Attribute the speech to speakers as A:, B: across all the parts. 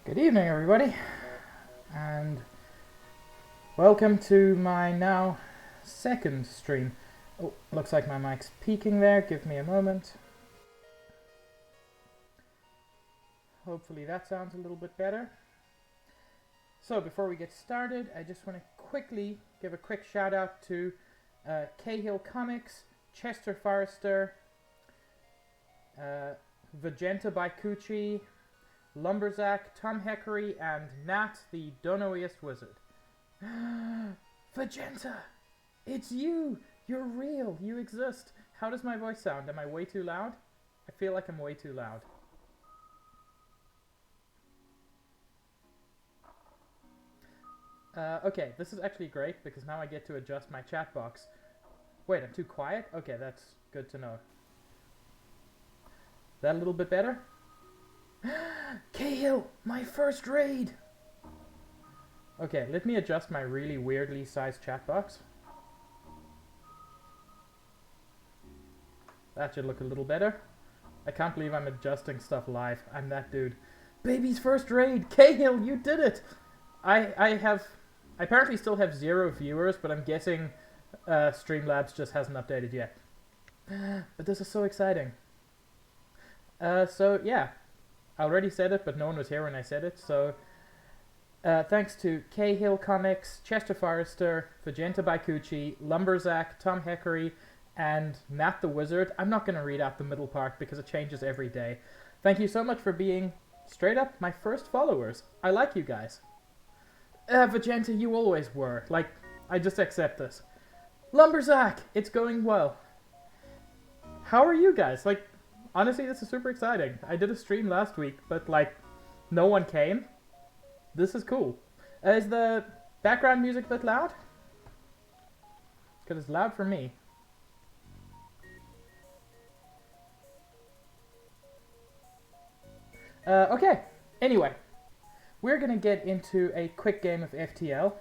A: Good evening, everybody, and welcome to my now second stream. Oh, looks like my mic's peaking there. Give me a moment. Hopefully that sounds a little bit better. So before we get started, I just want to quickly give a quick shout out to Cahill Comics, Chester Forrester, Vegenta by Cucci, Lumberzack, Tom Heckery, and Nat, the Donoiest Wizard. Vegenta! It's you! You're real! You exist! How does my voice sound? Am I way too loud? I feel like I'm way too loud. Okay, this is actually great because now I get to adjust my chat box. Wait, I'm too quiet? Okay, that's good to know. That a little bit better? Cahill, my first raid! Okay, let me adjust my really weirdly sized chat box. That should look a little better. I can't believe I'm adjusting stuff live. I'm that dude. Baby's first raid! Cahill, you did it! I apparently still have 0 viewers, but I'm guessing Streamlabs just hasn't updated yet. But this is so exciting. So yeah. I already said it, but no one was here when I said it, so thanks to Cahill Comics, Chester Forrester, Vegenta by Cucci, Lumberzack, Tom Heckery, and Nat the Wizard. I'm not going to read out the middle part because it changes every day. Thank you so much for being, straight up, my first followers. I like you guys. Vegenta, you always were. Like, I just accept this. Lumberzack, it's going well. How are you guys? Like, honestly, this is super exciting. I did a stream last week, but like, no one came. This is cool. Is the background music a bit loud? Because it's loud for me. Okay, anyway. We're gonna get into a quick game of FTL.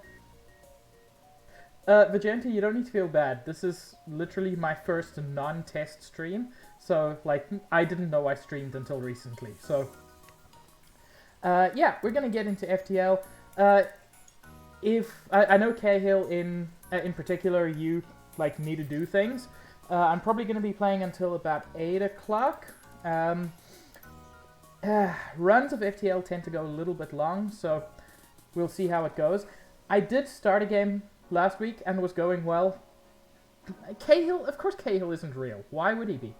A: Vegenta, you don't need to feel bad. This is literally my first non-test stream. So, like, I didn't know I streamed until recently. So, yeah, we're gonna get into FTL. I know Cahill in particular, you like need to do things. I'm probably gonna be playing until about 8 o'clock. Runs of FTL tend to go a little bit long, so we'll see how it goes. I did start a game last week and was going well. Cahill, of course Cahill isn't real. Why would he be?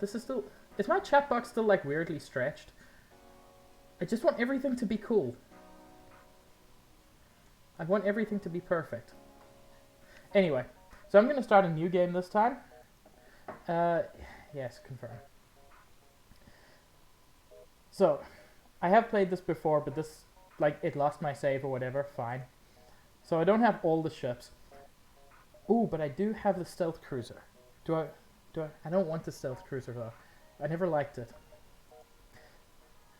A: This is still... Is my chat box still, like, weirdly stretched? I just want everything to be cool. I want everything to be perfect. Anyway, so I'm going to start a new game this time. Yes, confirm. So, I have played this before, but this, like, it lost my save or whatever, fine. So I don't have all the ships. Ooh, but I do have the stealth cruiser. I don't want the stealth cruiser though. I never liked it.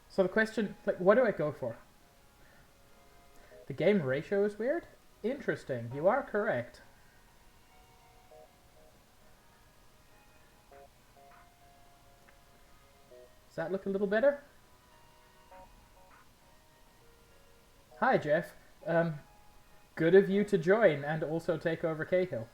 A: So the question, like, what do I go for? The game ratio is weird? Interesting, you are correct. Does that look a little better? Hi, Jeff. Good of you to join and also take over Cahill.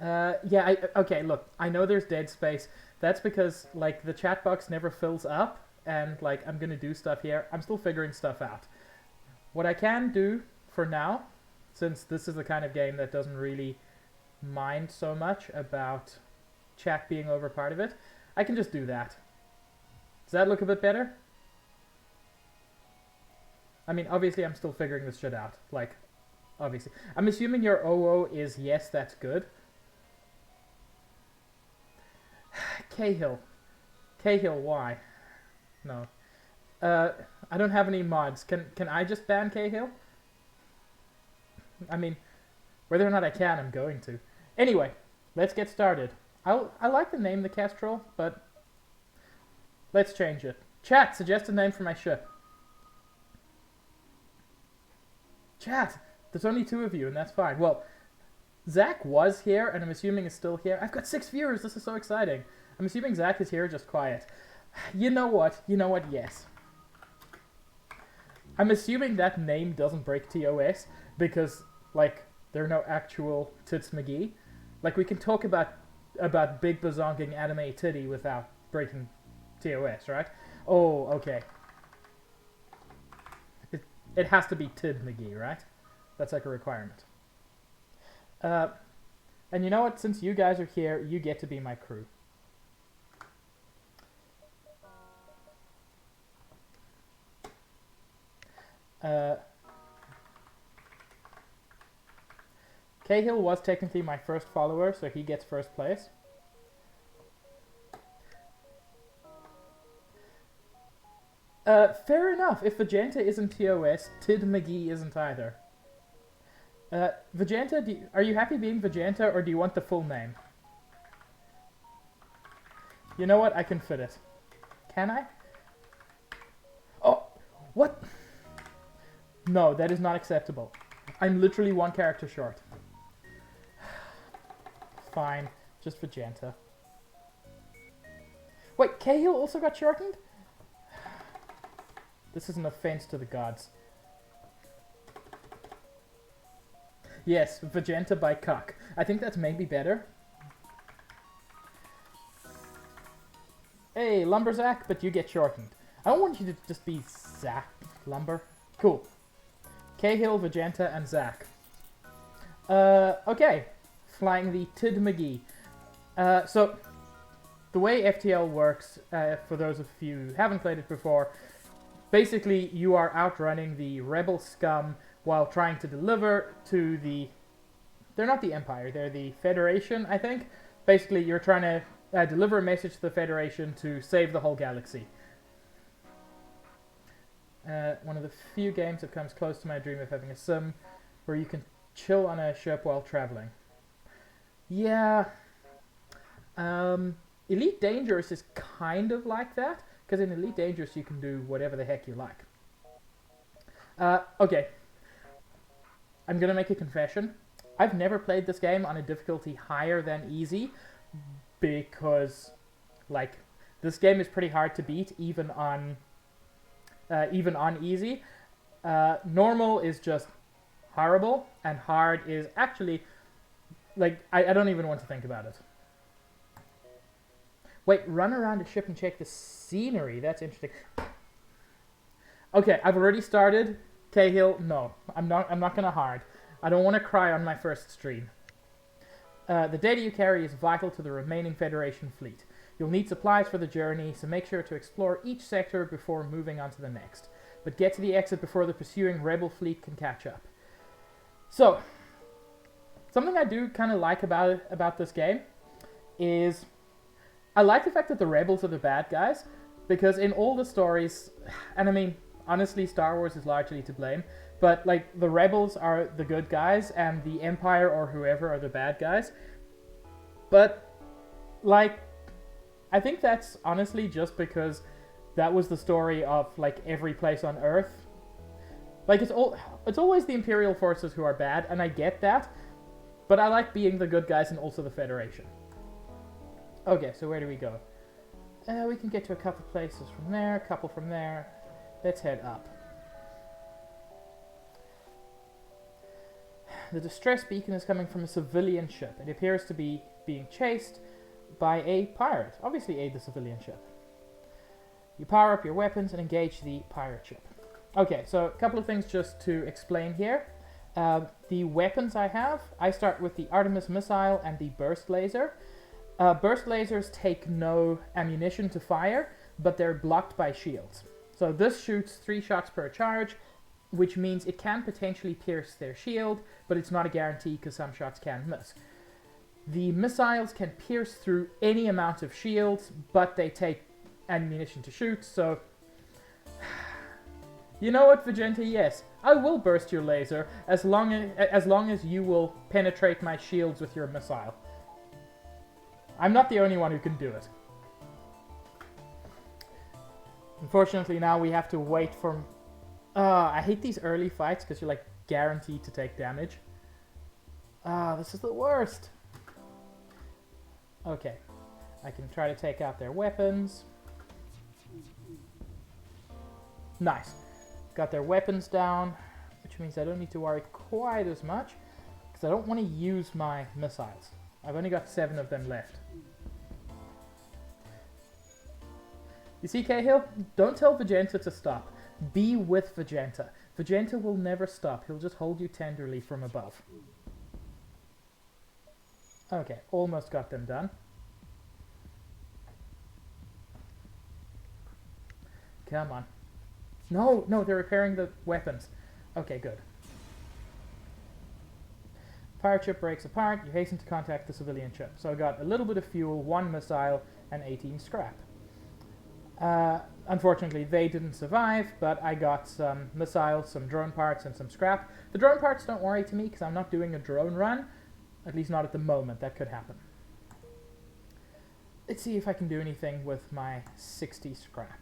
A: Yeah, okay, look, I know there's dead space. That's because, like, the chat box never fills up, and, like, I'm gonna do stuff here. I'm still figuring stuff out. What I can do for now, since this is the kind of game that doesn't really mind so much about chat being over part of it, I can just do that. Does that look a bit better? I mean, obviously I'm still figuring this shit out. Like, obviously. I'm assuming your OO is yes, that's good. Cahill. Cahill, why? No. I don't have any mods. Can I just ban Cahill? I mean, whether or not I can, I'm going to. Anyway, let's get started. I like the name, the Kestrel, but let's change it. Chat, suggest a name for my ship. Chat, there's only 2 of you, and that's fine. Well, Zach was here, and I'm assuming is still here. I've got 6 viewers. This is so exciting. I'm assuming Zach is here, just quiet. You know what? You know what? Yes. I'm assuming that name doesn't break TOS because, like, there are no actual Tits McGee. Like, we can talk about big bazonking anime titty without breaking TOS, right? Oh, okay. It has to be Tid McGee, right? That's like a requirement. And you know what? Since you guys are here, you get to be my crew. Cahill was technically my first follower, so he gets first place. Fair enough. If Vegeta isn't TOS, Tid McGee isn't either. Vegeta, are you happy being Vegeta, or do you want the full name? You know what? I can fit it. Can I? Oh, what? No, that is not acceptable. I'm literally one character short. Fine, just Vegeta. Wait, Cahill also got shortened? This is an offense to the gods. Yes, Vegeta by Cuck. I think that's maybe better. Hey, Lumberzack, but you get shortened. I don't want you to just be Zack Lumber. Cool. Cahill, Vegeta, and Zack. Okay. Flying the Tid McGee. So, the way FTL works, for those of you who haven't played it before, basically you are outrunning the rebel scum while trying to deliver to the... They're not the Empire, they're the Federation, I think. Basically, you're trying to deliver a message to the Federation to save the whole galaxy. One of the few games that comes close to my dream of having a sim where you can chill on a ship while traveling. Yeah. Elite Dangerous is kind of like that, because in Elite Dangerous you can do whatever the heck you like. Okay. I'm gonna make a confession. I've never played this game on a difficulty higher than easy, because, like, this game is pretty hard to beat, even on easy. Normal is just horrible, and hard is actually, like, I don't even want to think about it. Wait, run around the ship and check the scenery. That's interesting. Okay, I've already started. Cahill, no. I'm not gonna hard. I don't want to cry on my first stream. The data you carry is vital to the remaining Federation fleet. You'll need supplies for the journey, so make sure to explore each sector before moving on to the next. But get to the exit before the pursuing rebel fleet can catch up. So, something I do kind of like about this game is I like the fact that the rebels are the bad guys, because in all the stories, and I mean, honestly, Star Wars is largely to blame, but, like, the rebels are the good guys, and the Empire or whoever are the bad guys. But, like, I think that's honestly just because that was the story of, like, every place on Earth. Like, it's always the Imperial forces who are bad, and I get that, but I like being the good guys and also the Federation. Okay, so where do we go? We can get to a couple places from there, a couple from there. Let's head up. The distress beacon is coming from a civilian ship. It appears to be being chased by a pirate. Obviously aid the civilian ship. You power up your weapons and engage the pirate ship. Okay, so a couple of things just to explain here. The weapons I have, I start with the Artemis missile and the burst laser. Burst lasers take no ammunition to fire, but they're blocked by shields. So this shoots 3 shots per charge, which means it can potentially pierce their shield, but it's not a guarantee because some shots can miss. The missiles can pierce through any amount of shields, but they take ammunition to shoot, so... You know what, Vegeta? Yes, I will burst your laser as long as you will penetrate my shields with your missile. I'm not the only one who can do it. Unfortunately, now we have to wait for... I hate these early fights because you're, like, guaranteed to take damage. This is the worst. Okay. I can try to take out their weapons. Nice. Got their weapons down, which means I don't need to worry quite as much, because I don't want to use my missiles. I've only got 7 of them left. You see, Cahill? Don't tell Vegeta to stop. Be with Vegeta. Vegeta will never stop. He'll just hold you tenderly from above. Okay, almost got them done. Come on. No, no, they're repairing the weapons. Okay, good. Fire chip breaks apart. You hasten to contact the civilian chip. So I got a little bit of fuel, 1 missile, and 18 scrap. Unfortunately, they didn't survive, but I got some missiles, some drone parts, and some scrap. The drone parts don't worry to me because I'm not doing a drone run. At least not at the moment. That could happen. Let's see if I can do anything with my 60 scrap.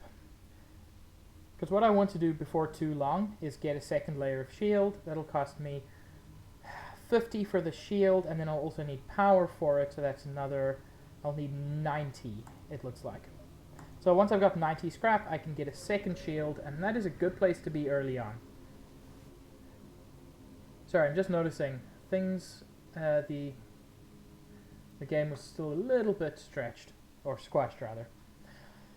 A: Because what I want to do before too long is get a second layer of shield. That'll cost me 50 for the shield, and then I'll also need power for it, so that's another... I'll need 90, it looks like. So once I've got 90 scrap, I can get a second shield, and that is a good place to be early on. Sorry, I'm just noticing things... the game was still a little bit stretched, or squashed rather.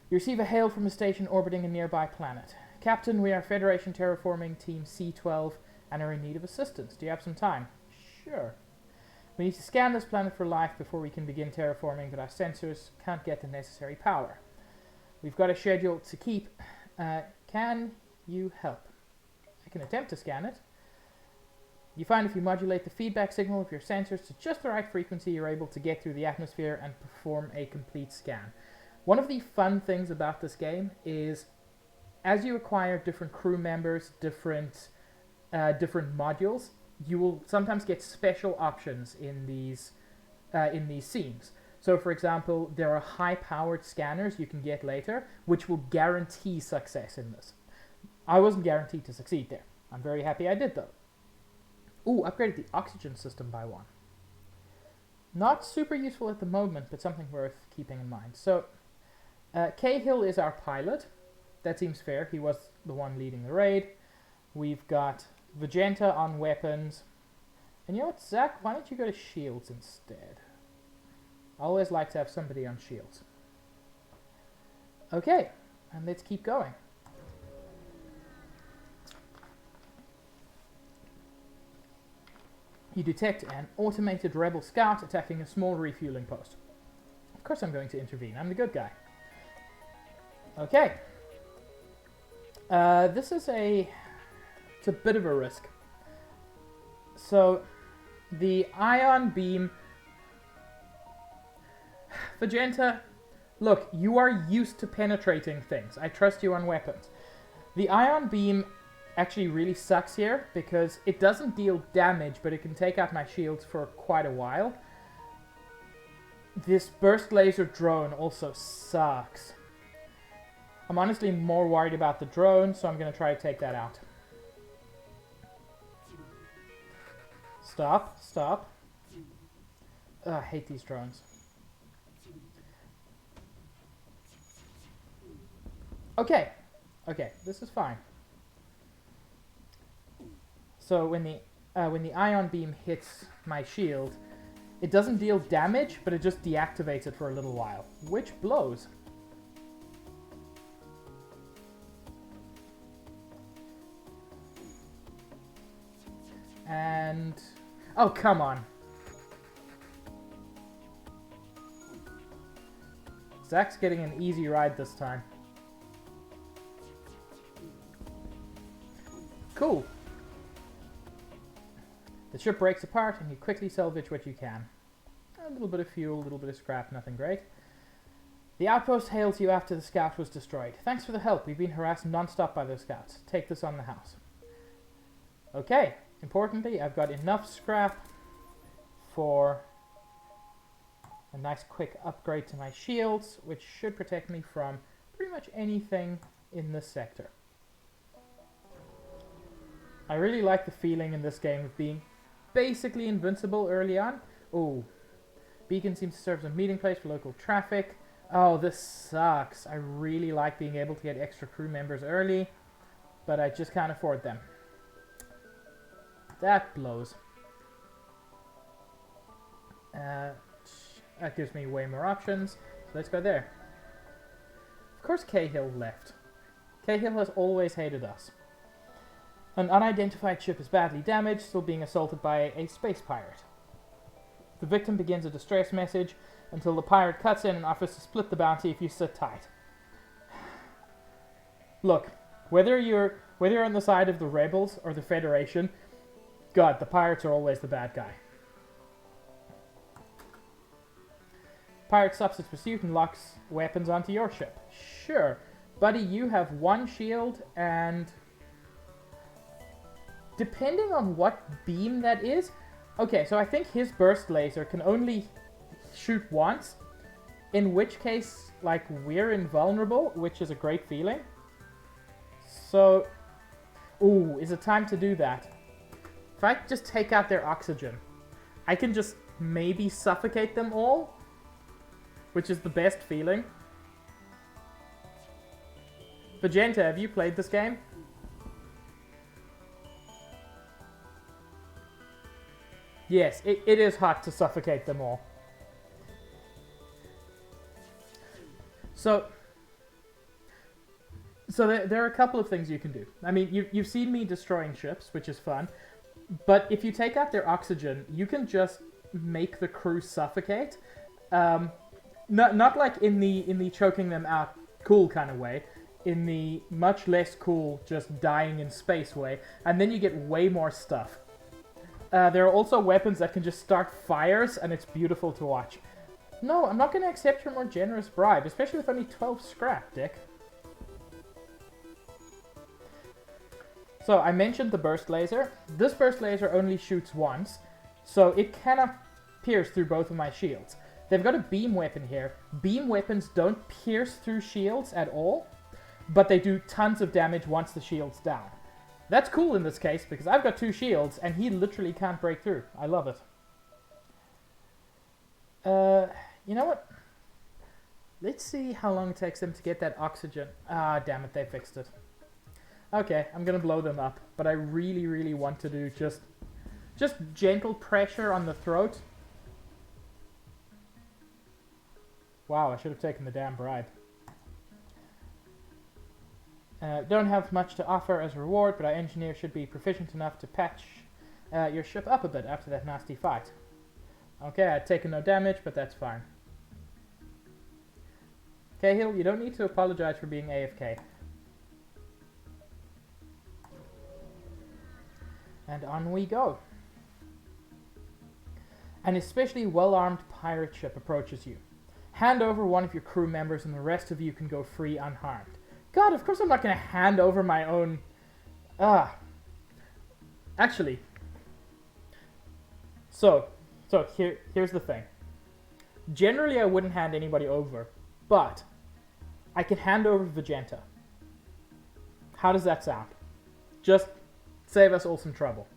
A: You receive a hail from a station orbiting a nearby planet. Captain, we are Federation Terraforming Team C12 and are in need of assistance. Do you have some time? Sure. We need to scan this planet for life before we can begin terraforming, but our sensors can't get the necessary power. We've got a schedule to keep. Can you help? I can attempt to scan it. You find if you modulate the feedback signal of your sensors to just the right frequency, you're able to get through the atmosphere and perform a complete scan. One of the fun things about this game is as you acquire different crew members, different modules, you will sometimes get special options in these scenes. So, for example, there are high-powered scanners you can get later, which will guarantee success in this. I wasn't guaranteed to succeed there. I'm very happy I did, though. Ooh, upgraded the oxygen system by 1. Not super useful at the moment, but something worth keeping in mind. So, Cahill is our pilot. That seems fair. He was the one leading the raid. We've got Vegeta on weapons. And you know what, Zach? Why don't you go to shields instead? I always like to have somebody on shields. Okay, and let's keep going. You detect an automated rebel scout attacking a small refueling post. Of course I'm going to intervene. I'm the good guy. Okay. This is it's a bit of a risk. So, the ion beam... Vegeta, look, you are used to penetrating things. I trust you on weapons. The ion beam actually really sucks here because it doesn't deal damage, but it can take out my shields for quite a while. This burst laser drone also sucks. I'm honestly more worried about the drone, so I'm going to try to take that out. Stop, stop. Ugh, I hate these drones. Okay, okay, this is fine. So when the ion beam hits my shield, it doesn't deal damage, but it just deactivates it for a little while, which blows. And... oh, come on. Zach's getting an easy ride this time. Cool. The ship breaks apart and you quickly salvage what you can. A little bit of fuel, a little bit of scrap, nothing great. The outpost hails you after the scout was destroyed. Thanks for the help. We've been harassed non-stop by those scouts. Take this on the house. Okay. Importantly, I've got enough scrap for a nice quick upgrade to my shields, which should protect me from pretty much anything in this sector. I really like the feeling in this game of being basically invincible early on. Ooh. Beacon seems to serve as a meeting place for local traffic. Oh, this sucks. I really like being able to get extra crew members early, but I just can't afford them. That blows. That gives me way more options, so let's go there. Of course Cahill left. Cahill has always hated us. An unidentified ship is badly damaged, still being assaulted by a space pirate. The victim begins a distress message until the pirate cuts in and offers to split the bounty if you sit tight. Look, whether you're on the side of the rebels or the Federation, God, the pirates are always the bad guy. Pirate stops its pursuit and locks weapons onto your ship. Sure, buddy, you have one shield and... depending on what beam that is... Okay, so I think his burst laser can only shoot once, in which case, like, we're invulnerable, which is a great feeling. So, ooh, is it time to do that? If I just take out their oxygen, I can just maybe suffocate them all, which is the best feeling. Vegenta, have you played this game? Yes, it is hot to suffocate them all. So there are a couple of things you can do. I mean, you've seen me destroying ships, which is fun. But if you take out their oxygen, you can just make the crew suffocate. Not like in the choking them out cool kind of way. In the much less cool, just dying in space way. And then you get way more stuff. There are also weapons that can just start fires, and it's beautiful to watch. No, I'm not going to accept your more generous bribe, especially with only 12 scrap, dick. So, I mentioned the burst laser. This burst laser only shoots once, so it cannot pierce through both of my shields. They've got a beam weapon here. Beam weapons don't pierce through shields at all, but they do tons of damage once the shield's down. That's cool in this case, because I've got 2 shields, and he literally can't break through. I love it. You know what? Let's see how long it takes them to get that oxygen. Ah, damn it, they fixed it. Okay, I'm gonna blow them up, but I really, really want to do just gentle pressure on the throat. Wow, I should have taken the damn bribe. Don't have much to offer as a reward, but our engineer should be proficient enough to patch your ship up a bit after that nasty fight. Okay, I've taken no damage, but that's fine. Cahill, you don't need to apologize for being AFK. And on we go. An especially well-armed pirate ship approaches you. Hand over one of your crew members and the rest of you can go free unharmed. God, of course I'm not going to hand over my own... Actually. So here's the thing. Generally I wouldn't hand anybody over, but I can hand over Vegenta. How does that sound? Just save us all some trouble.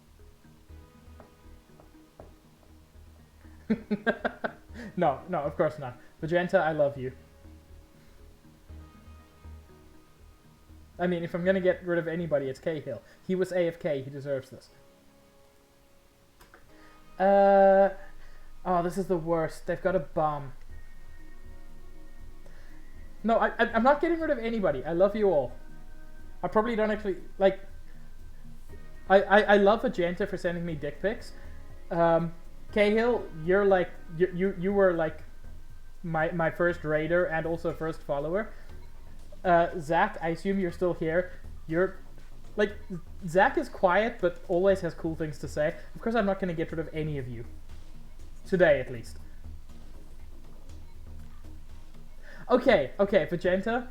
A: No, of course not. Vegenta, I love you. I mean, if I'm going to get rid of anybody, it's Cahill. He was AFK, he deserves this. Oh, this is the worst. They've got a bomb. No, I'm not getting rid of anybody. I love you all. I probably don't actually, like... I love Vegenta for sending me dick pics. Cahill, you're like... You were like my first raider and also first follower. Zach, I assume you're still here. You're... Like, Zach is quiet, but always has cool things to say. Of course, I'm not going to get rid of any of you. Today, at least. Okay, Vegenta.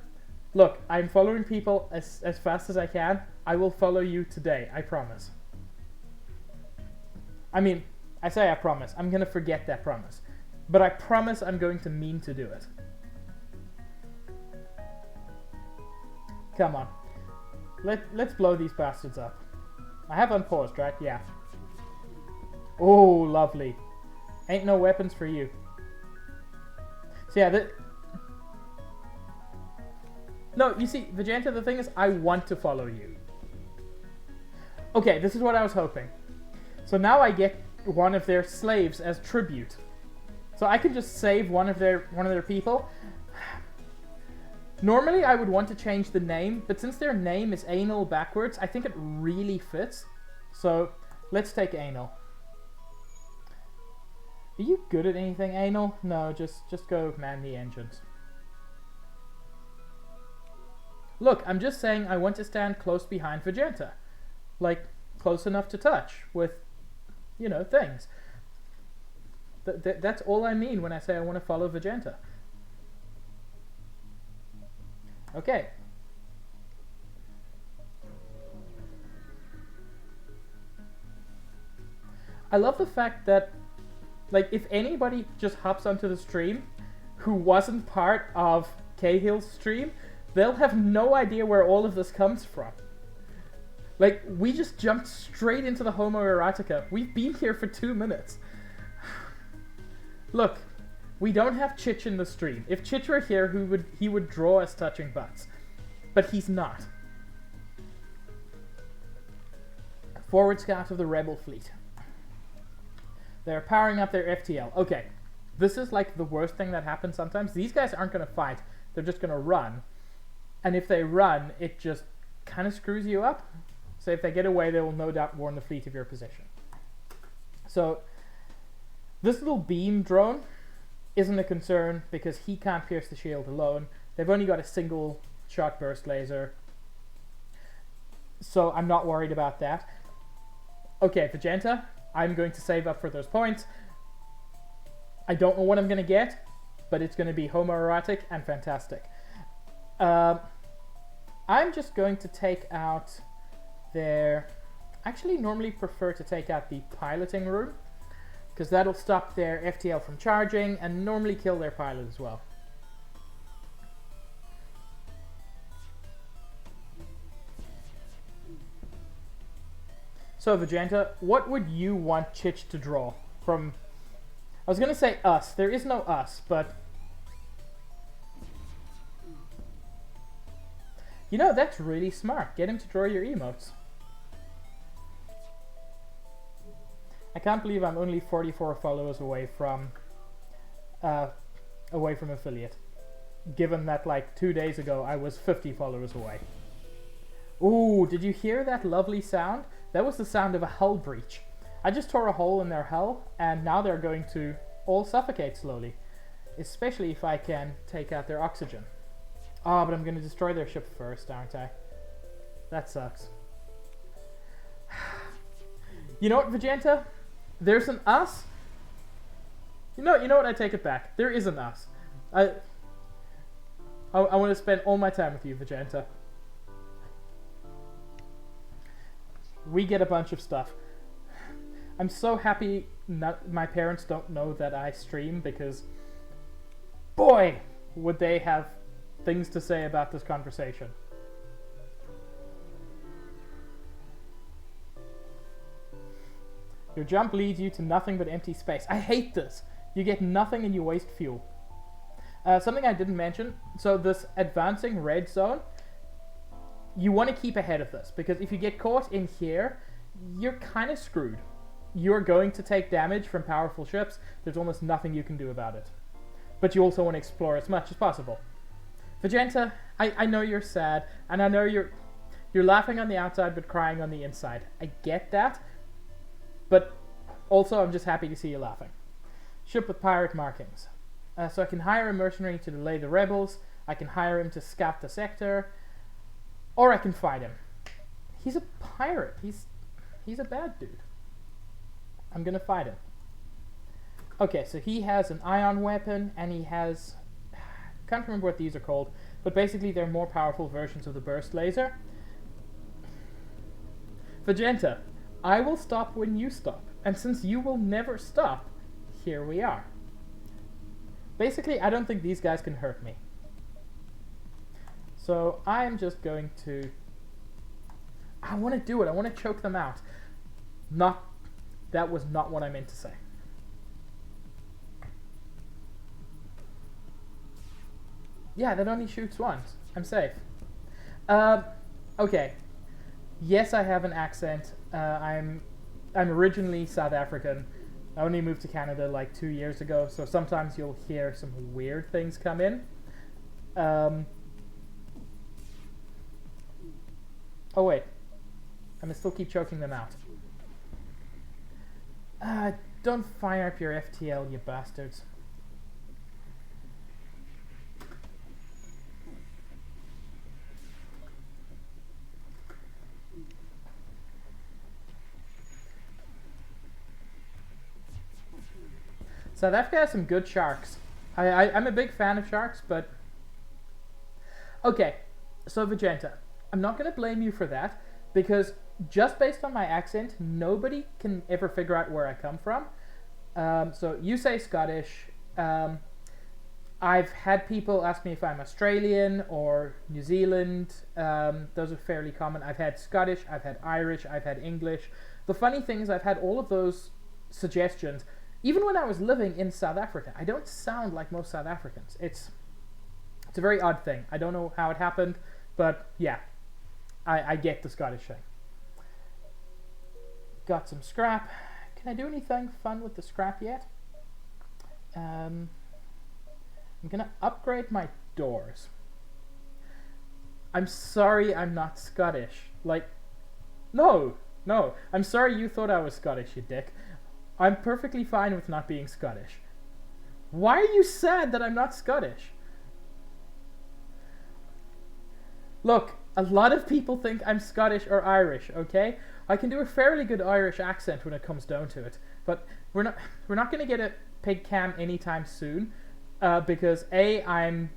A: Look, I'm following people as fast as I can. I will follow you today, I promise. I mean, I say I promise. I'm going to forget that promise. But I promise I'm going to mean to do it. Come on. Let's blow these bastards up. I have unpaused, right? Yeah. Oh, lovely. Ain't no weapons for you. So yeah, No, you see, Vegeta, the thing is, I want to follow you. Okay, this is what I was hoping. So now I get one of their slaves as tribute. So I can just save one of their people. Normally I would want to change the name, but since their name is Anal backwards, I think it really fits. So let's take Anal. Are you good at anything, Anal? No, just go man the engines. Look, I'm just saying I want to stand close behind Vegeta. Like, close enough to touch with, you know, things. That's all I mean when I say I want to follow Vegeta. Okay. I love the fact that, like, if anybody just hops onto the stream who wasn't part of Cahill's stream, they'll have no idea where all of this comes from. Like, we just jumped straight into the homoerotica. We've been here for 2 minutes. Look, we don't have Chich in the stream. If Chich were here, he would draw us touching butts. But he's not. Forward scout of the Rebel fleet. They're powering up their FTL. Okay, this is like the worst thing that happens sometimes. These guys aren't going to fight. They're just going to run. And if they run, it just kind of screws you up. So if they get away, they will no doubt warn the fleet of your position. So this little beam drone isn't a concern because he can't pierce the shield alone. They've only got a single shot burst laser. So I'm not worried about that. Okay, Vegeta, I'm going to save up for those points. I don't know what I'm going to get, but it's going to be homoerotic and fantastic. I'm just going to take out their... Actually, normally prefer to take out the piloting room, because that'll stop their FTL from charging and normally kill their pilot as well. So, Vegeta, what would you want Chich to draw from... I was going to say us. There is no us, but... You know, that's really smart. Get him to draw your emotes. I can't believe I'm only 44 followers away from affiliate. Given that, like, 2 days ago, I was 50 followers away. Ooh, did you hear that lovely sound? That was the sound of a hull breach. I just tore a hole in their hull, and now they're going to all suffocate slowly. Especially if I can take out their oxygen. Oh, but I'm going to destroy their ship first, aren't I? That sucks. You know what, Vegeta? There's an us. You know what? I take it back. There is an us. I want to spend all my time with you, Vegeta. We get a bunch of stuff. I'm so happy my parents don't know that I stream, because boy, would they have things to say about this conversation. Your jump leads you to nothing but empty space. I hate this. You get nothing and you waste fuel. Something I didn't mention, so this advancing red zone, you want to keep ahead of this, because if you get caught in here, you're kind of screwed. You're going to take damage from powerful ships. There's almost nothing you can do about it. But you also want to explore as much as possible. Vegeta, I know you're sad, and I know you're laughing on the outside but crying on the inside. I get that, but also I'm just happy to see you laughing. Ship with pirate markings. So I can hire a mercenary to delay the rebels, I can hire him to scout the sector, or I can fight him. He's a pirate. He's a bad dude. I'm gonna fight him. Okay, so he has an ion weapon, and he has... can't remember what these are called, but basically they're more powerful versions of the burst laser. Vegeta, I will stop when you stop, and since you will never stop, here we are. Basically, I don't think these guys can hurt me. So I am just going to... I want to do it. I want to choke them out. That was not what I meant to say. Yeah, that only shoots once. I'm safe. Um, okay. Yes, I have an accent. I'm originally South African. I only moved to Canada like 2 years ago, so sometimes you'll hear some weird things come in. Oh wait, I'm gonna still keep choking them out. Don't fire up your FTL, you bastards. South Africa has some good sharks. I'm a big fan of sharks, but... Okay, so Vegenta, I'm not going to blame you for that, because just based on my accent, nobody can ever figure out where I come from. So you say Scottish. I've had people ask me if I'm Australian or New Zealand. Those are fairly common. I've had Scottish, I've had Irish, I've had English. The funny thing is I've had all of those suggestions. Even when I was living in South Africa, I don't sound like most South Africans. It's a very odd thing. I don't know how it happened, but yeah, I get the Scottish thing. Got some scrap. Can I do anything fun with the scrap yet? I'm gonna upgrade my doors. I'm sorry I'm not Scottish. Like, no. I'm sorry you thought I was Scottish, you dick. I'm perfectly fine with not being Scottish. Why are you sad that I'm not Scottish? Look, a lot of people think I'm Scottish or Irish, okay? I can do a fairly good Irish accent when it comes down to it, but we're not going to get a pig cam anytime soon, because A, I'm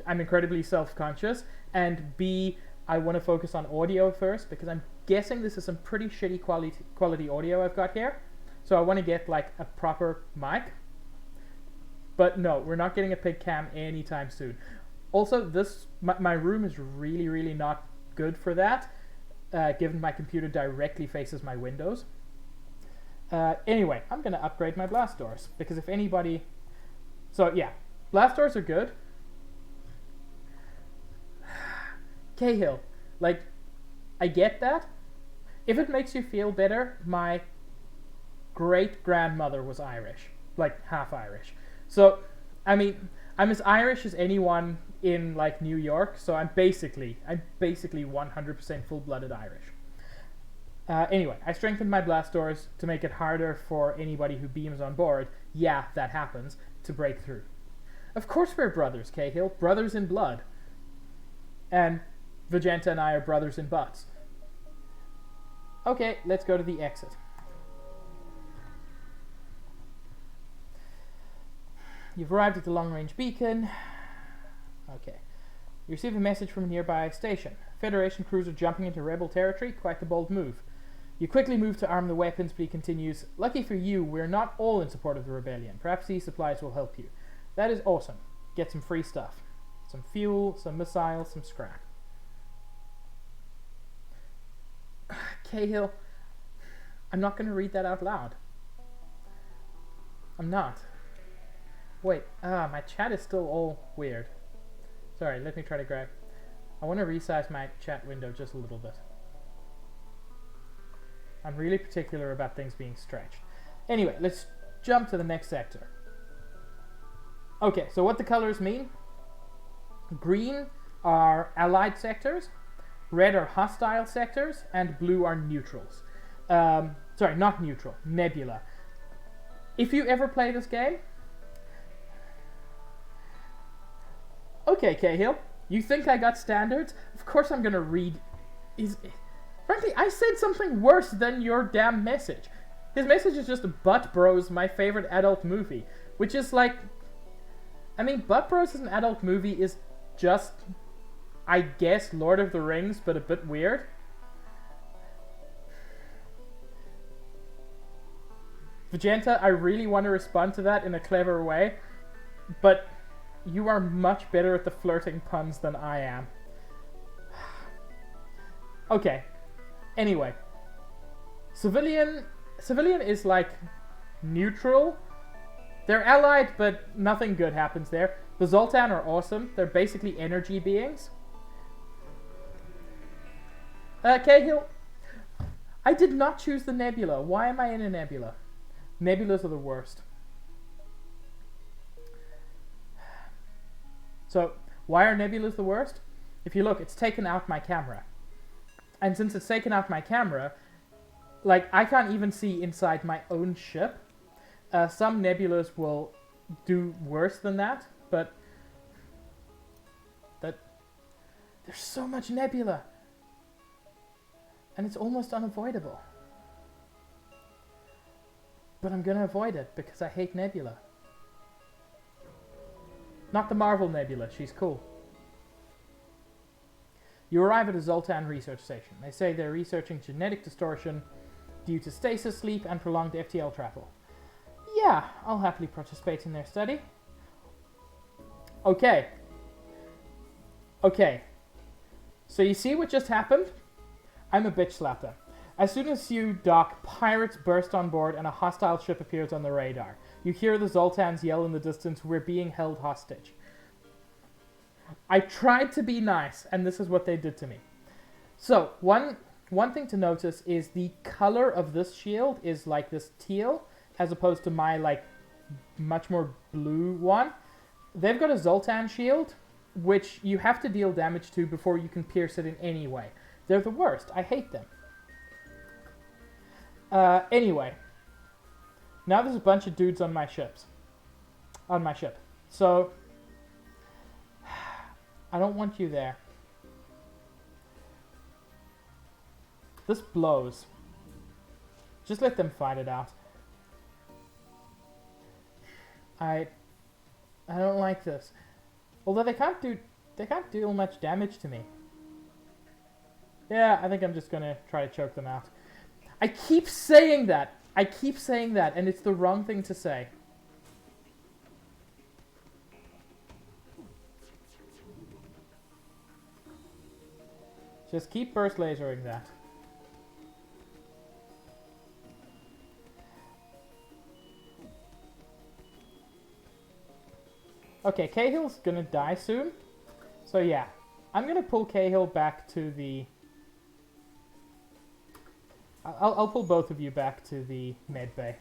A: incredibly self-conscious, and B, I want to focus on audio first, because I'm guessing this is some pretty shitty quality audio I've got here. So I want to get like a proper mic. But no, we're not getting a pig cam anytime soon. Also, my room is really, really not good for that, given my computer directly faces my windows. Anyway, I'm going to upgrade my blast doors, because if anybody... So yeah, blast doors are good. Cahill, like, I get that. If it makes you feel better, my great-grandmother was Irish, like half Irish. So, I mean, I'm as Irish as anyone in like New York, so I'm basically 100% full-blooded Irish. Anyway, I strengthened my blast doors to make it harder for anybody who beams on board, yeah, that happens, to break through. Of course we're brothers, Cahill, brothers in blood. And Vegenta and I are brothers in butts. Okay, let's go to the exit. You've arrived at the long-range beacon. Okay. You receive a message from a nearby station. Federation cruiser jumping into rebel territory, quite the bold move. You quickly move to arm the weapons, but he continues, lucky for you, we're not all in support of the rebellion. Perhaps these supplies will help you. That is awesome. Get some free stuff. Some fuel, some missiles, some scrap. Cahill, I'm not going to read that out loud. I'm not. Wait, my chat is still all weird. Sorry, let me try to grab... I want to resize my chat window just a little bit. I'm really particular about things being stretched. Anyway, let's jump to the next sector. Okay, so what the colors mean? Green are allied sectors, red are hostile sectors, and blue are neutrals. Sorry, not neutral, nebula. If you ever play this game... Okay, Cahill, you think I got standards? Of course I'm gonna read... Frankly, I said something worse than your damn message. His message is just Butt Bros, my favorite adult movie. Which is like... I mean, Butt Bros as an adult movie is just... I guess Lord of the Rings, but a bit weird. Vegenta, I really want to respond to that in a clever way, but you are much better at the flirting puns than I am. Okay. Anyway. Civilian is like neutral. They're allied, but nothing good happens there. The Zoltan are awesome. They're basically energy beings. Cahill, I did not choose the nebula. Why am I in a nebula? Nebulas are the worst. So, why are nebulas the worst? If you look, it's taken out my camera. And since it's taken out my camera, like, I can't even see inside my own ship. Some nebulas will do worse than that, but there's so much nebula. And it's almost unavoidable. But I'm gonna avoid it because I hate nebula. Not the Marvel Nebula, she's cool. You arrive at a Zoltan research station. They say they're researching genetic distortion due to stasis sleep and prolonged FTL travel. Yeah, I'll happily participate in their study. Okay. So you see what just happened? I'm a bitch slapper. As soon as you dock, pirates burst on board and a hostile ship appears on the radar. You hear the Zoltans yell in the distance, "We're being held hostage." I tried to be nice, and this is what they did to me. So, one thing to notice is the color of this shield is like this teal, as opposed to my, like, much more blue one. They've got a Zoltan shield, which you have to deal damage to before you can pierce it in any way. They're the worst. I hate them. Anyway. Now there's a bunch of dudes on my ship. So, I don't want you there. This blows. Just let them fight it out. I don't like this. Although they can't do much damage to me. Yeah, I think I'm just gonna try to choke them out. I keep saying that, and it's the wrong thing to say. Just keep burst lasering that. Okay, Cahill's gonna die soon. So yeah, I'm gonna pull Cahill back to the... I'll pull both of you back to the med bay.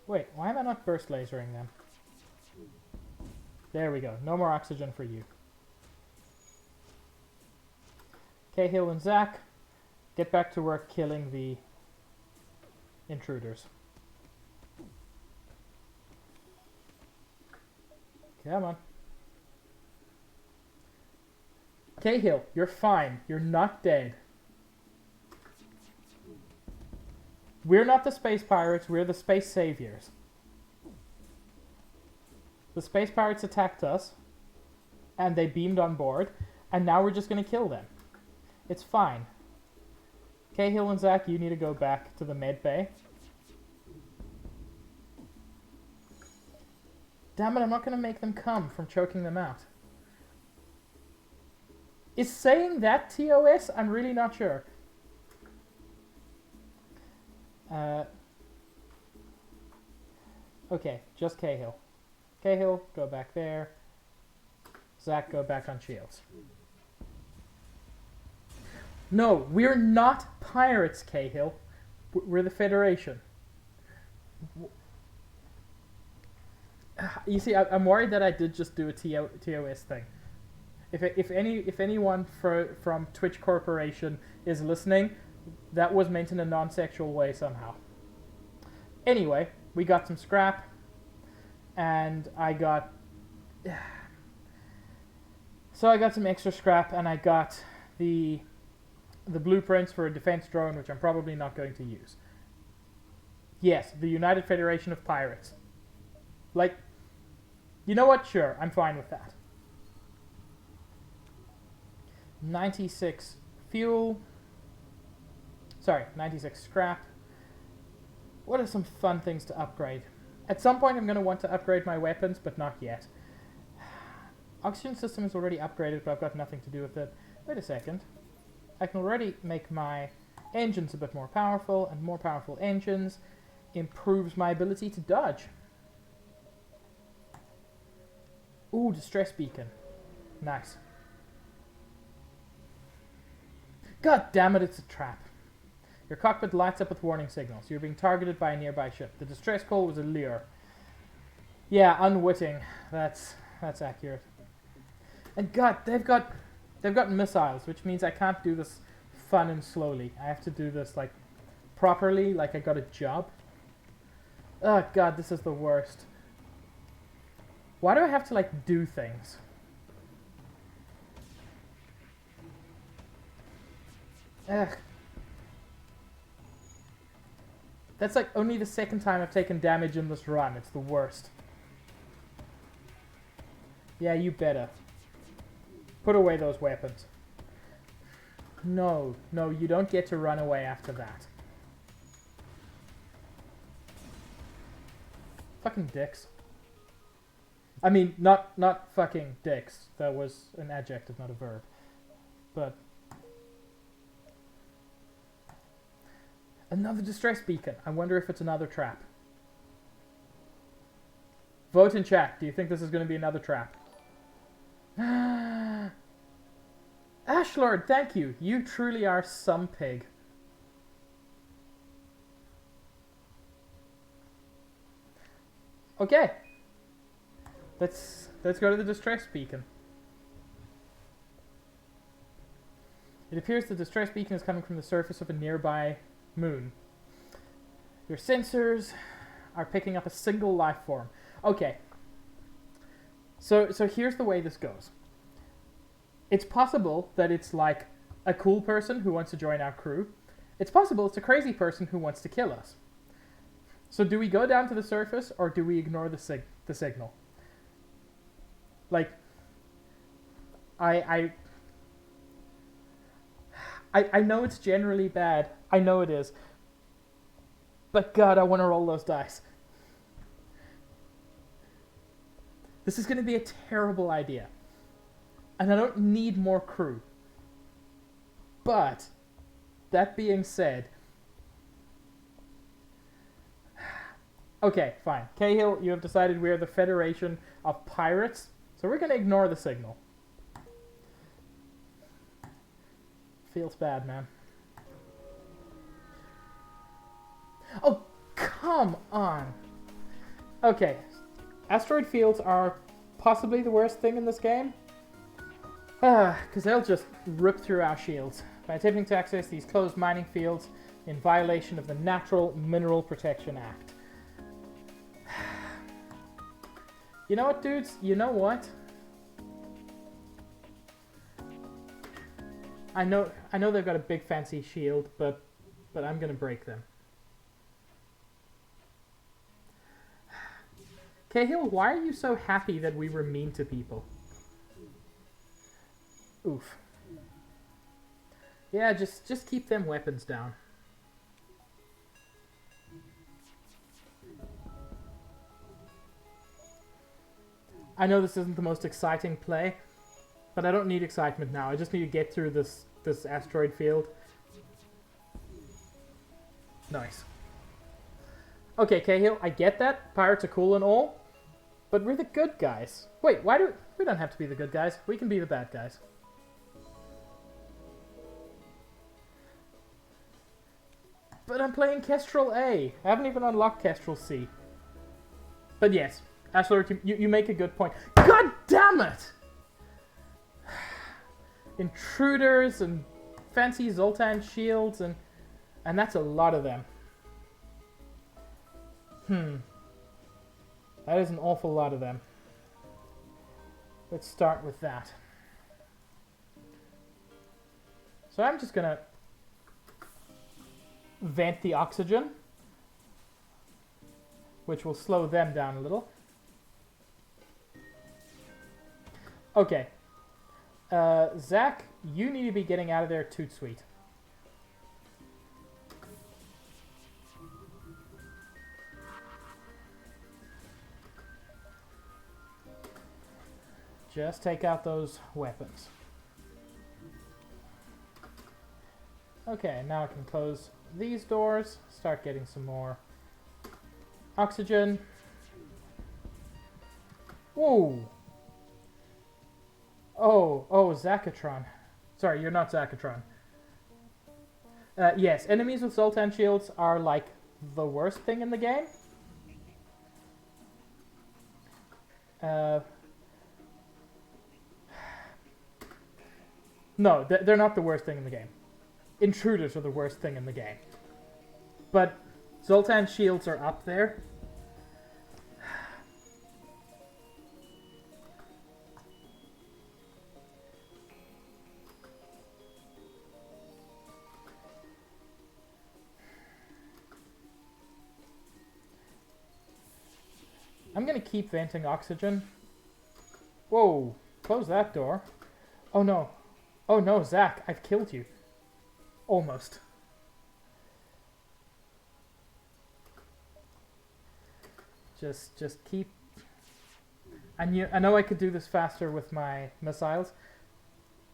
A: Wait, why am I not burst lasering them? There we go. No more oxygen for you. Cahill and Zach, get back to work killing the intruders. Come on. Cahill, you're fine. You're not dead. We're not the space pirates, we're the space saviors. The space pirates attacked us, and they beamed on board, and now we're just going to kill them. It's fine. Cahill and Zach, you need to go back to the med bay. Damn it, I'm not going to make them come from choking them out. Is saying that TOS? I'm really not sure. Okay, just Cahill. Cahill, go back there. Zach, go back on shields. No, we're not pirates, Cahill. We're the Federation. You see, I'm worried that I did just do a TOS thing. If anyone from Twitch Corporation is listening, that was meant in a non-sexual way somehow. Anyway, we got some scrap, and I got some extra scrap, and I got the blueprints for a defense drone, which I'm probably not going to use. Yes, the United Federation of Pirates. Like, you know what? Sure, I'm fine with that. 96 fuel. Sorry, 96 scrap. What are some fun things to upgrade? At some point I'm going to want to upgrade my weapons, but not yet. Oxygen system is already upgraded, but I've got nothing to do with it. Wait a second. I can already make my engines a bit more powerful, and more powerful engines improves my ability to dodge. Ooh, distress beacon. Nice. God damn it, it's a trap. Your cockpit lights up with warning signals. You're being targeted by a nearby ship. The distress call was a lure. Yeah, unwitting. That's accurate. And God, they've got missiles, which means I can't do this fun and slowly. I have to do this like properly, like I got a job. Oh God, this is the worst. Why do I have to like do things? Ugh. That's like only the second time I've taken damage in this run. It's the worst. Yeah, you better. Put away those weapons. No, no, you don't get to run away after that. Fucking dicks. I mean, not fucking dicks. That was an adjective, not a verb. But another distress beacon. I wonder if it's another trap. Vote in chat. Do you think this is going to be another trap? Ashlord, thank you. You truly are some pig. Okay. Let's go to the distress beacon. It appears the distress beacon is coming from the surface of a nearby moon. Your sensors are picking up a single life form. Okay. So here's the way this goes. It's possible that it's like a cool person who wants to join our crew. It's possible it's a crazy person who wants to kill us. So do we go down to the surface or do we ignore the signal? Like, I know it's generally bad. I know it is. But God, I want to roll those dice. This is going to be a terrible idea. And I don't need more crew. But, that being said... Okay, fine. Cahill, you have decided we are the Federation of Pirates, so we're going to ignore the signal. Feels bad, man. Oh, come on! Okay. Asteroid fields are possibly the worst thing in this game. Because they'll just rip through our shields. By attempting to access these closed mining fields in violation of the Natural Mineral Protection Act. You know what, dudes? You know what? I know they've got a big fancy shield, but I'm gonna break them. Cahill, why are you so happy that we were mean to people? Oof. Yeah, just keep them weapons down. I know this isn't the most exciting play, but I don't need excitement now. I just need to get through this asteroid field. Nice. Okay, Cahill, I get that. Pirates are cool and all, but we're the good guys. Wait, we don't have to be the good guys. We can be the bad guys. But I'm playing Kestrel A. I haven't even unlocked Kestrel C. But yes, Ashler, you make a good point. God damn it! Intruders and fancy Zoltan shields and that's a lot of them. That is an awful lot of them. Let's start with that. So I'm just gonna vent the oxygen, which will slow them down a little. Okay. Zach, you need to be getting out of there toot sweet. Just take out those weapons. Okay, now I can close these doors, start getting some more oxygen. Whoa! Oh, Zakatron. Sorry, you're not Zakatron. Yes, enemies with Zoltan shields are like the worst thing in the game. No, they're not the worst thing in the game. Intruders are the worst thing in the game. But Zoltan shields are up there. I'm gonna keep venting oxygen. Whoa, close that door. Oh no. Oh no, Zach, I've killed you. Almost. Just keep... I know I could do this faster with my missiles,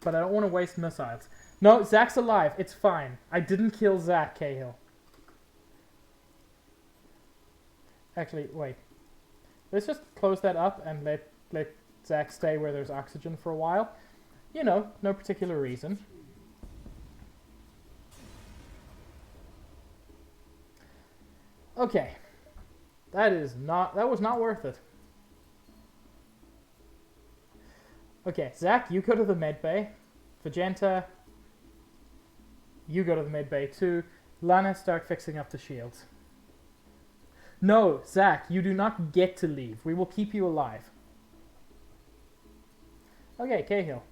A: but I don't want to waste missiles. No, Zach's alive. It's fine. I didn't kill Zach, Cahill. Actually, wait. Let's just close that up and let Zach stay where there's oxygen for a while. You know, no particular reason. Okay. That was not worth it. Okay, Zach, you go to the med bay. Vegeta, you go to the med bay too. Lana, start fixing up the shields. No, Zach, you do not get to leave. We will keep you alive. Okay, Cahill.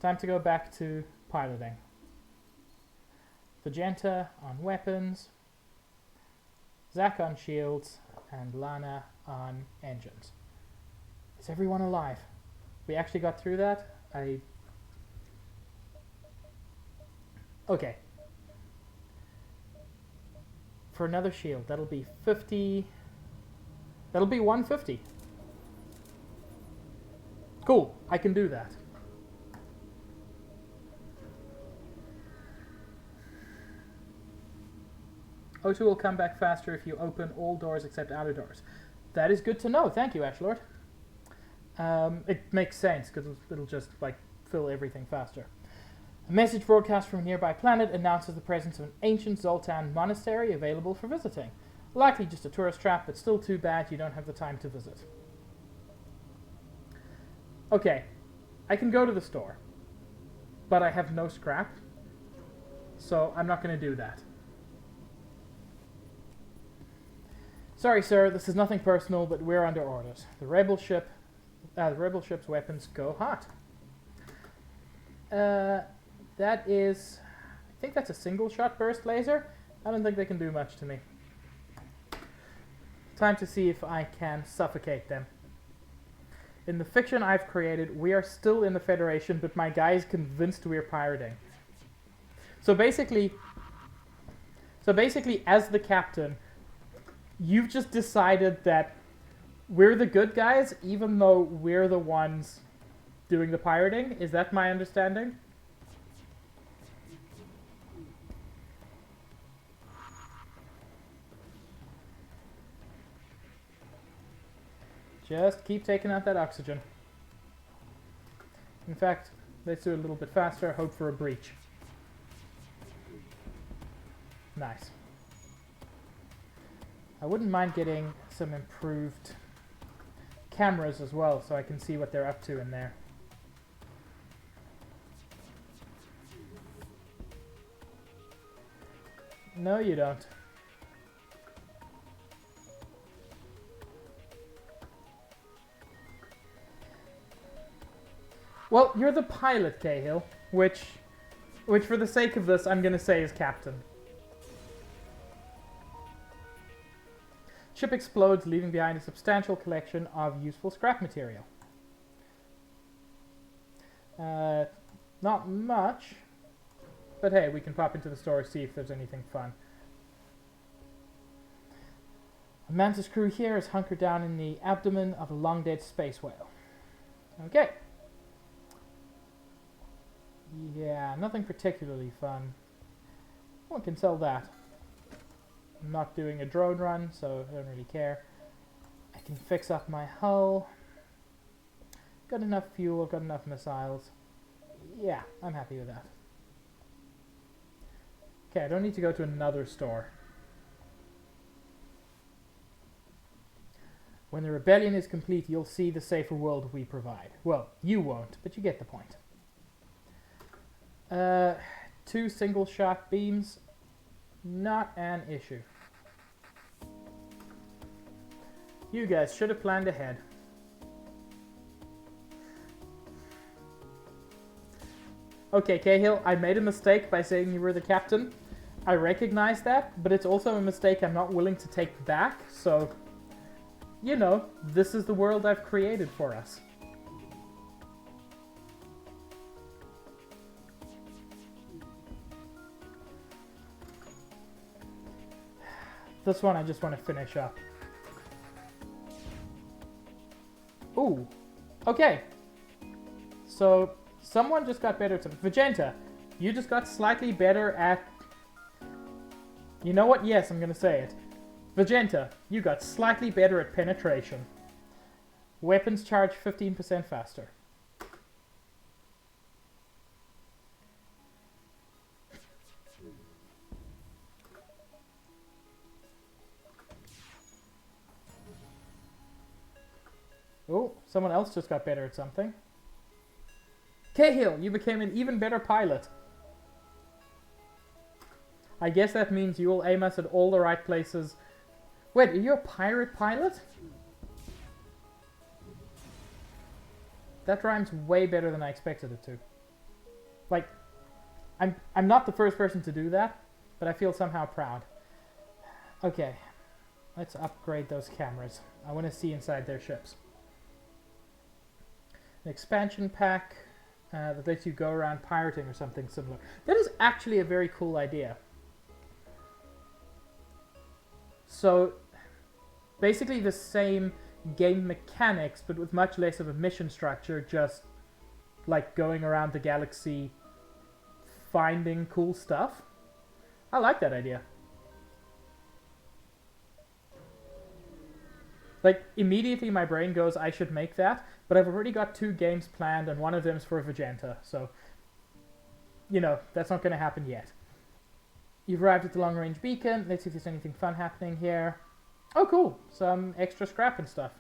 A: Time to go back to piloting. Vegeta on weapons. Zach on shields. And Lana on engines. Is everyone alive? We actually got through that? Okay. For another shield, that'll be 50... That'll be 150. Cool, I can do that. O2 will come back faster if you open all doors except outer doors. That is good to know. Thank you, Ashlord. It makes sense because it'll just like fill everything faster. A message broadcast from a nearby planet announces the presence of an ancient Zoltan monastery available for visiting. Likely just a tourist trap, but still too bad you don't have the time to visit. Okay, I can go to the store, but I have no scrap, so I'm not going to do that. Sorry, sir, this is nothing personal, but we're under orders. The rebel ship's weapons go hot. That is... I think that's a single-shot burst laser. I don't think they can do much to me. Time to see if I can suffocate them. In the fiction I've created, we are still in the Federation, but my guy is convinced we're pirating. So basically, as the captain, you've just decided that we're the good guys, even though we're the ones doing the pirating. Is that my understanding? Just keep taking out that oxygen. In fact, let's do it a little bit faster. Hope for a breach. Nice. I wouldn't mind getting some improved cameras as well, so I can see what they're up to in there. No, you don't. Well, you're the pilot, Cahill, which for the sake of this, I'm going to say is captain. Ship explodes, leaving behind a substantial collection of useful scrap material. Not much, but hey, we can pop into the store, see if there's anything fun. A Mantis crew here is hunkered down in the abdomen of a long-dead space whale. Okay. Yeah, nothing particularly fun. One can sell that. I'm not doing a drone run, so I don't really care. I can fix up my hull. Got enough fuel, got enough missiles. Yeah, I'm happy with that. Okay, I don't need to go to another store. When the rebellion is complete, you'll see the safer world we provide. Well, you won't, but you get the point. 2 single-shot beams. Not an issue. You guys should have planned ahead. Okay, Cahill, I made a mistake by saying you were the captain. I recognize that, but it's also a mistake I'm not willing to take back, so... You know, this is the world I've created for us. This one I just want to finish up. Ooh. Okay. So, someone just got better at something. Vegenta, you just got slightly better at... You know what? Yes, I'm going to say it. Vegenta, you got slightly better at penetration. Weapons charge 15% faster. Oh, someone else just got better at something. Cahill, you became an even better pilot. I guess that means you will aim us at all the right places. Wait, are you a pirate pilot? That rhymes way better than I expected it to. Like, I'm not the first person to do that, but I feel somehow proud. Okay, let's upgrade those cameras. I want to see inside their ships. An expansion pack that lets you go around pirating or something similar. That is actually a very cool idea. So, basically the same game mechanics, but with much less of a mission structure, just like going around the galaxy finding cool stuff. I like that idea. Like, immediately my brain goes, I should make that, but I've already got 2 games planned, and one of them's for Vegenta, so, you know, that's not going to happen yet. You've arrived at the long-range beacon. Let's see if there's anything fun happening here. Oh, cool. Some extra scrap and stuff.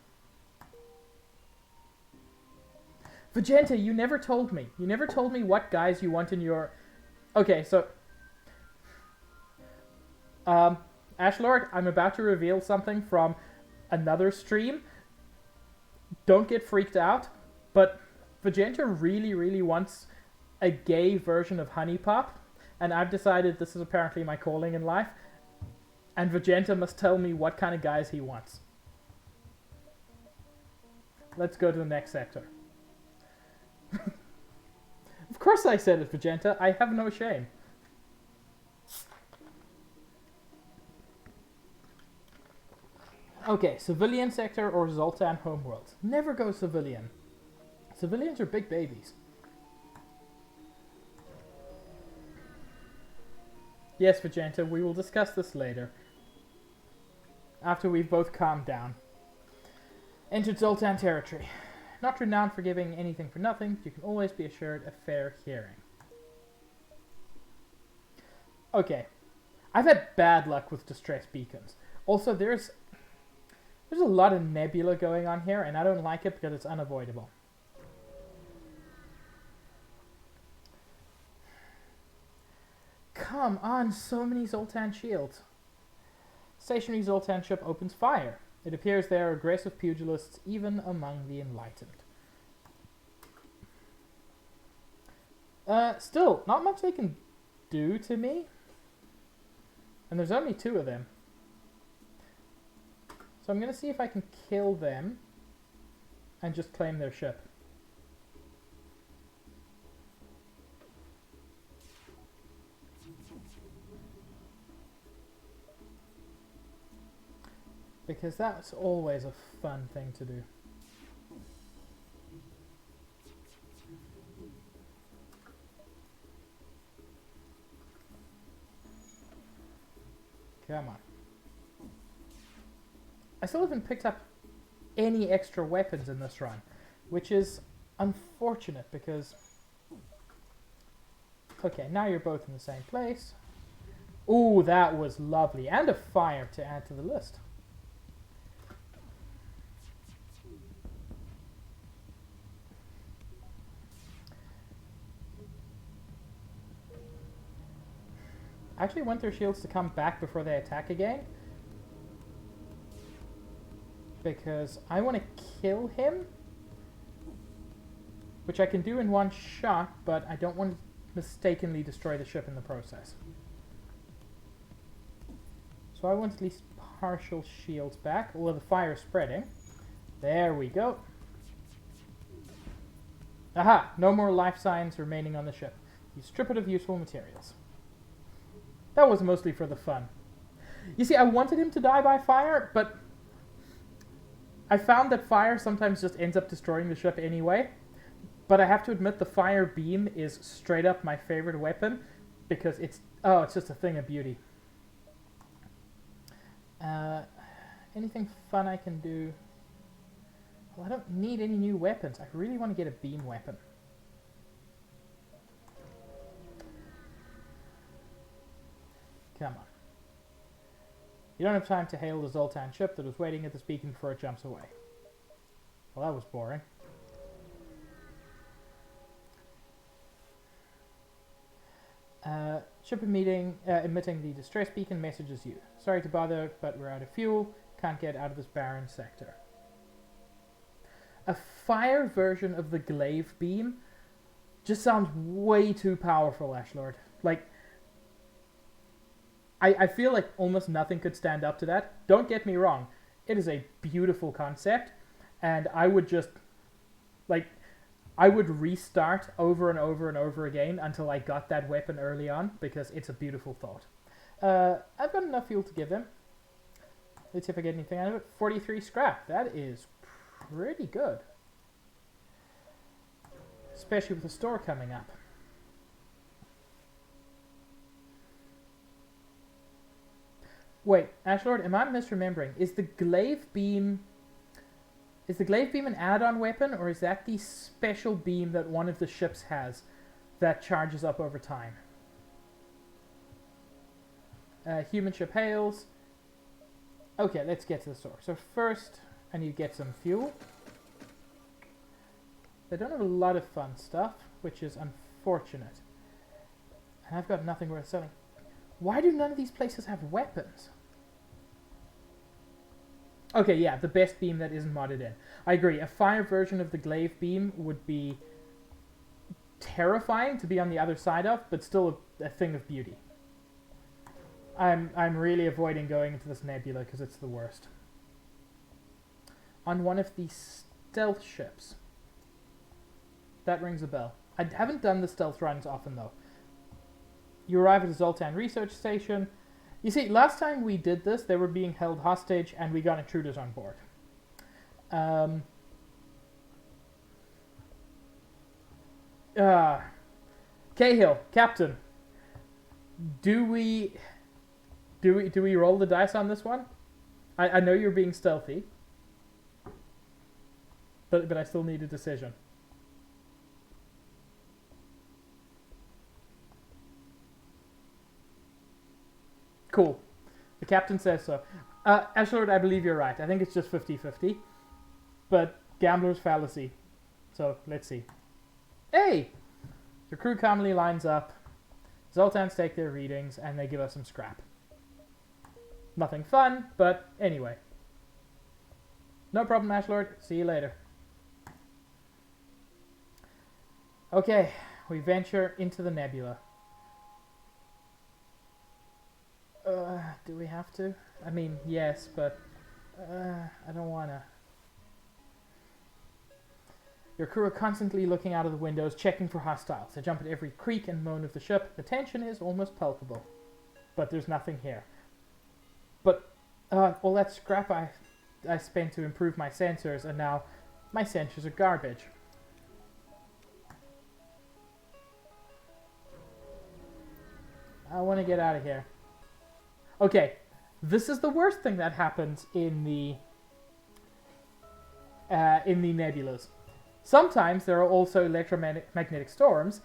A: Vegenta, you never told me. You never told me what guys you want in your... Okay, so... Ashlord, I'm about to reveal something from another stream. Don't get freaked out, but Vegenta really, really wants a gay version of Honeypop, and I've decided this is apparently my calling in life, and Vegenta must tell me what kind of guys he wants. Let's go to the next sector. Of course I said it, Vegenta. I have no shame. Okay, civilian sector or Zoltan homeworld. Never go civilian. Civilians are big babies. Yes, Vegenta, we will discuss this later. After we've both calmed down. Entered Zoltan territory. Not renowned for giving anything for nothing, but you can always be assured a fair hearing. Okay. I've had bad luck with distress beacons. Also, there's a lot of nebula going on here, and I don't like it because it's unavoidable. Come on, so many Zoltan shields. Stationary Zoltan ship opens fire. It appears there are aggressive pugilists even among the enlightened. Still, not much they can do to me. And there's only 2 of them. So I'm going to see if I can kill them and just claim their ship. Because that's always a fun thing to do. Come on. I still haven't picked up any extra weapons in this run, which is unfortunate because... Okay, now you're both in the same place. Ooh, that was lovely. And a fire to add to the list. I actually want their shields to come back before they attack again. Because I want to kill him. Which I can do in one shot, but I don't want to mistakenly destroy the ship in the process. So I want at least partial shields back. Although the fire is spreading. There we go. Aha! No more life signs remaining on the ship. You strip it of useful materials. That was mostly for the fun. You see, I wanted him to die by fire, but I found that fire sometimes just ends up destroying the ship anyway. But I have to admit the fire beam is straight up my favorite weapon because it's just a thing of beauty. Anything fun I can do? Well, I don't need any new weapons. I really want to get a beam weapon. Come on. You don't have time to hail the Zoltan ship that was waiting at the beacon before it jumps away. Well, that was boring. Ship emitting the distress beacon messages you. Sorry to bother, but we're out of fuel. Can't get out of this barren sector. A fire version of the glaive beam just sounds way too powerful, Ashlord. Like, I feel like almost nothing could stand up to that. Don't get me wrong. It is a beautiful concept, and I would just, like, I would restart over and over and over again until I got that weapon early on, because it's a beautiful thought. I've got enough fuel to give them. Let's see if I get anything out of it. 43 scrap. That is pretty good. Especially with the store coming up. Wait, Ashlord, am I misremembering? Is the glaive beam an add-on weapon, or is that the special beam that one of the ships has that charges up over time? Human ship hails. Okay, let's get to the store. So first, I need to get some fuel. They don't have a lot of fun stuff, which is unfortunate. And I've got nothing worth selling. Why do none of these places have weapons? Okay, yeah, the best beam that isn't modded in. I agree, a fire version of the glaive beam would be terrifying to be on the other side of, but still a thing of beauty. I'm really avoiding going into this nebula because it's the worst. On one of the stealth ships. That rings a bell. I haven't done the stealth runs often, though. You arrive at the Zoltan research station. You see, last time we did this, they were being held hostage, and we got intruders on board. Cahill, Captain. Do we roll the dice on this one? I know you're being stealthy, but I still need a decision. Cool. The captain says so. Ashlord, I believe you're right. I think it's just 50-50. But gambler's fallacy. So, let's see. Hey! Your crew calmly lines up. Zoltans take their readings, and they give us some scrap. Nothing fun, but anyway. No problem, Ashlord. See you later. Okay, we venture into the nebula. Do we have to? I mean, yes, but I don't wanna. Your crew are constantly looking out of the windows, checking for hostiles. They jump at every creak and moan of the ship. The tension is almost palpable. But there's nothing here. But all that scrap I spent to improve my sensors, and now my sensors are garbage. I want to get out of here. Okay, this is the worst thing that happens in the nebulas. Sometimes there are also electromagnetic storms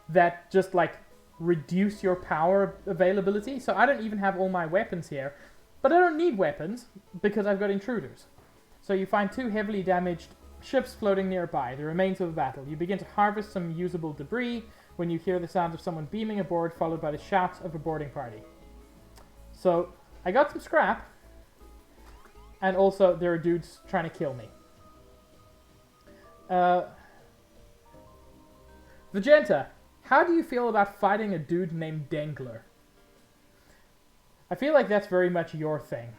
A: that just like reduce your power availability. So I don't even have all my weapons here, but I don't need weapons because I've got intruders. So you find 2 heavily damaged ships floating nearby, the remains of a battle. You begin to harvest some usable debris when you hear the sound of someone beaming aboard, followed by the shouts of a boarding party. So I got some scrap, and also there are dudes trying to kill me. Vegenta, how do you feel about fighting a dude named Dengler? I feel like that's very much your thing.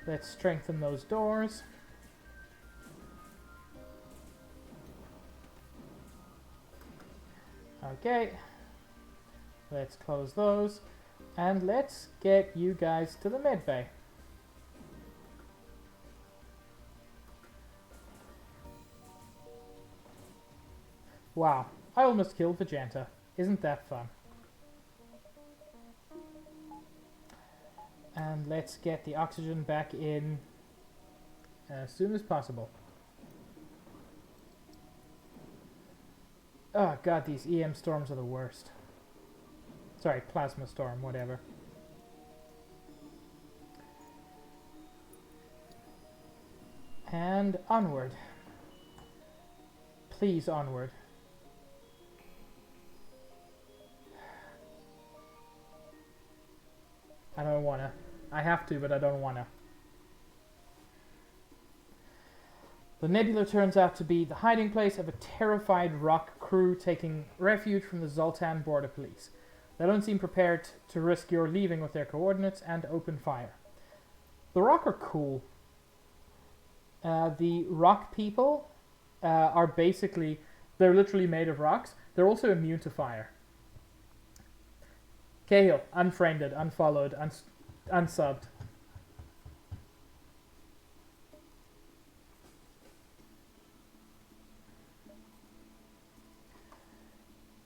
A: Let's strengthen those doors. Okay. Let's close those. And let's get you guys to the med bay. Wow. I almost killed Vegenta. Isn't that fun? And let's get the oxygen back in as soon as possible. Oh god, these EM storms are the worst. Sorry, plasma storm, whatever. And onward. Please, onward. I don't wanna. I have to, but I don't wanna. The nebula turns out to be the hiding place of a terrified rock crew taking refuge from the Zoltan border police. They don't seem prepared to risk your leaving with their coordinates and open fire. The rock are cool. The rock people are basically, they're literally made of rocks. They're also immune to fire. Cahill, unfriended, unfollowed, unsubbed.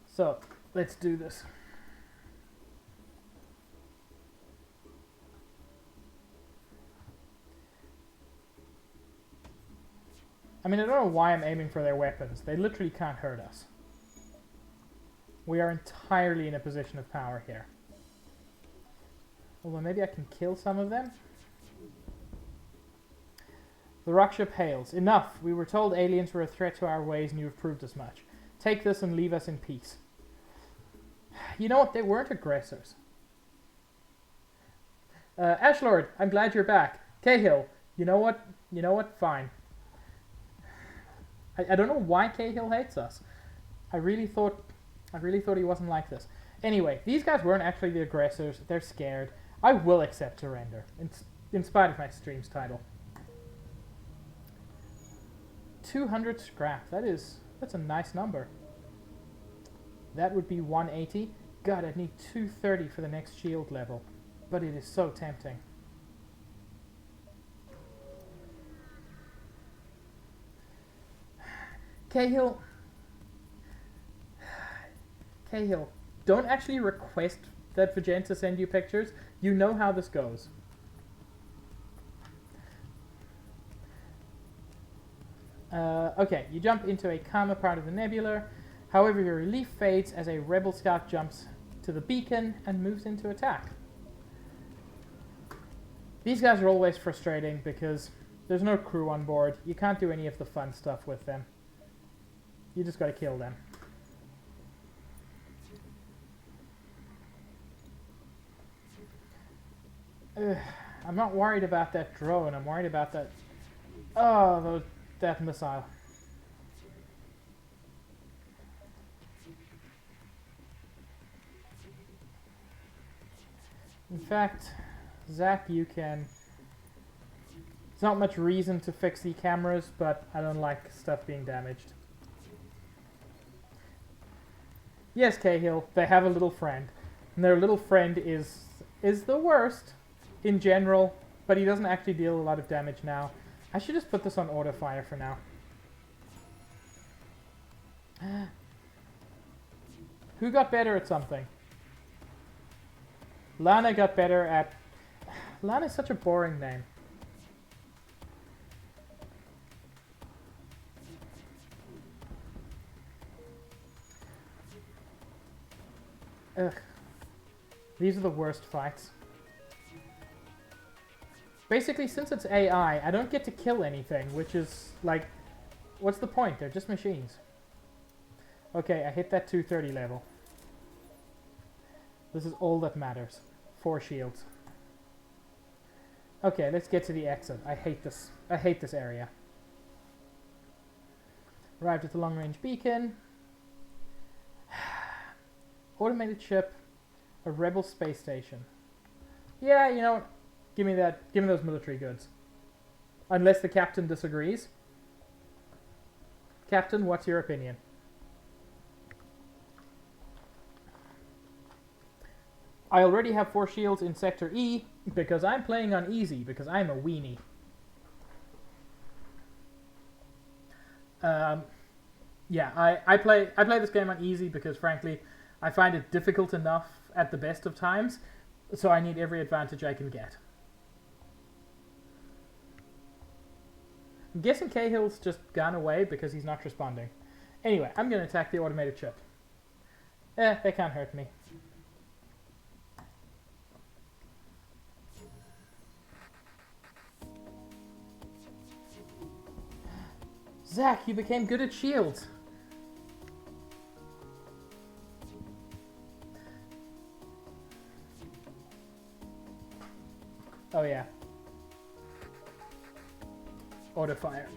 A: So, let's do this. I mean, I don't know why I'm aiming for their weapons. They literally can't hurt us. We are entirely in a position of power here. Although maybe I can kill some of them. The rockship hails. Enough! We were told aliens were a threat to our ways and you have proved as much. Take this and leave us in peace. You know what? They weren't aggressors. Ashlord, I'm glad you're back. Cahill, you know what? You know what? Fine. I don't know why Cahill hates us. I really thought he wasn't like this. Anyway, these guys weren't actually the aggressors. They're scared. I will accept surrender, in spite of my stream's title. 200 scrap. That's a nice number. That would be 180. God, I'd need 230 for the next shield level. But it is so tempting. Cahill, don't actually request that Vegenta send you pictures. You know how this goes. Okay, you jump into a calmer part of the nebula. However, your relief fades as a rebel scout jumps to the beacon and moves into attack. These guys are always frustrating because there's no crew on board. You can't do any of the fun stuff with them. You just gotta kill them. I'm not worried about that drone. I'm worried about that... Oh, that missile. In fact, Zach, you can... There's not much reason to fix the cameras, but I don't like stuff being damaged. Yes, Cahill, they have a little friend. And their little friend is the worst in general, but he doesn't actually deal a lot of damage now. I should just put this on auto fire for now. Who got better at something? Lana got better at... Lana's such a boring name. Ugh. These are the worst fights. Basically, since it's AI, I don't get to kill anything, which is, like... What's the point? They're just machines. Okay, I hit that 230 level. This is all that matters. 4 shields. Okay, let's get to the exit. I hate this. I hate this area. Arrived at the long-range beacon. Automated ship. A rebel space station. Yeah, you know what? Give me that. Give me those military goods. Unless the captain disagrees. Captain, what's your opinion? I already have 4 shields in Sector E because I'm playing on easy because I'm a weenie. Yeah, I play this game on easy because frankly I find it difficult enough at the best of times, so I need every advantage I can get. I'm guessing Cahill's just gone away because he's not responding. Anyway, I'm going to attack the automated ship. They can't hurt me. Zach, you became good at shields. Oh yeah. Auto fire.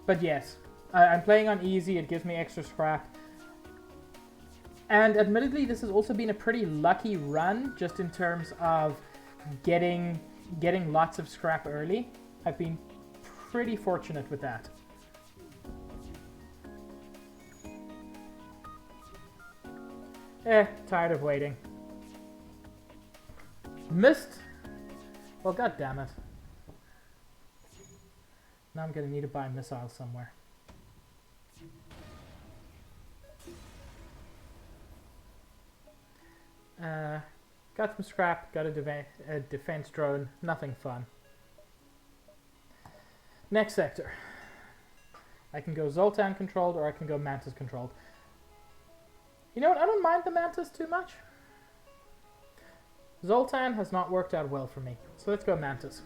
A: But yes, I'm playing on easy, it gives me extra scrap. And admittedly, this has also been a pretty lucky run, just in terms of getting lots of scrap early. I've been pretty fortunate with that. Tired of waiting. Missed? Well, god damn it. Now I'm gonna need to buy missiles somewhere. Got some scrap, got a defense drone, nothing fun. Next sector. I can go Zoltan controlled or I can go Mantis controlled. You know what, I don't mind the Mantis too much. Zoltan has not worked out well for me, so let's go Mantis.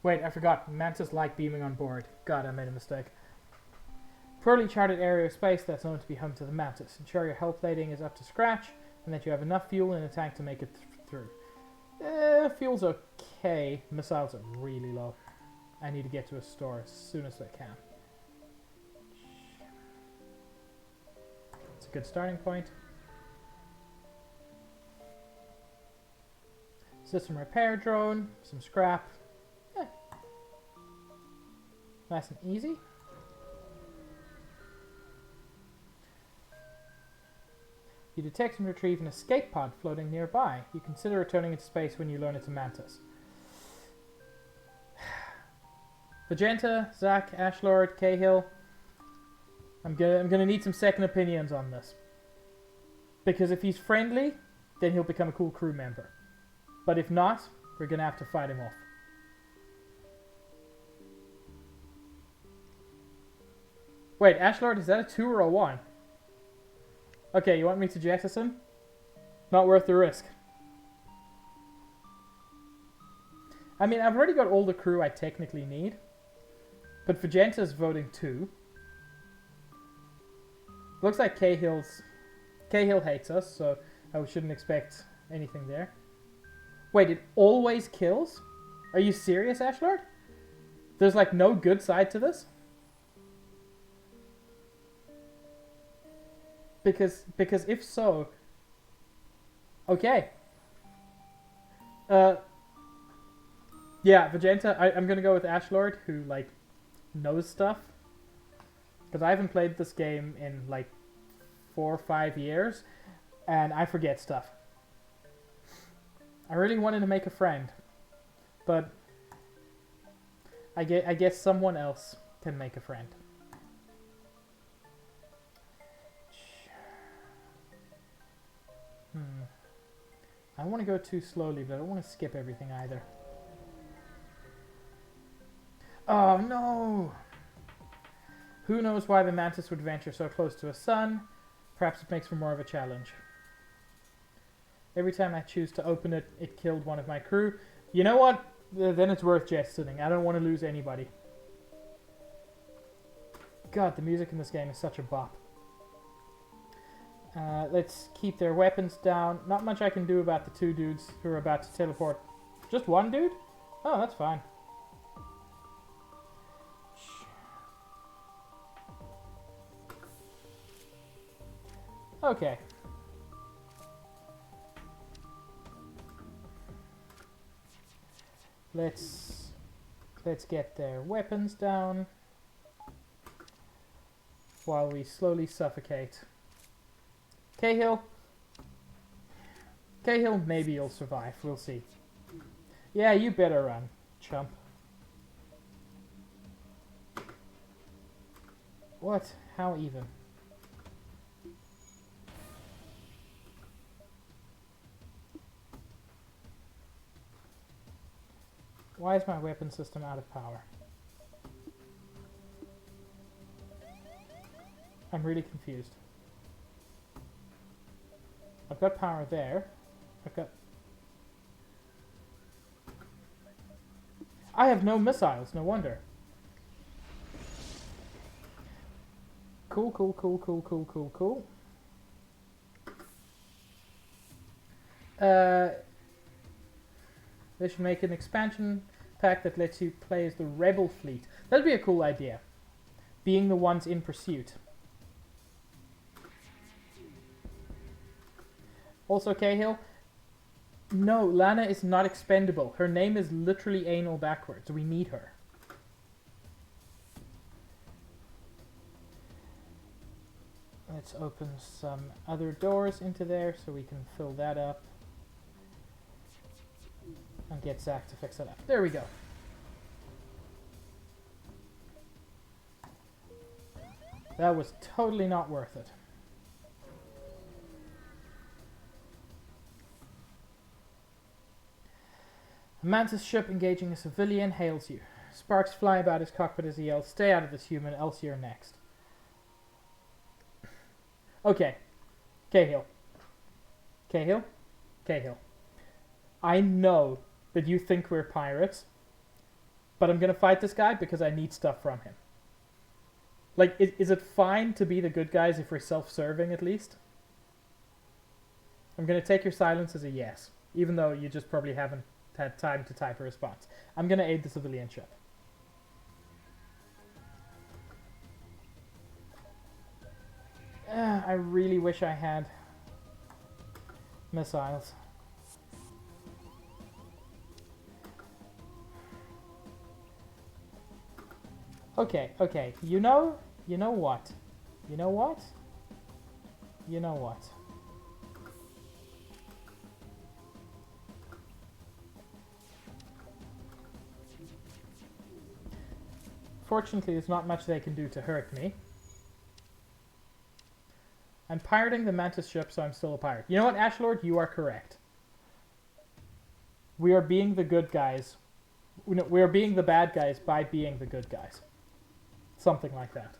A: Wait, I forgot, Mantis like beaming on board. God, I made a mistake. Poorly charted area of space that's known to be home to the Mantis. Ensure your hull plating is up to scratch and that you have enough fuel in the tank to make it through. Fuel's okay. Missiles are really low. I need to get to a store as soon as I can. It's a good starting point. System repair drone, some scrap. Nice and easy. You detect and retrieve an escape pod floating nearby. You consider returning it to space when you learn it's a Mantis. Vegeta, Zack, Ashlord, Cahill. I'm gonna need some second opinions on this. Because if he's friendly, then he'll become a cool crew member. But if not, we're gonna have to fight him off. Wait, Ashlord, is that a 2 or a 1? Okay, you want me to jettison? Not worth the risk. I mean, I've already got all the crew I technically need. But Vegeta's voting 2. Looks like Cahill hates us, so I shouldn't expect anything there. Wait, it always kills? Are you serious, Ashlord? There's like no good side to this? Because if so, okay. Yeah, Vegeta, I'm gonna go with Ashlord, who like knows stuff. Because I haven't played this game in like 4 or 5 years, and I forget stuff. I really wanted to make a friend, but I guess someone else can make a friend. I don't want to go too slowly, but I don't want to skip everything either. Oh no! Who knows why the mantis would venture so close to a sun? Perhaps it makes for more of a challenge. Every time I choose to open it, it killed one of my crew. You know what? Then it's worth jetsoning. I don't want to lose anybody. God, the music in this game is such a bop. Let's keep their weapons down. Not much I can do about the two dudes who are about to teleport. Just one dude? Oh, that's fine. Okay. Let's get their weapons down while we slowly suffocate. Cahill, maybe you'll survive. We'll see. Yeah, you better run, chump. What? How even? Why is my weapon system out of power? I'm really confused. I've got power there. I have no missiles, no wonder. Cool. They should make an expansion pack that lets you play as the rebel fleet. That'd be a cool idea. Being the ones in pursuit. Also, Cahill, no, Lana is not expendable. Her name is literally anal backwards. We need her. Let's open some other doors into there so we can fill that up. And get Zach to fix it up. There we go. That was totally not worth it. A mantis ship engaging a civilian hails you. Sparks fly about his cockpit as he yells, "Stay out of this, human, else you're next." Okay. Cahill. I know that you think we're pirates, but I'm gonna fight this guy because I need stuff from him. Like, is it fine to be the good guys if we're self-serving at least? I'm gonna take your silence as a yes, even though you just probably haven't had time to type a response. I'm gonna aid the civilian ship. I really wish I had missiles. Okay. You know what? Fortunately, there's not much they can do to hurt me. I'm pirating the Mantis ship, so I'm still a pirate. You know what, Ashlord? You are correct. We are being the good guys. We are being the bad guys by being the good guys. Something like that.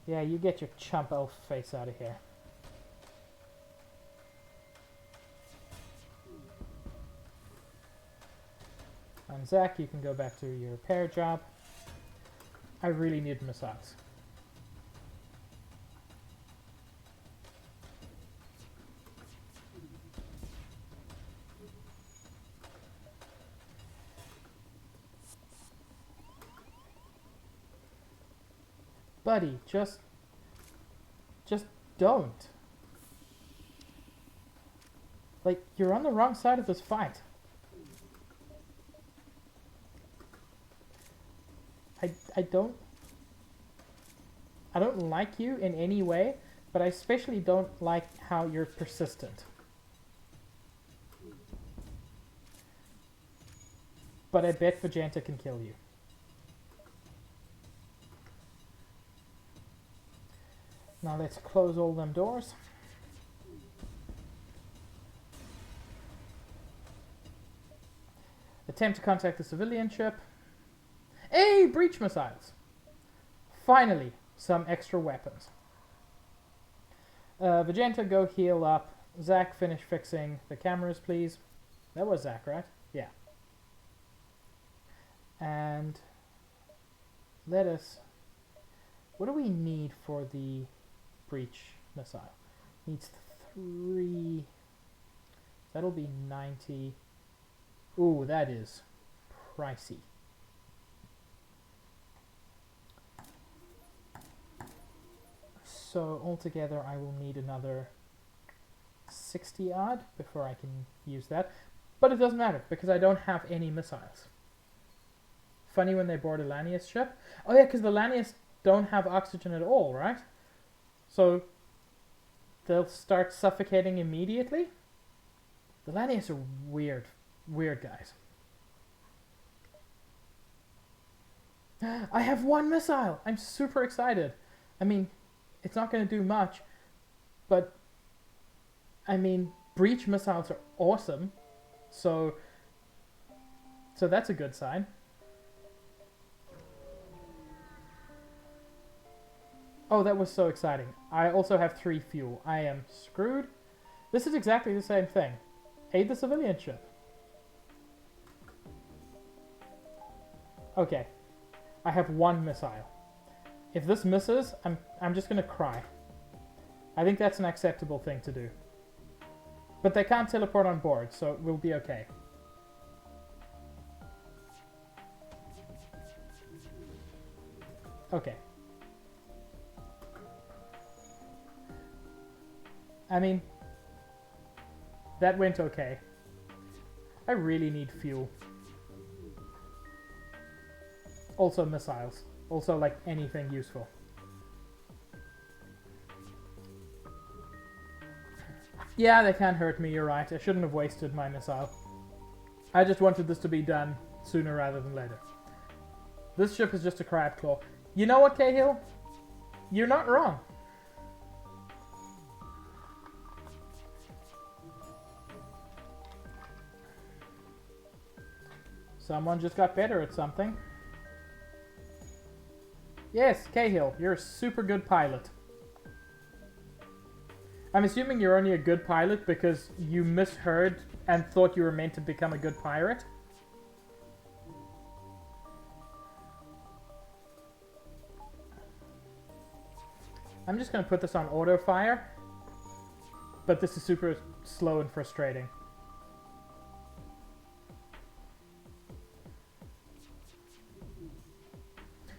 A: Yeah, you get your chump elf face out of here. And Zach, you can go back to your repair job. I really need missiles. Buddy, just don't. Like, you're on the wrong side of this fight. I don't like you in any way, But I especially don't like how you're persistent. But I bet Vegeta can kill you. Now let's close all them doors. Attempt to contact the civilian ship. Hey, breach missiles! Finally, some extra weapons. Vegeta, go heal up. Zack, finish fixing the cameras, please. That was Zack, right? Yeah. And let us... What do we need for the breach missile? Needs 3... That'll be 90... Ooh, that is pricey. So altogether I will need another 60 odd before I can use that. But it doesn't matter because I don't have any missiles. Funny when they board a Lanius ship. Oh yeah, because the Lanius don't have oxygen at all, right? So they'll start suffocating immediately. The Lanius are weird guys. I have one missile! I'm super excited. I mean, it's not going to do much, but I mean, breach missiles are awesome. So that's a good sign. Oh, that was so exciting. I also have 3 fuel. I am screwed. This is exactly the same thing. Aid the civilian ship. Okay. I have 1 missile. If this misses, I'm just gonna cry. I think that's an acceptable thing to do. But they can't teleport on board, so we'll be okay. Okay. I mean, that went okay. I really need fuel. Also missiles. Also, like, anything useful. Yeah, they can't hurt me, you're right. I shouldn't have wasted my missile. I just wanted this to be done sooner rather than later. This ship is just a crab claw. You know what, Cahill? You're not wrong. Someone just got better at something. Yes, Cahill, you're a super good pilot. I'm assuming you're only a good pilot because you misheard and thought you were meant to become a good pirate. I'm just going to put this on auto fire, but this is super slow and frustrating.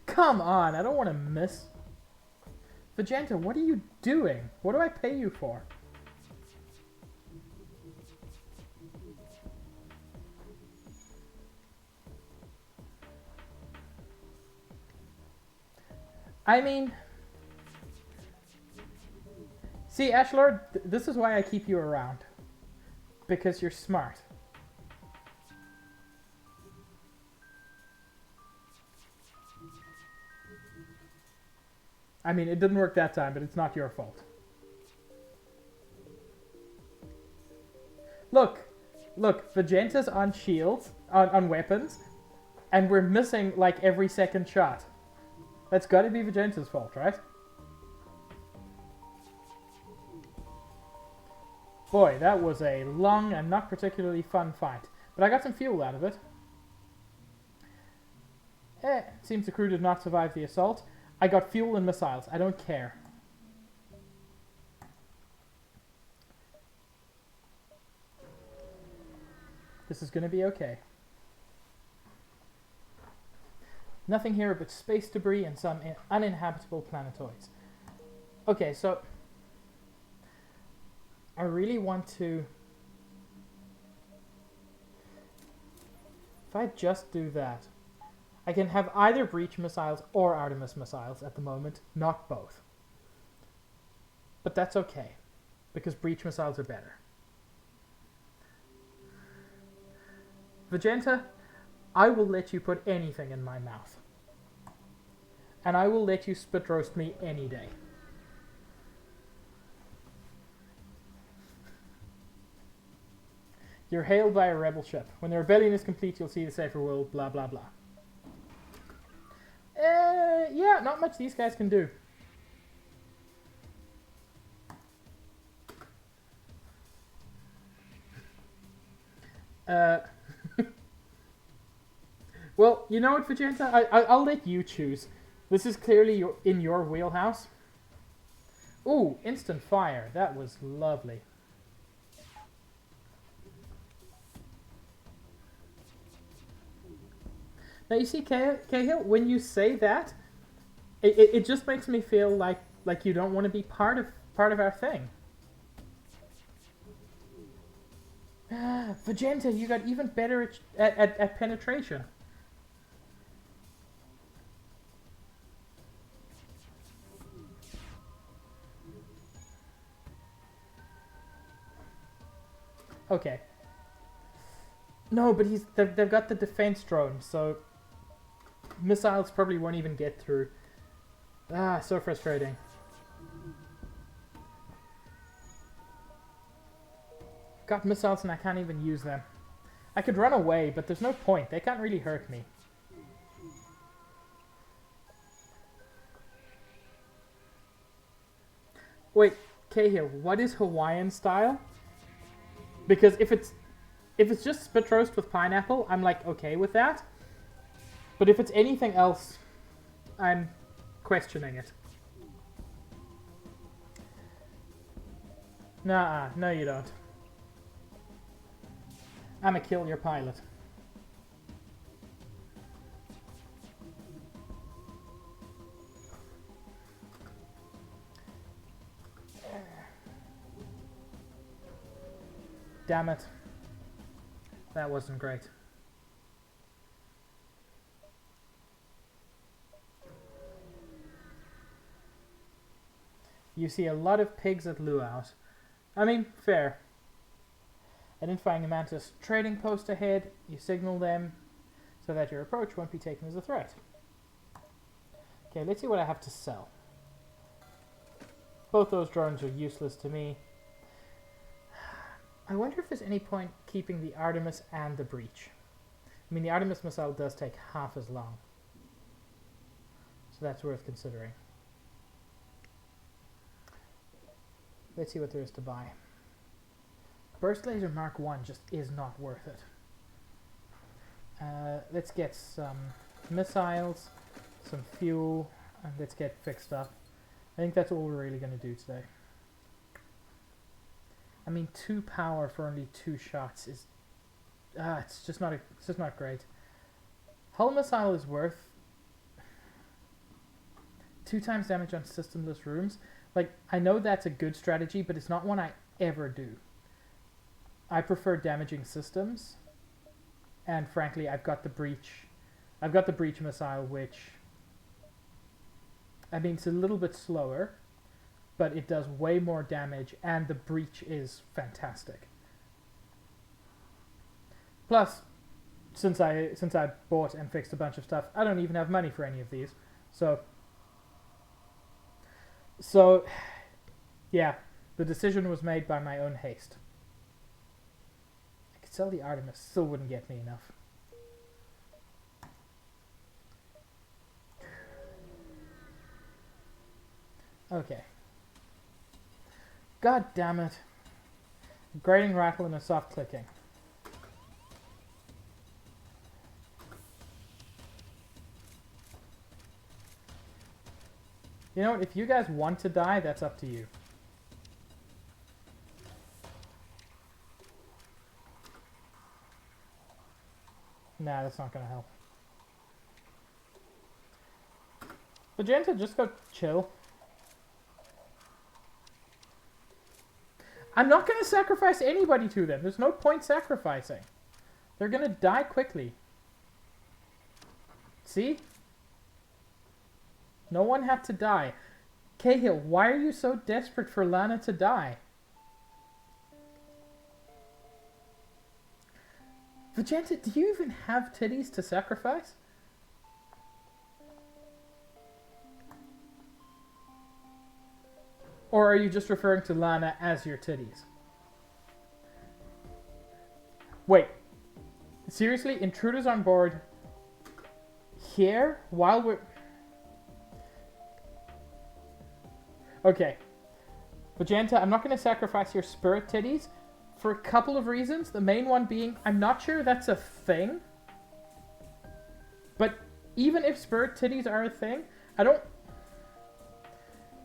A: Come on, I don't want to miss. Vegeta, what are you doing? What do I pay you for? I mean... See, Ashlord, this is why I keep you around. Because you're smart. I mean, it didn't work that time, but it's not your fault. Look, Vegeta's on shields, on weapons, and we're missing like every second shot. That's gotta be Vegeta's fault, right? Boy, that was a long and not particularly fun fight. But I got some fuel out of it. Seems the crew did not survive the assault. I got fuel and missiles. I don't care. This is going to be okay. Nothing here but space debris and some uninhabitable planetoids. Okay, so I really want to... If I just do that, I can have either breach missiles or Artemis missiles at the moment, not both. but that's okay, because breach missiles are better. Vegeta, I will let you put anything in my mouth. And I will let you spit roast me any day. You're hailed by a rebel ship. When the rebellion is complete, you'll see the safer world, blah, blah, blah. Yeah, not much these guys can do. Well, you know what, Vegeta? I'll let you choose. This is clearly in your wheelhouse. Ooh, instant fire. That was lovely. Now you see, Cahill, when you say that, it just makes me feel like you don't want to be part of our thing. Vegeta, you got even better at penetration. Okay. No, but they've got the defense drone, so missiles probably won't even get through. Ah, so frustrating. Got missiles and I can't even use them. I could run away, but there's no point. They can't really hurt me. Wait, Cahill, what is Hawaiian style? Because if it's just spit roast with pineapple, I'm like okay with that. But if it's anything else, I'm questioning it. Nah, no you don't. I'ma kill your pilot. Damn it. That wasn't great. You see a lot of pigs at luau's. I mean, fair. Identifying a Mantis trading post ahead, you signal them so that your approach won't be taken as a threat. Okay, let's see what I have to sell. Both those drones are useless to me. I wonder if there's any point keeping the Artemis and the Breach. I mean, the Artemis missile does take half as long. So that's worth considering. Let's see what there is to buy. Burst Laser Mark 1 just is not worth it. Let's get some missiles, some fuel, and let's get fixed up. I think that's all we're really going to do today. I mean, 2 power for only 2 shots is... it's just not great. Hull Missile is worth 2 times damage on systemless rooms. Like, I know that's a good strategy, but it's not one I ever do. I prefer damaging systems, and frankly, I've got the breach missile, which, I mean, it's a little bit slower, but it does way more damage, and the breach is fantastic. Plus, since I bought and fixed a bunch of stuff, I don't even have money for any of these, so yeah, the decision was made by my own haste. I could sell the Artemis, still wouldn't get me enough. Okay. God damn it. Grating rattle and a soft clicking. You know what, if you guys want to die, that's up to you. Nah, that's not gonna help. Magenta, just go chill. I'm not gonna sacrifice anybody to them. There's no point sacrificing. They're gonna die quickly. See? No one had to die. Cahill, why are you so desperate for Lana to die? Vegeta, do you even have titties to sacrifice? Or are you just referring to Lana as your titties? Wait. Seriously? Intruders on board here while we're... Okay. Vegeta, I'm not going to sacrifice your spirit titties for a couple of reasons. The main one being, I'm not sure that's a thing. But even if spirit titties are a thing, I don't...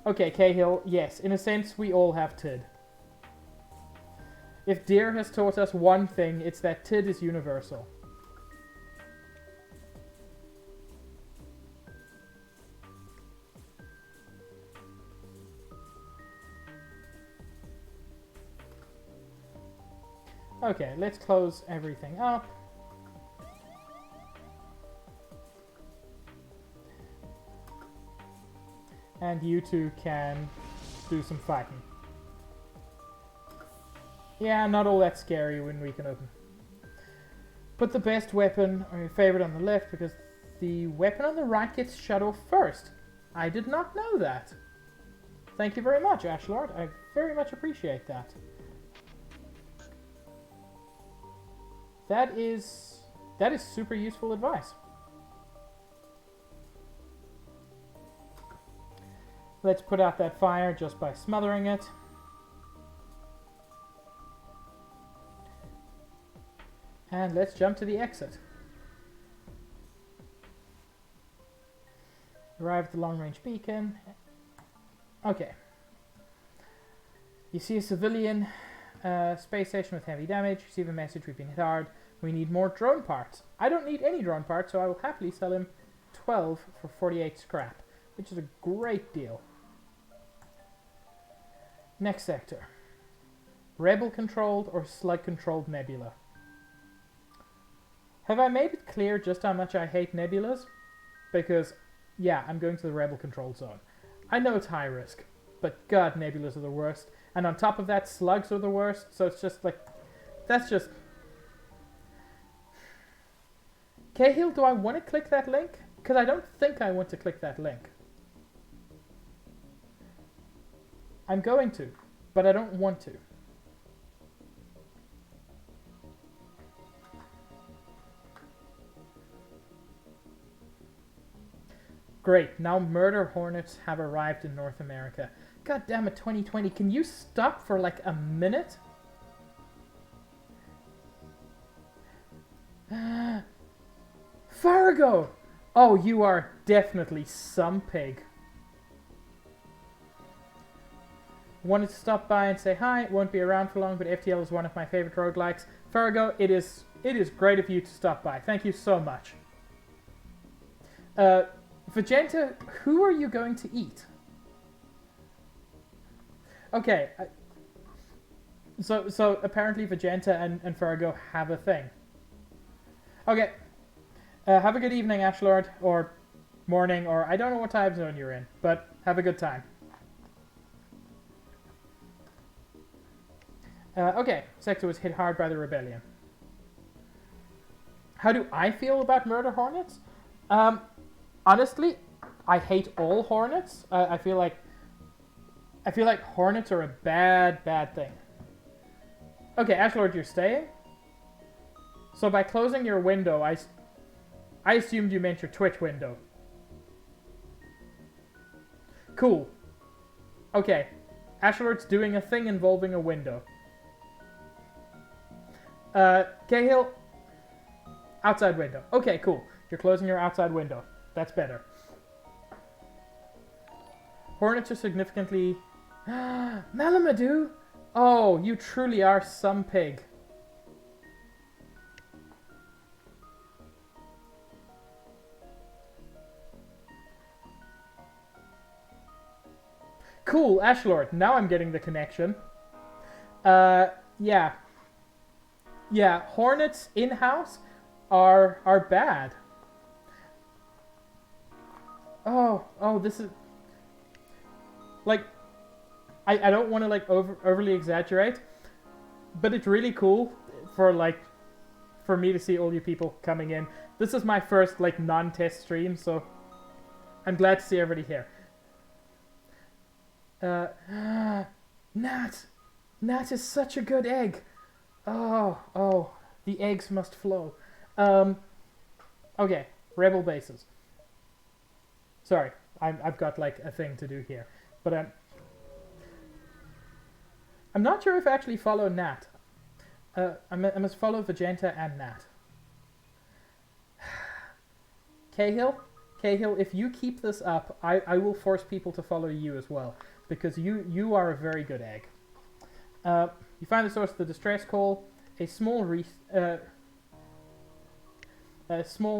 A: Okay, Cahill, yes, in a sense, we all have tid. If Deer has taught us one thing, it's that tid is universal. Okay, let's close everything up. And you two can do some fighting. Yeah, not all that scary when we can open. Put the best weapon or your favorite on the left because the weapon on the right gets shut off first. I did not know that. Thank you very much, Ashlord. I very much appreciate that. That is super useful advice. Let's put out that fire just by smothering it. And let's jump to the exit. Arrive at the long-range beacon. Okay. You see a civilian space station with heavy damage. Receive a message, we've been hit hard. We need more drone parts. I don't need any drone parts, so I will happily sell him 12 for 48 scrap, which is a great deal. Next sector. Rebel-controlled or Slug-controlled nebula. Have I made it clear just how much I hate nebulas? Because, yeah, I'm going to the Rebel-controlled zone. I know it's high risk, but god, nebulas are the worst. And on top of that, slugs are the worst, so it's just like... That's just... Cahill, do I want to click that link? Because I don't think I want to click that link. I'm going to, but I don't want to. Great, now murder hornets have arrived in North America. God damn it, 2020, can you stop for like a minute? Fargo! Oh, you are definitely some pig. Wanted to stop by and say hi. It won't be around for long, but FTL is one of my favorite roguelikes. Fargo, it is great of you to stop by. Thank you so much. Vegeta, who are you going to eat? Okay. So apparently Vegeta and Fargo have a thing. Okay. Have a good evening, Ashlord, or morning, or I don't know what time zone you're in, but have a good time. Okay, Sector was hit hard by the rebellion. How do I feel about murder hornets? Honestly, I hate all hornets. I feel like hornets are a bad thing. Okay, Ashlord, you're staying? So by closing your window, I assumed you meant your Twitch window. Cool. Okay, Ashlord's doing a thing involving a window. Cahill, outside window. Okay, cool. You're closing your outside window. That's better. Hornets are significantly... Malamadu! Oh, you truly are some pig. Cool, Ashlord. Now I'm getting the connection. Yeah. Yeah, hornets in-house are bad. Oh, this is... like, I don't want to like overly exaggerate, but it's really cool for me to see all you people coming in. This is my first like non-test stream, so I'm glad to see everybody here. Nat is such a good egg. Oh, the eggs must flow. Okay, rebel bases. Sorry, I've got like a thing to do here, but I'm not sure if I actually follow Nat. I must follow Vegeta and Nat. Cahill, if you keep this up, I will force people to follow you as well, because you are a very good egg. You find the source of the distress call, a small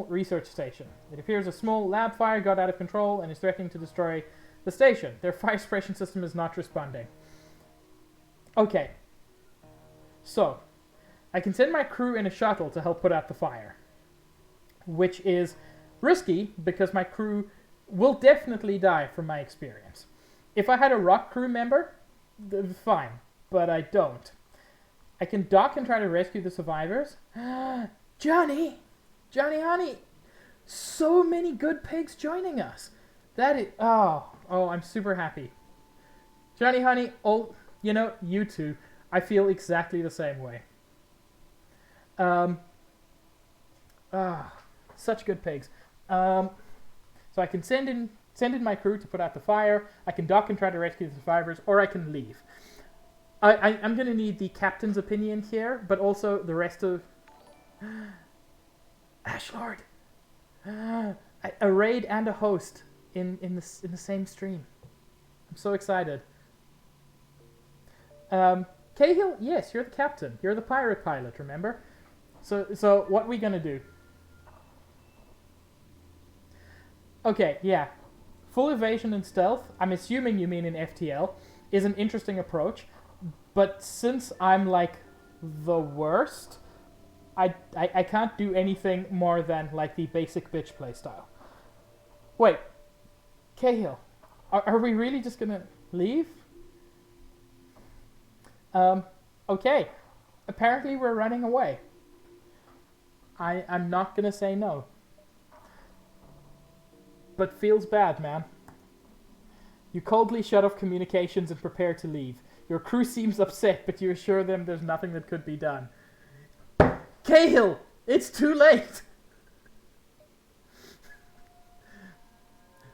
A: research station. It appears a small lab fire got out of control and is threatening to destroy the station. Their fire suppression system is not responding. Okay. So, I can send my crew in a shuttle to help put out the fire, which is risky because my crew will definitely die from my experience. If I had a rock crew member, fine, but I don't. I can dock and try to rescue the survivors. Johnny, honey, so many good pigs joining us. That is, oh, I'm super happy. Johnny, honey, you too. I feel exactly the same way. Such good pigs. So I can send in my crew to put out the fire. I can dock and try to rescue the survivors, or I can leave. I'm going to need the captain's opinion here, but also the rest of... Ashlord! A raid and a host in the same stream. I'm so excited. Cahill, yes, you're the captain. You're the pirate pilot, remember? So what are we going to do? Okay, yeah. Full evasion and stealth, I'm assuming you mean in FTL, is an interesting approach. But since I'm like the worst, I can't do anything more than like the basic bitch playstyle. Wait, Cahill, are we really just gonna leave? Okay. Apparently we're running away. I'm not gonna say no. But feels bad, man. You coldly shut off communications and prepare to leave. Your crew seems upset, but you assure them there's nothing that could be done. Cahill! It's too late!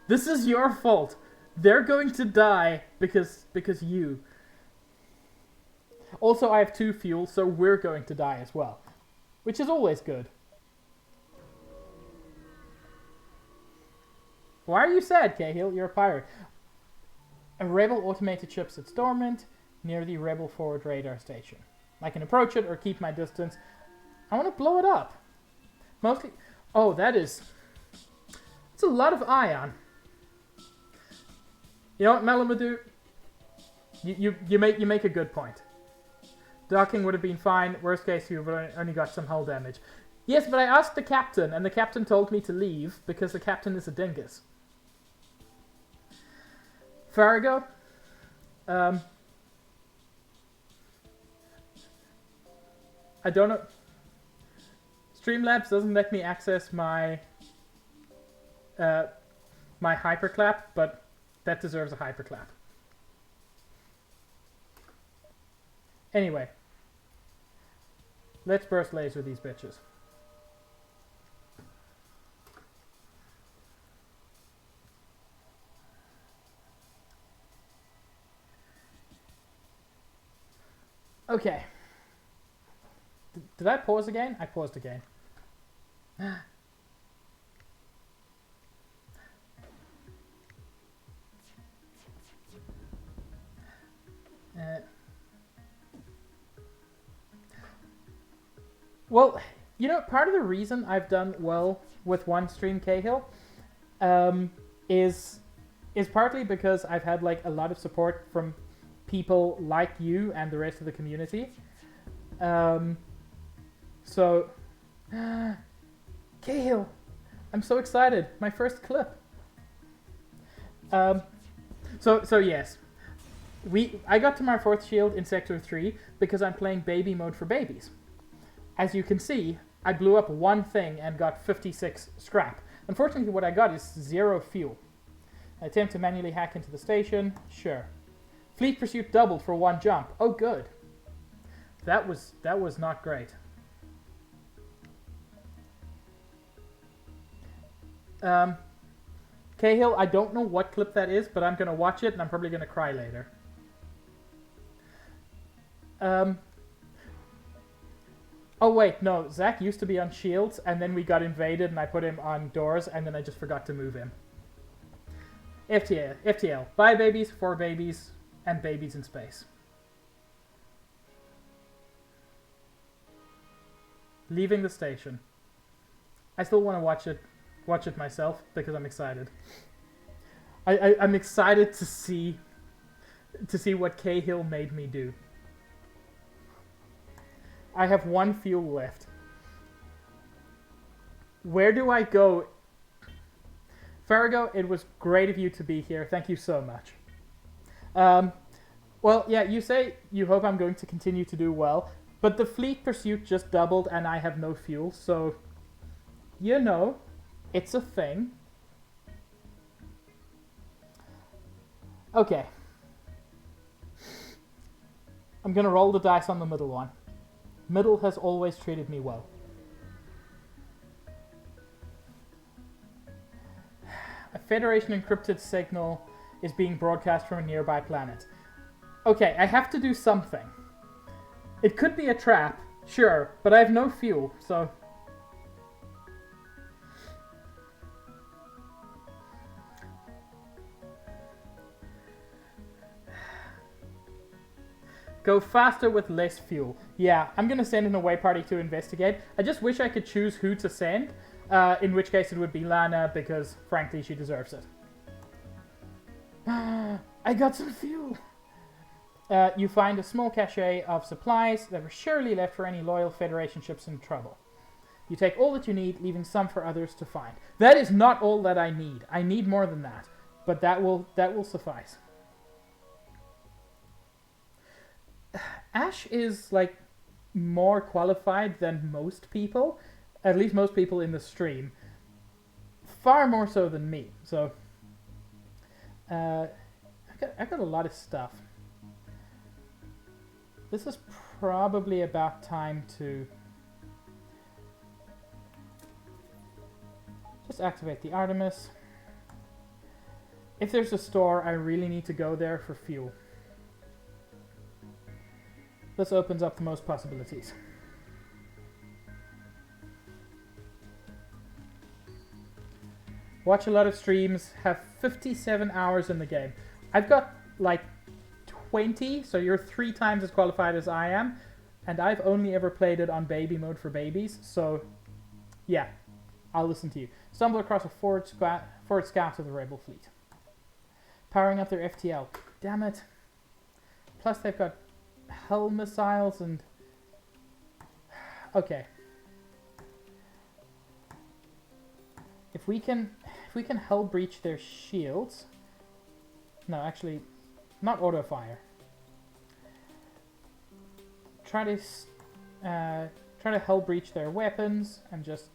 A: This is your fault. They're going to die because you. Also, I have 2 fuel, so we're going to die as well. Which is always good. Why are you sad, Cahill? You're a pirate. A rebel automated ship sits dormant near the rebel forward radar station. I can approach it or keep my distance. I want to blow it up. Mostly... Oh, that's a lot of ion. You know what, Malamadu? You make a good point. Docking would have been fine. Worst case, you've only got some hull damage. Yes, but I asked the captain, and the captain told me to leave because the captain is a dingus. Farrago? I don't know. Streamlabs doesn't let me access my my hyperclap, but that deserves a hyperclap. Anyway, let's burst laser these bitches. Okay. Did I pause again? I paused again. Well, you know, part of the reason I've done well with one stream, Cahill, is partly because I've had like a lot of support from people like you and the rest of the community. So, Cahill, I'm so excited. My first clip. So yes, I got to my 4th shield in Sector 3 because I'm playing baby mode for babies. As you can see, I blew up one thing and got 56 scrap. Unfortunately, what I got is 0 fuel. I attempt to manually hack into the station. Sure. Fleet pursuit doubled for 1 jump. Oh, good. That was not great. Cahill, I don't know what clip that is, but I'm going to watch it and I'm probably going to cry later. Oh wait, no, Zach used to be on shields and then we got invaded and I put him on doors and then I just forgot to move him. FTL. Bye babies, for babies, and babies in space. Leaving the station. I still want to watch it myself because I'm excited. I'm excited to see what Cahill made me do. I have 1 fuel left. Where do I go? Farrago, it was great of you to be here. Thank you so much. Well, yeah, you say you hope I'm going to continue to do well, but the fleet pursuit just doubled and I have no fuel, so, you know, it's a thing. Okay. I'm gonna roll the dice on the middle one. Middle has always treated me well. A Federation encrypted signal is being broadcast from a nearby planet. Okay, I have to do something. It could be a trap, sure, but I have no fuel, so... Go faster with less fuel. Yeah, I'm going to send an away party to investigate. I just wish I could choose who to send, in which case it would be Lana, because frankly she deserves it. I got some fuel! You find a small cache of supplies that were surely left for any loyal Federation ships in trouble. You take all that you need, leaving some for others to find. That is not all that I need. I need more than that, but that will suffice. Ash is, like, more qualified than most people. At least most people in the stream. Far more so than me. So, I've got a lot of stuff. This is probably about time to just activate the Artemis. If there's a store, I really need to go there for fuel. This opens up the most possibilities. Watch a lot of streams, have 57 hours in the game. I've got like 20, so you're 3 times as qualified as I am, and I've only ever played it on baby mode for babies, so yeah, I'll listen to you. Stumble across a forward scout of the Rebel fleet. Powering up their FTL. Damn it. Plus they've got Hell missiles and... Okay. If we can Hell breach their shields... No, actually, not auto fire. Try to Hell breach their weapons and just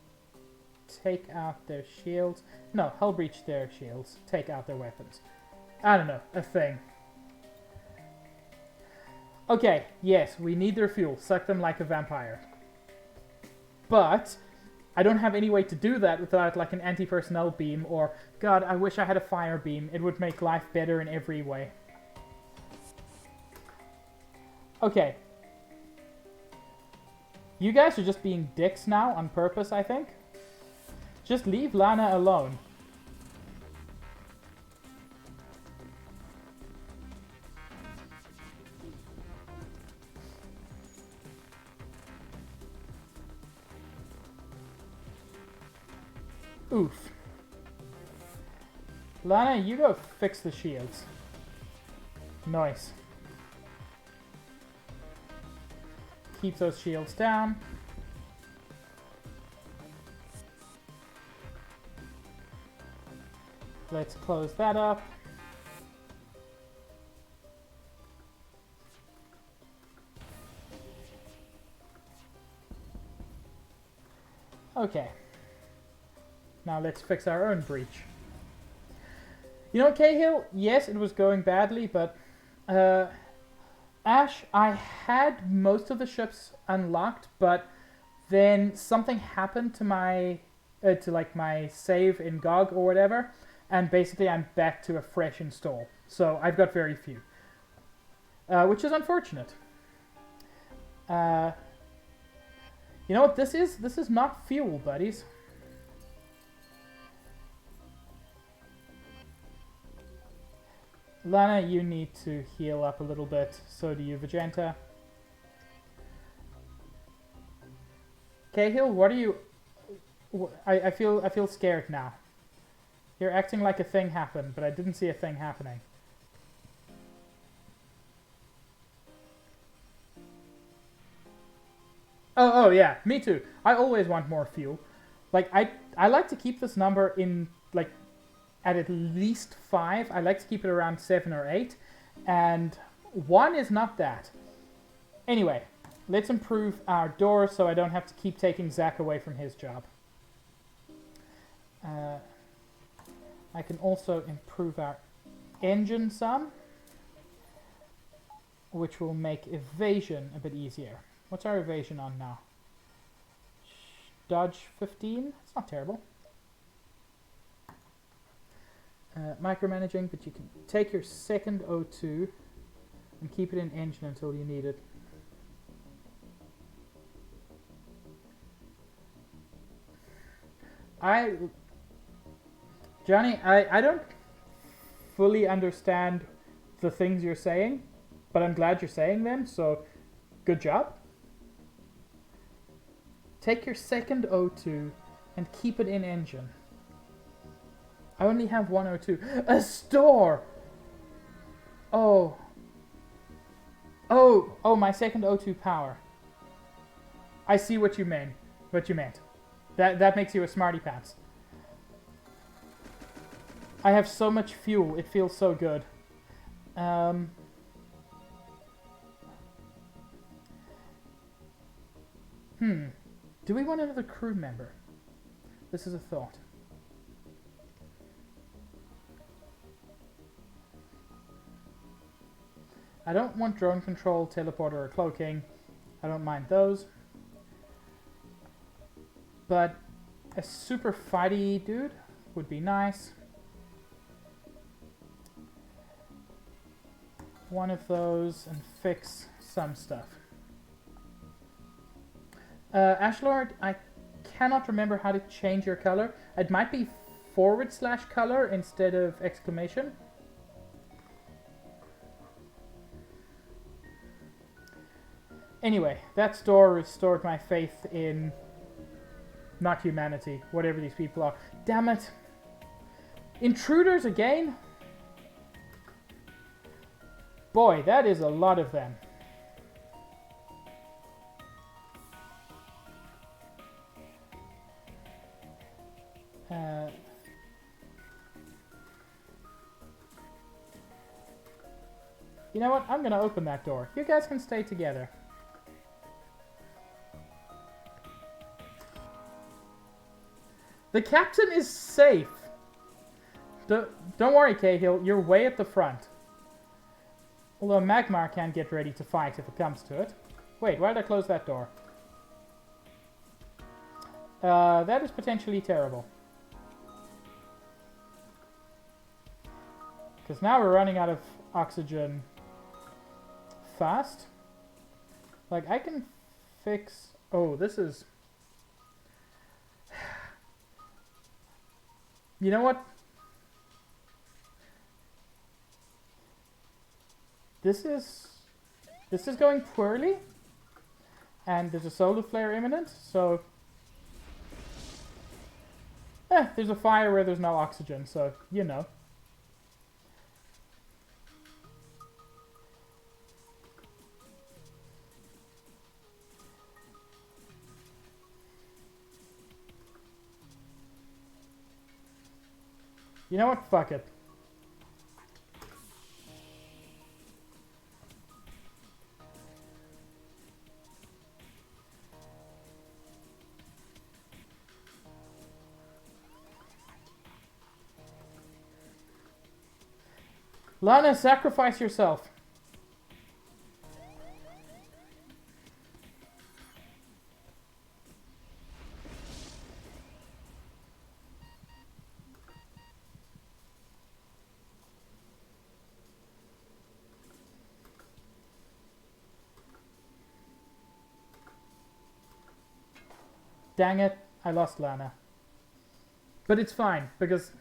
A: take out their shields. No, Hell breach their shields, take out their weapons. I don't know, a thing. Okay, yes, we need their fuel. Suck them like a vampire. But I don't have any way to do that without like an anti-personnel beam or, God, I wish I had a fire beam. It would make life better in every way. Okay. You guys are just being dicks now on purpose, I think. Just leave Lana alone. Oof. Lana, you go fix the shields. Nice. Keep those shields down. Let's close that up. Okay. Now let's fix our own breach. You know, Cahill, yes, it was going badly, but Ash, I had most of the ships unlocked, but then something happened to my my save in GOG or whatever, and basically I'm back to a fresh install. So I've got very few, which is unfortunate. You know what this is? This is not fuel, buddies. Lana, you need to heal up a little bit. So do you, Vegeta. Cahill, what are you... I feel scared now. You're acting like a thing happened, but I didn't see a thing happening. Oh yeah, me too. I always want more fuel. Like, I like to keep this number in, like, at least 5. I like to keep it around 7 or 8. And 1 is not that. Anyway, let's improve our door so I don't have to keep taking Zach away from his job. I can also improve our engine some, which will make evasion a bit easier. What's our evasion on now? Dodge 15? It's not terrible. Micromanaging, but you can take your second O2 and keep it in engine until you need it. Johnny, I don't fully understand the things you're saying, but I'm glad you're saying them, so good job. Take your second O2 and keep it in engine. I only have one O2. A store! Oh, my second O2 power. I see what you mean. What you meant. That makes you a smarty pants. I have so much fuel. It feels so good. Do we want another crew member? This is a thought. I don't want drone control, teleporter, or cloaking. I don't mind those. But a super fighty dude would be nice. One of those and fix some stuff. Ashlord, I cannot remember how to change your color. It might be /color instead of exclamation. Anyway, that store restored my faith in not humanity, whatever these people are. Damn it. Intruders again? Boy, that is a lot of them. You know what? I'm gonna open that door. You guys can stay together. The captain is safe. Don't worry, Cahill. You're way at the front. Although Magmar can get ready to fight if it comes to it. Wait, why did I close that door? That is potentially terrible. Because now we're running out of oxygen fast. Like, I can fix... Oh, this is... You know what? This is going poorly. And there's a solar flare imminent, so... there's a fire where there's no oxygen, so, you know. You know what? Fuck it. Lana, sacrifice yourself. Dang it, I lost Lana. But it's fine, because...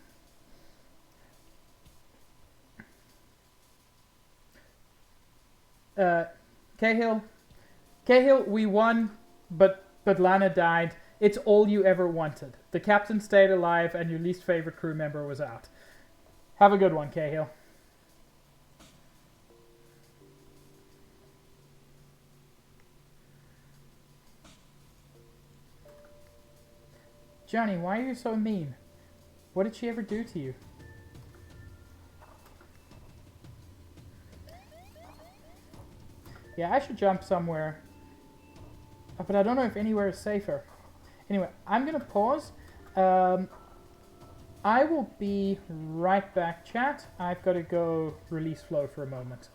A: Cahill, we won, but Lana died. It's all you ever wanted. The captain stayed alive, and your least favorite crew member was out. Have a good one, Cahill. Johnny, why are you so mean? What did she ever do to you? Yeah, I should jump somewhere. But I don't know if anywhere is safer. Anyway, I'm gonna pause. I will be right back, chat. I've got to go release flow for a moment.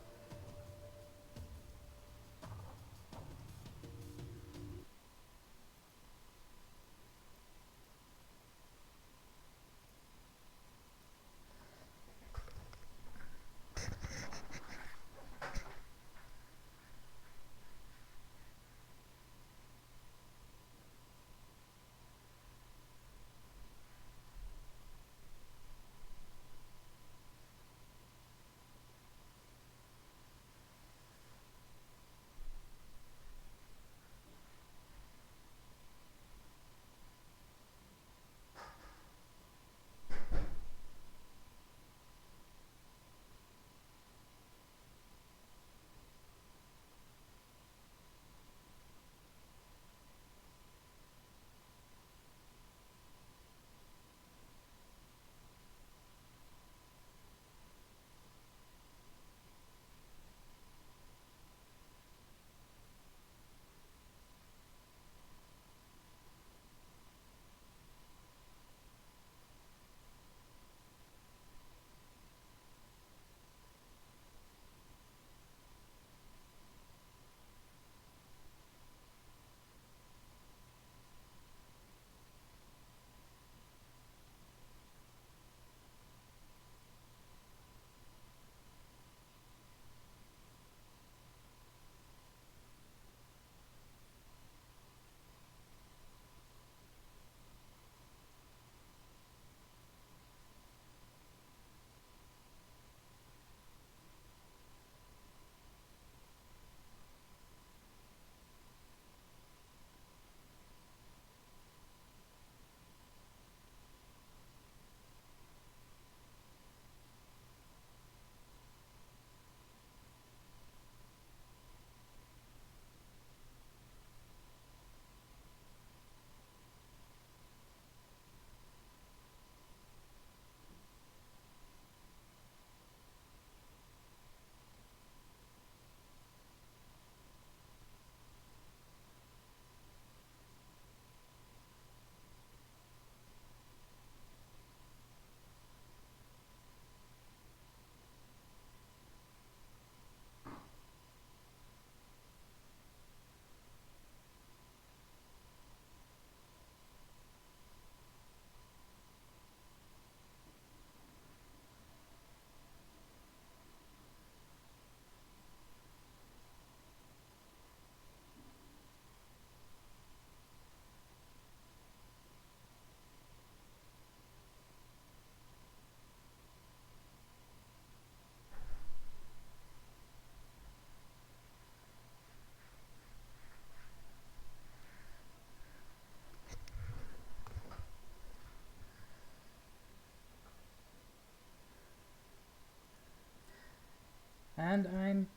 A: And I'm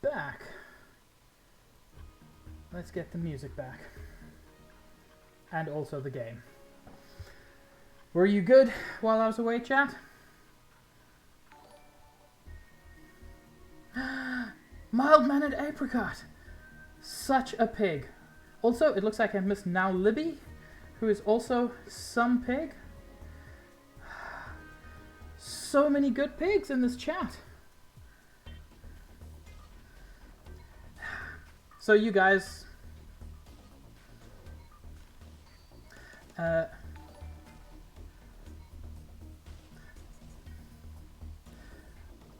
A: back. Let's get the music back. And also the game. Were you good while I was away, chat? Mild-mannered apricot! Such a pig. Also, it looks like I missed Now Libby, who is also some pig. So many good pigs in this chat. so you guys...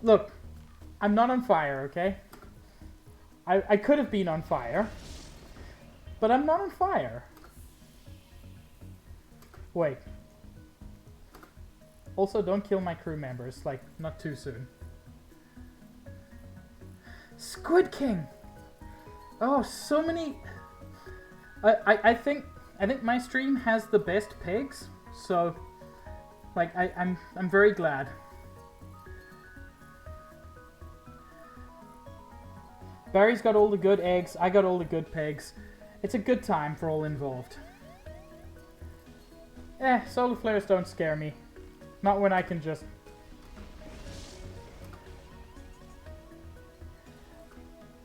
A: look, I'm not on fire, okay? I could have been on fire, but I'm not on fire. Wait. Also, don't kill my crew members, like, not too soon. Squid King! Oh, so many... I think my stream has the best pigs, so, like, I'm very glad. Barry's got all the good eggs, I got all the good pigs. It's a good time for all involved. Solar flares don't scare me. Not when I can just...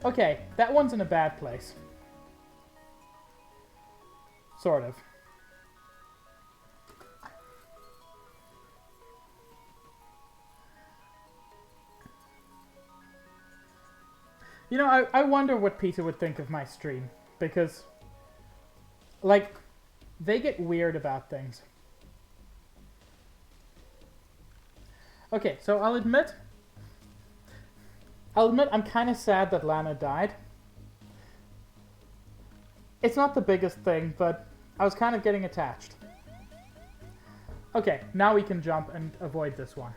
A: okay, that one's in a bad place. Sort of. You know, I wonder what Peter would think of my stream. Because, like, they get weird about things. Okay, so I'll admit I'm kind of sad that Lana died. It's not the biggest thing, but I was kind of getting attached. Okay, now we can jump and avoid this one.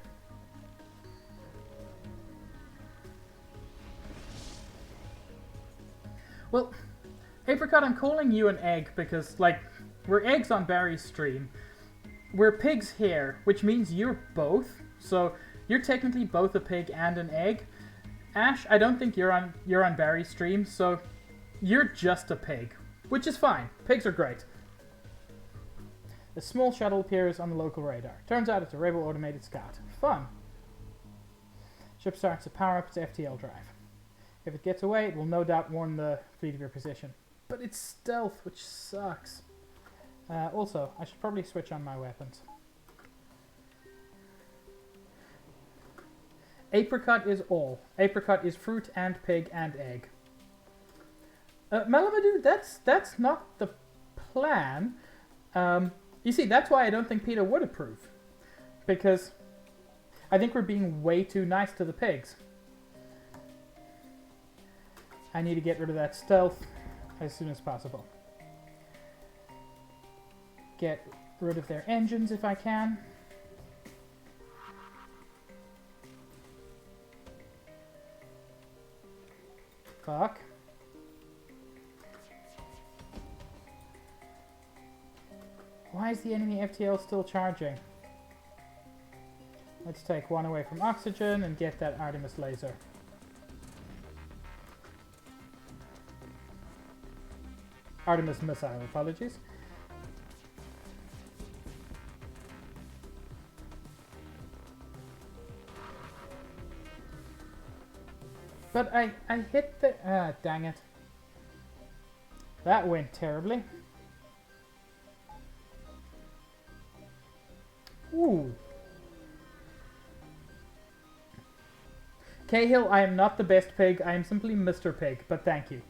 A: Well, Apricot, I'm calling you an egg because, like, we're eggs on Barry's stream. We're pigs here, which means you're both. So you're technically both a pig and an egg. Ash, I don't think you're on Barry's stream, so you're just a pig, which is fine. Pigs are great. A small shuttle appears on the local radar. Turns out it's a Rebel automated scout. Fun. Ship starts to power up its FTL drive. If it gets away, it will no doubt warn the fleet of your position. But it's stealth, which sucks. Also, I should probably switch on my weapons. Apricot is all. Apricot is fruit and pig and egg. Malamadu, that's not the plan. You see, that's why I don't think Peter would approve. Because I think we're being way too nice to the pigs. I need to get rid of that stealth as soon as possible. Get rid of their engines if I can. Fuck. Why is the enemy FTL still charging? Let's take one away from oxygen and get that Artemis laser. Artemis missile, apologies. But I hit the... ah, dang it. That went terribly. Ooh. Cahill, I am not the best pig. I am simply Mr. Pig, but thank you.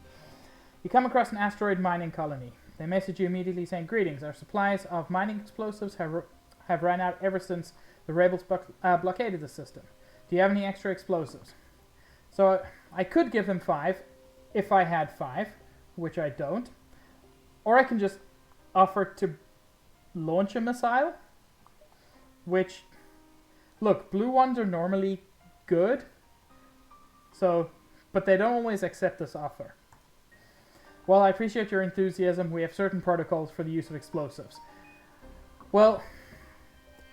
A: You come across an asteroid mining colony. They message you immediately saying, "Greetings, our supplies of mining explosives have run out ever since the rebels blockaded the system. Do you have any extra explosives?" So I could give them 5 if I had 5, which I don't. Or I can just offer to launch a missile, which, look, blue ones are normally good, so, but they don't always accept this offer. While I appreciate your enthusiasm, we have certain protocols for the use of explosives. Well,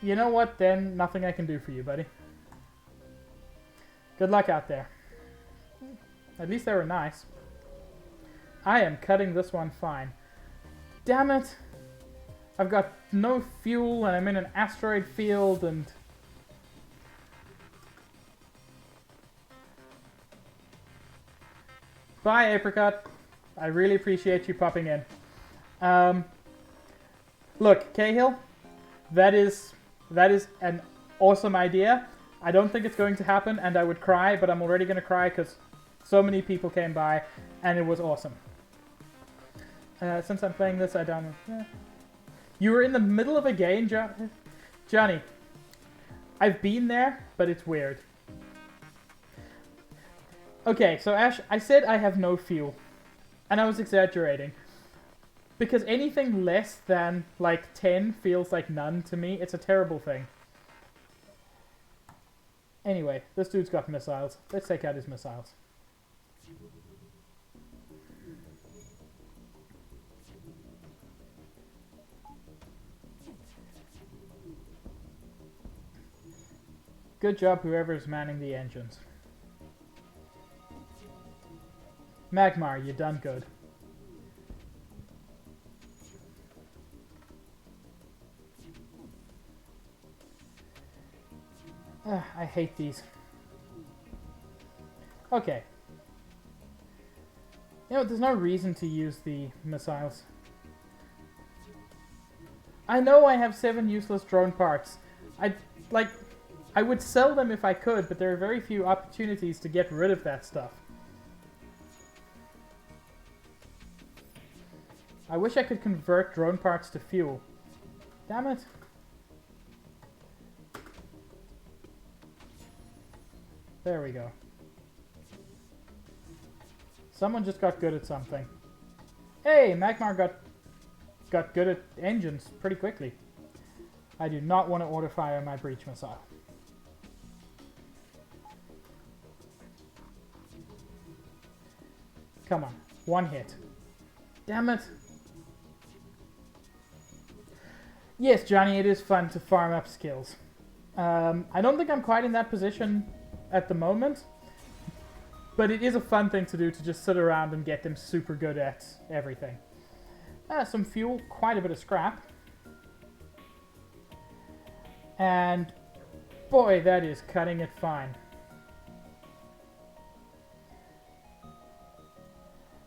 A: you know what, then? Nothing I can do for you, buddy. Good luck out there. At least they were nice. I am cutting this one fine. Damn it! I've got no fuel and I'm in an asteroid field and... Bye, Apricot. I really appreciate you popping in. Look, Cahill, that is an awesome idea. I don't think it's going to happen, and I would cry, but I'm already going to cry because So many people came by, and it was awesome. Since I'm playing this, I don't... You were in the middle of a game, Johnny. I've been there, but it's weird. Okay, so Ash, I said I have no fuel. And I was exaggerating. Because anything less than, like, 10 feels like none to me. It's a terrible thing. Anyway, this dude's got missiles. Let's take out his missiles. Good job, whoever's manning the engines. Magmar, you done good. I hate these. Okay. You know, there's no reason to use the missiles. I know I have 7 useless drone parts. I would sell them if I could, but there are very few opportunities to get rid of that stuff. I wish I could convert drone parts to fuel. Damn it. There we go. Someone just got good at something. Hey, Magmar got good at engines pretty quickly. I do not want to auto-fire my breach missile. Come on, 1 hit. Damn it. Yes, Johnny, it is fun to farm up skills. I don't think I'm quite in that position at the moment, but it is a fun thing to do, to just sit around and get them super good at everything. Some fuel, quite a bit of scrap. And boy, that is cutting it fine.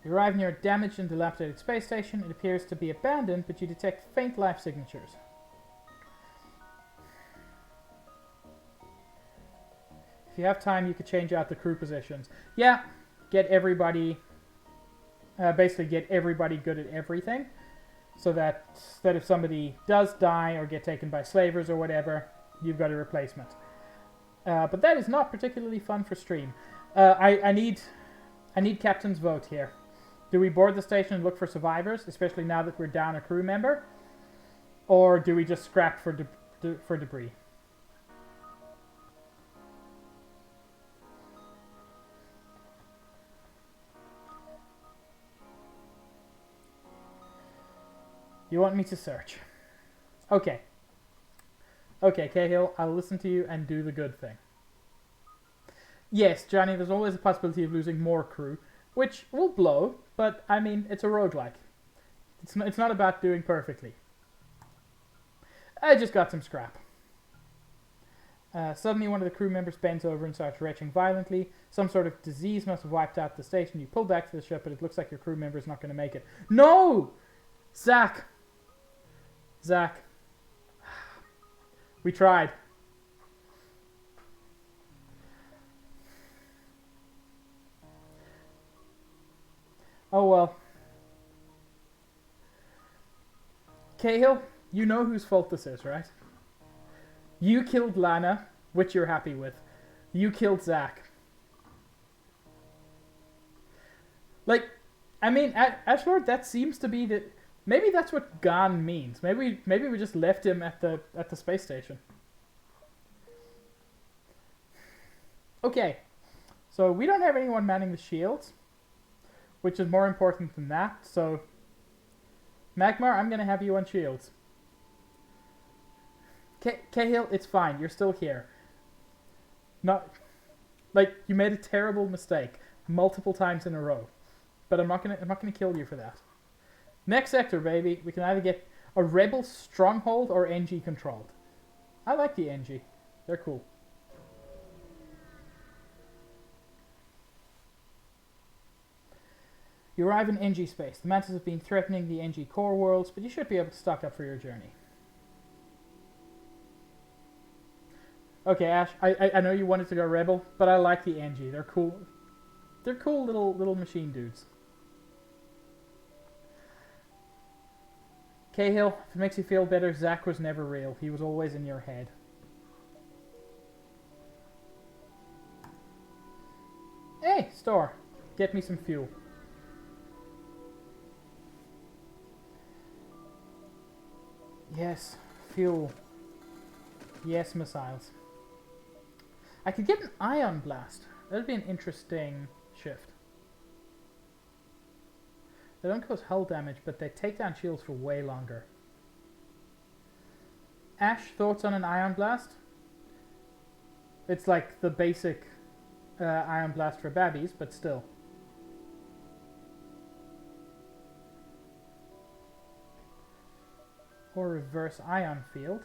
A: You arrive near a damaged and dilapidated space station. It appears to be abandoned, but you detect faint life signatures. If you have time, you could change out the crew positions. Yeah, get everybody... basically get everybody good at everything. So that if somebody does die or get taken by slavers or whatever, you've got a replacement. But that is not particularly fun for stream. I need Captain's vote here. Do we board the station and look for survivors, especially now that we're down a crew member? Or do we just scrap for debris? You want me to search? Okay. Okay, Cahill, I'll listen to you and do the good thing. Yes, Johnny, there's always a possibility of losing more crew, which will blow, but, I mean, it's a roguelike. It's not about doing perfectly. I just got some scrap. Suddenly, one of the crew members bends over and starts retching violently. Some sort of disease must have wiped out the station. You pull back to the ship, but it looks like your crew member is not going to make it. No! Zach! We tried. Oh well. Cahill, you know whose fault this is, right? You killed Lana, which you're happy with. You killed Zach. Like, I mean, Ashlord, that seems to be the... Maybe that's what gone means. Maybe we just left him at the space station. Okay, so we don't have anyone manning the shields, which is more important than that. So, Magmar, I'm gonna have you on shields. Cahill, it's fine. You're still here. Not like you made a terrible mistake multiple times in a row, but I'm not gonna kill you for that. Next sector, baby. We can either get a rebel stronghold or NG controlled. I like the NG. They're cool. You arrive in NG space. The Mantis have been threatening the NG core worlds, but you should be able to stock up for your journey. Okay, Ash, I know you wanted to go rebel, but I like the NG. They're cool. They're cool little machine dudes. Cahill, if it makes you feel better, Zach was never real. He was always in your head. Hey, store. Get me some fuel. Yes, fuel. Yes, missiles. I could get an ion blast. That would be an interesting shift. They don't cause hull damage, but they take down shields for way longer. Ash, thoughts on an ion blast? It's like the basic ion blast for babbies, but still. Or reverse ion field.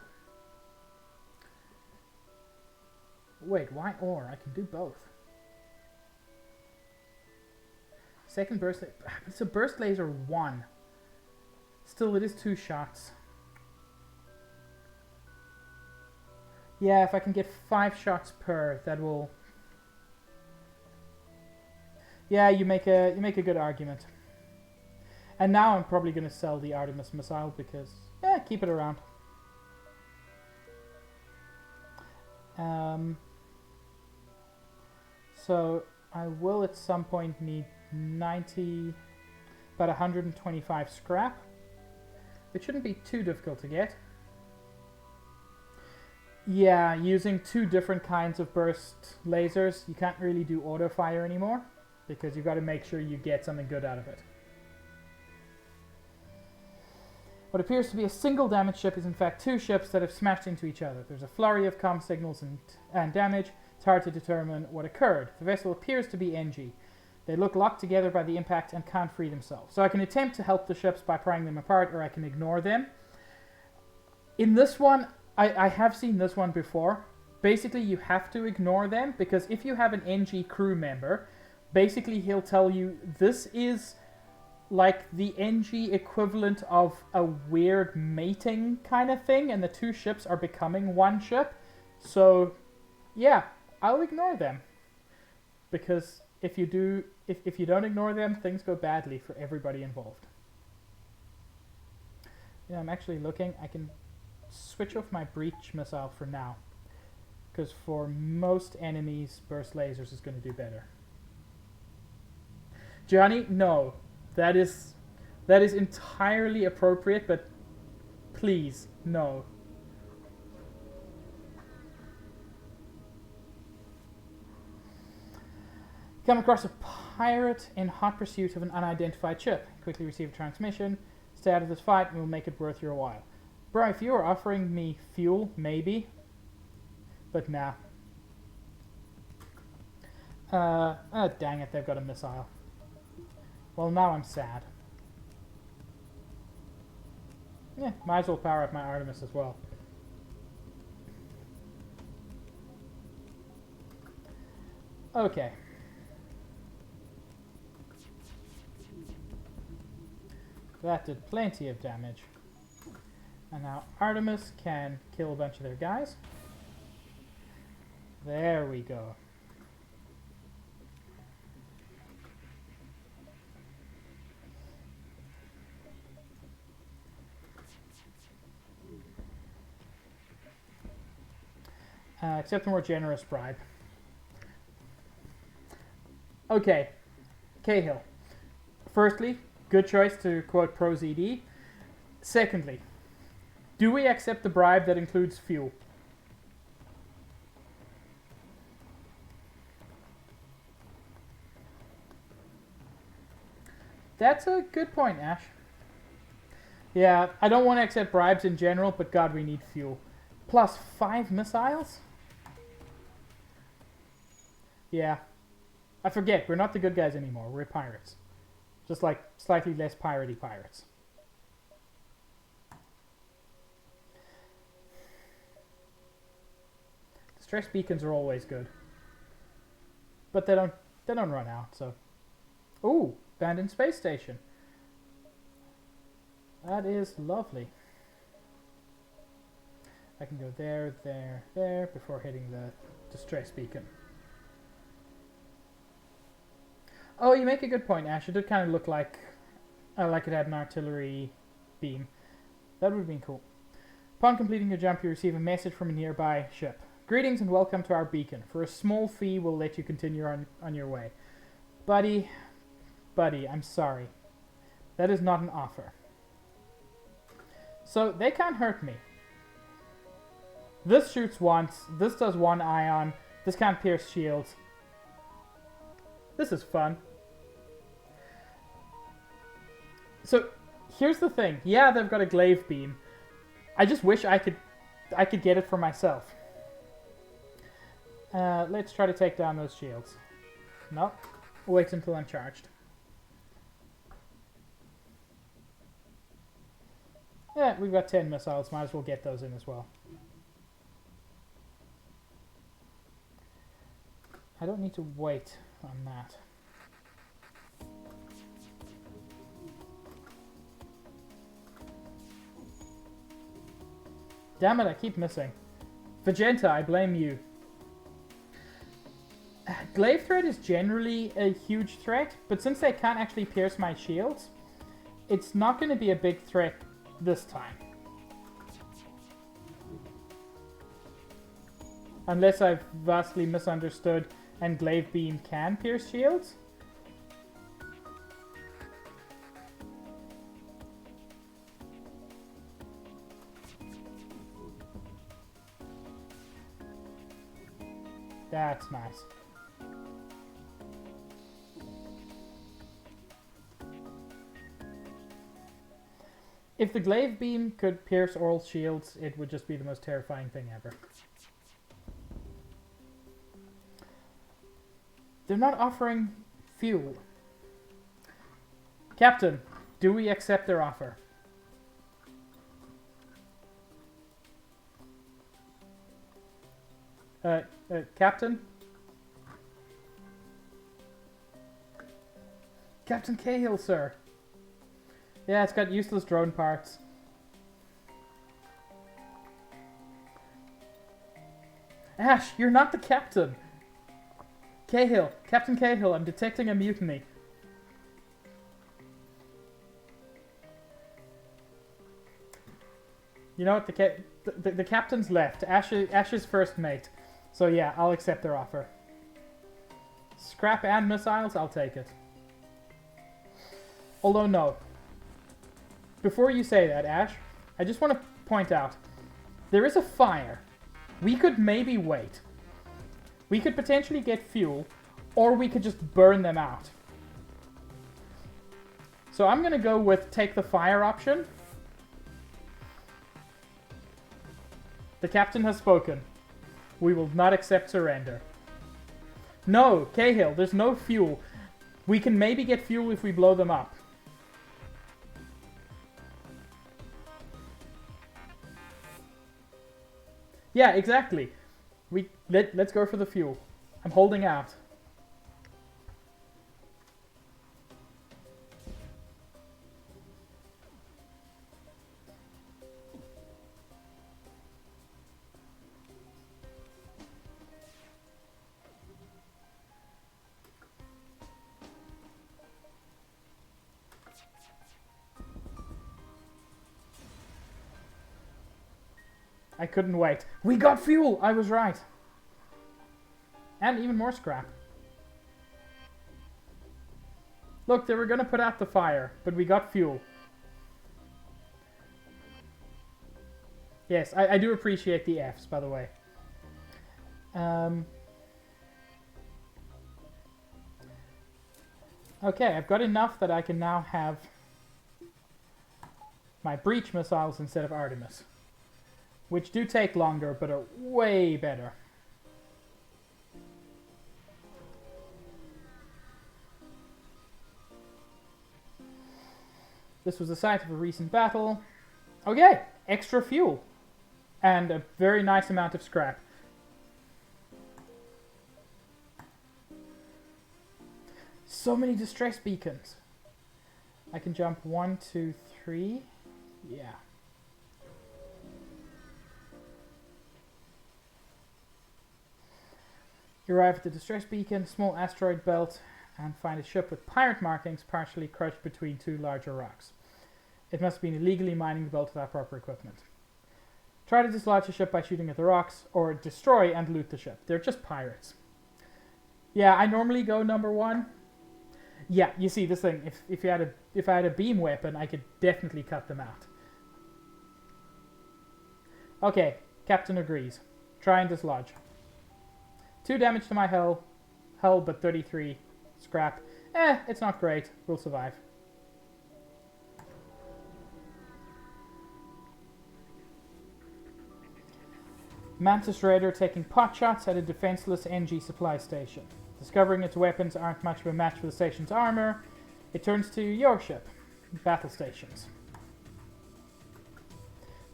A: Wait, why or? I can do both. Second burst, it's a burst laser 1. Still, it is 2 shots. Yeah, if I can get 5 shots per, that will. Yeah, you make a good argument. And now I'm probably going to sell the Artemis missile because, yeah, keep it around. So I will at some point need 90, about 125 scrap. It shouldn't be too difficult to get. Yeah, using 2 different kinds of burst lasers, you can't really do auto fire anymore because you've got to make sure you get something good out of it. What appears to be a single damaged ship is in fact 2 ships that have smashed into each other. There's a flurry of comm signals and damage. It's hard to determine what occurred. The vessel appears to be NG. They look locked together by the impact and can't free themselves. So I can attempt to help the ships by prying them apart, or I can ignore them. In this one, I have seen this one before. Basically, you have to ignore them, because if you have an NG crew member, basically he'll tell you this is like the NG equivalent of a weird mating kind of thing, and the 2 ships are becoming 1 ship. So, yeah, I'll ignore them. Because if you don't ignore them, things go badly for everybody involved. Yeah, I'm actually looking. I can switch off my breach missile for now, because for most enemies, burst lasers is going to do better. Johnny, no, that is entirely appropriate, but please, no. Come across a pirate in hot pursuit of an unidentified ship. Quickly receive a transmission. Stay out of this fight and we'll make it worth your while. Bro, if you were offering me fuel, maybe. But nah. Oh, dang it, they've got a missile. Well, now I'm sad. Yeah, might as well power up my Artemis as well. Okay. That did plenty of damage. And now Artemis can kill a bunch of their guys. There we go. Accept a more generous bribe. Okay. Cahill. Firstly, good choice to quote ProZD. Secondly, do we accept the bribe that includes fuel? That's a good point, Ash. Yeah, I don't want to accept bribes in general, but God, we need fuel. Plus 5 missiles? Yeah. I forget, we're not the good guys anymore. We're pirates. Just like slightly less piratey pirates. Distress beacons are always good. But they don't run out, so. Ooh, abandoned space station. That is lovely. I can go there, there, there before hitting the distress beacon. Oh, you make a good point, Ash. It did kind of look like it had an artillery beam. That would have been cool. Upon completing your jump, you receive a message from a nearby ship. Greetings and welcome to our beacon. For a small fee, we'll let you continue on your way. Buddy, I'm sorry. That is not an offer. So, they can't hurt me. This shoots once, this does 1 ion, this can't pierce shields. This is fun. So, here's the thing. Yeah, they've got a glaive beam. I just wish I could get it for myself. Let's try to take down those shields. Nope. Wait until I'm charged. Yeah, we've got 10 missiles. Might as well get those in as well. I don't need to wait on that. Damn it, I keep missing. Vegeta, I blame you. Glaive threat is generally a huge threat, but since they can't actually pierce my shields, it's not going to be a big threat this time. Unless I've vastly misunderstood and glaive beam can pierce shields. That's nice. If the glaive beam could pierce all shields, it would just be the most terrifying thing ever. They're not offering fuel. Captain, do we accept their offer? Captain? Captain Cahill, sir. Yeah, it's got useless drone parts. Ash, you're not the captain. Cahill, Captain Cahill, I'm detecting a mutiny. You know what? The captain's left. Ash's first mate. So yeah, I'll accept their offer. Scrap and missiles, I'll take it. Although no. Before you say that, Ash, I just want to point out, there is a fire. We could maybe wait. We could potentially get fuel, or we could just burn them out. So I'm going to go with take the fire option. The captain has spoken. We will not accept surrender. No, Cahill, there's no fuel. We can maybe get fuel if we blow them up. Yeah, exactly. Let's go for the fuel. I'm holding out. I couldn't wait. We got fuel! I was right. And even more scrap. Look, they were going to put out the fire, but we got fuel. Yes, I do appreciate the Fs, by the way. Okay, I've got enough that I can now have my breach missiles instead of Artemis. Which do take longer, but are way better. This was the site of a recent battle. Okay, extra fuel. And a very nice amount of scrap. So many distress beacons. I can jump 1, 2, 3. Yeah. You arrive at the distress beacon, small asteroid belt. and find a ship with pirate markings partially crushed between two larger rocks. It must have been illegally mining the boat without proper equipment. Try to dislodge the ship by shooting at the rocks, or destroy and loot the ship. They're just pirates. Yeah, I normally go number 1. Yeah, you see this thing. If I had a beam weapon, I could definitely cut them out. Okay, Captain agrees. Try and dislodge. 2 damage to my hull, but 33 scrap. It's not great. We'll survive. Mantis Raider taking pot shots at a defenseless NG supply station. Discovering its weapons aren't much of a match for the station's armor, it turns to your ship. Battle stations.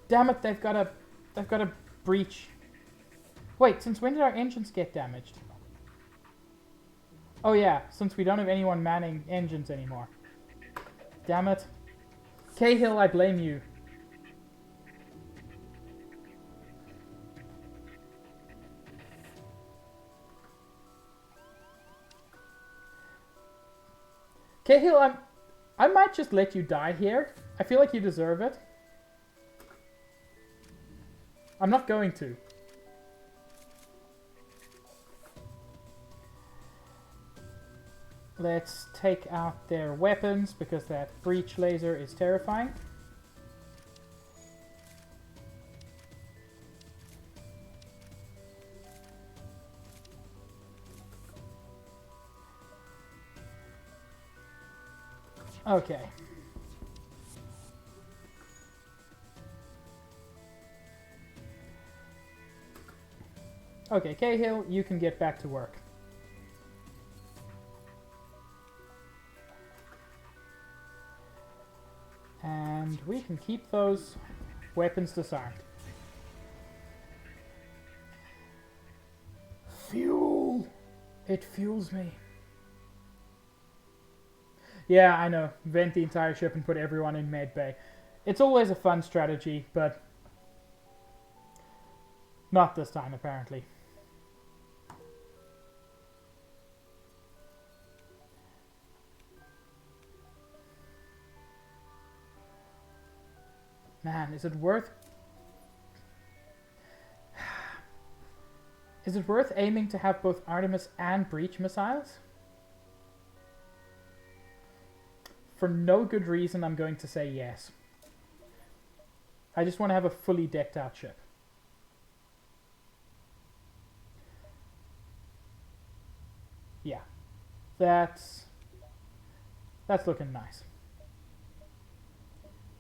A: Damn it, they've got a breach. Wait, since when did our engines get damaged? Oh yeah, since we don't have anyone manning engines anymore. Damn it. Cahill, I blame you. Cahill, I might just let you die here. I feel like you deserve it. I'm not going to. Let's take out their weapons because that breach laser is terrifying. Okay. Okay, Cahill, you can get back to work. And we can keep those weapons disarmed. Fuel! It fuels me. Yeah, I know. Vent the entire ship and put everyone in med bay. It's always a fun strategy, but not this time, apparently. Man, is it worth... Is it worth aiming to have both Artemis and Breach missiles? For no good reason, I'm going to say yes. I just want to have a fully decked out ship. Yeah. That's looking nice.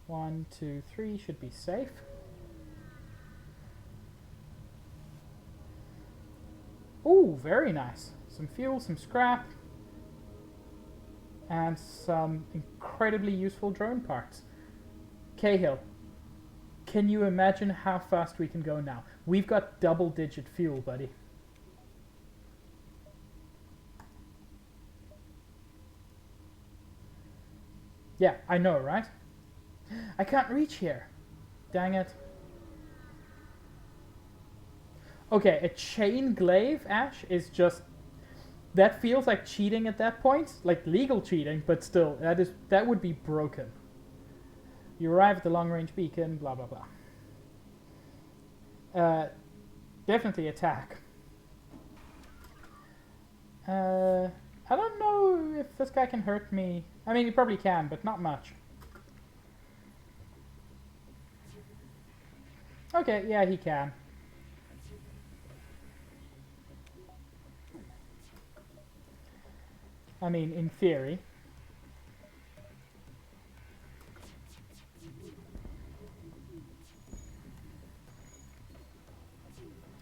A: 1, 2, 3 should be safe. Ooh, very nice. Some fuel, some scrap. And some incredibly useful drone parts. Cahill, can you imagine how fast we can go now? We've got double-digit fuel, buddy. Yeah, I know, right? I can't reach here. Dang it. Okay, a chain glaive, Ash, is just... That feels like cheating at that point. Like legal cheating, but still, that would be broken. You arrive at the long-range beacon, blah, blah, blah. Definitely attack. I don't know if this guy can hurt me. I mean, he probably can, but not much. Okay, yeah, he can. I mean, in theory.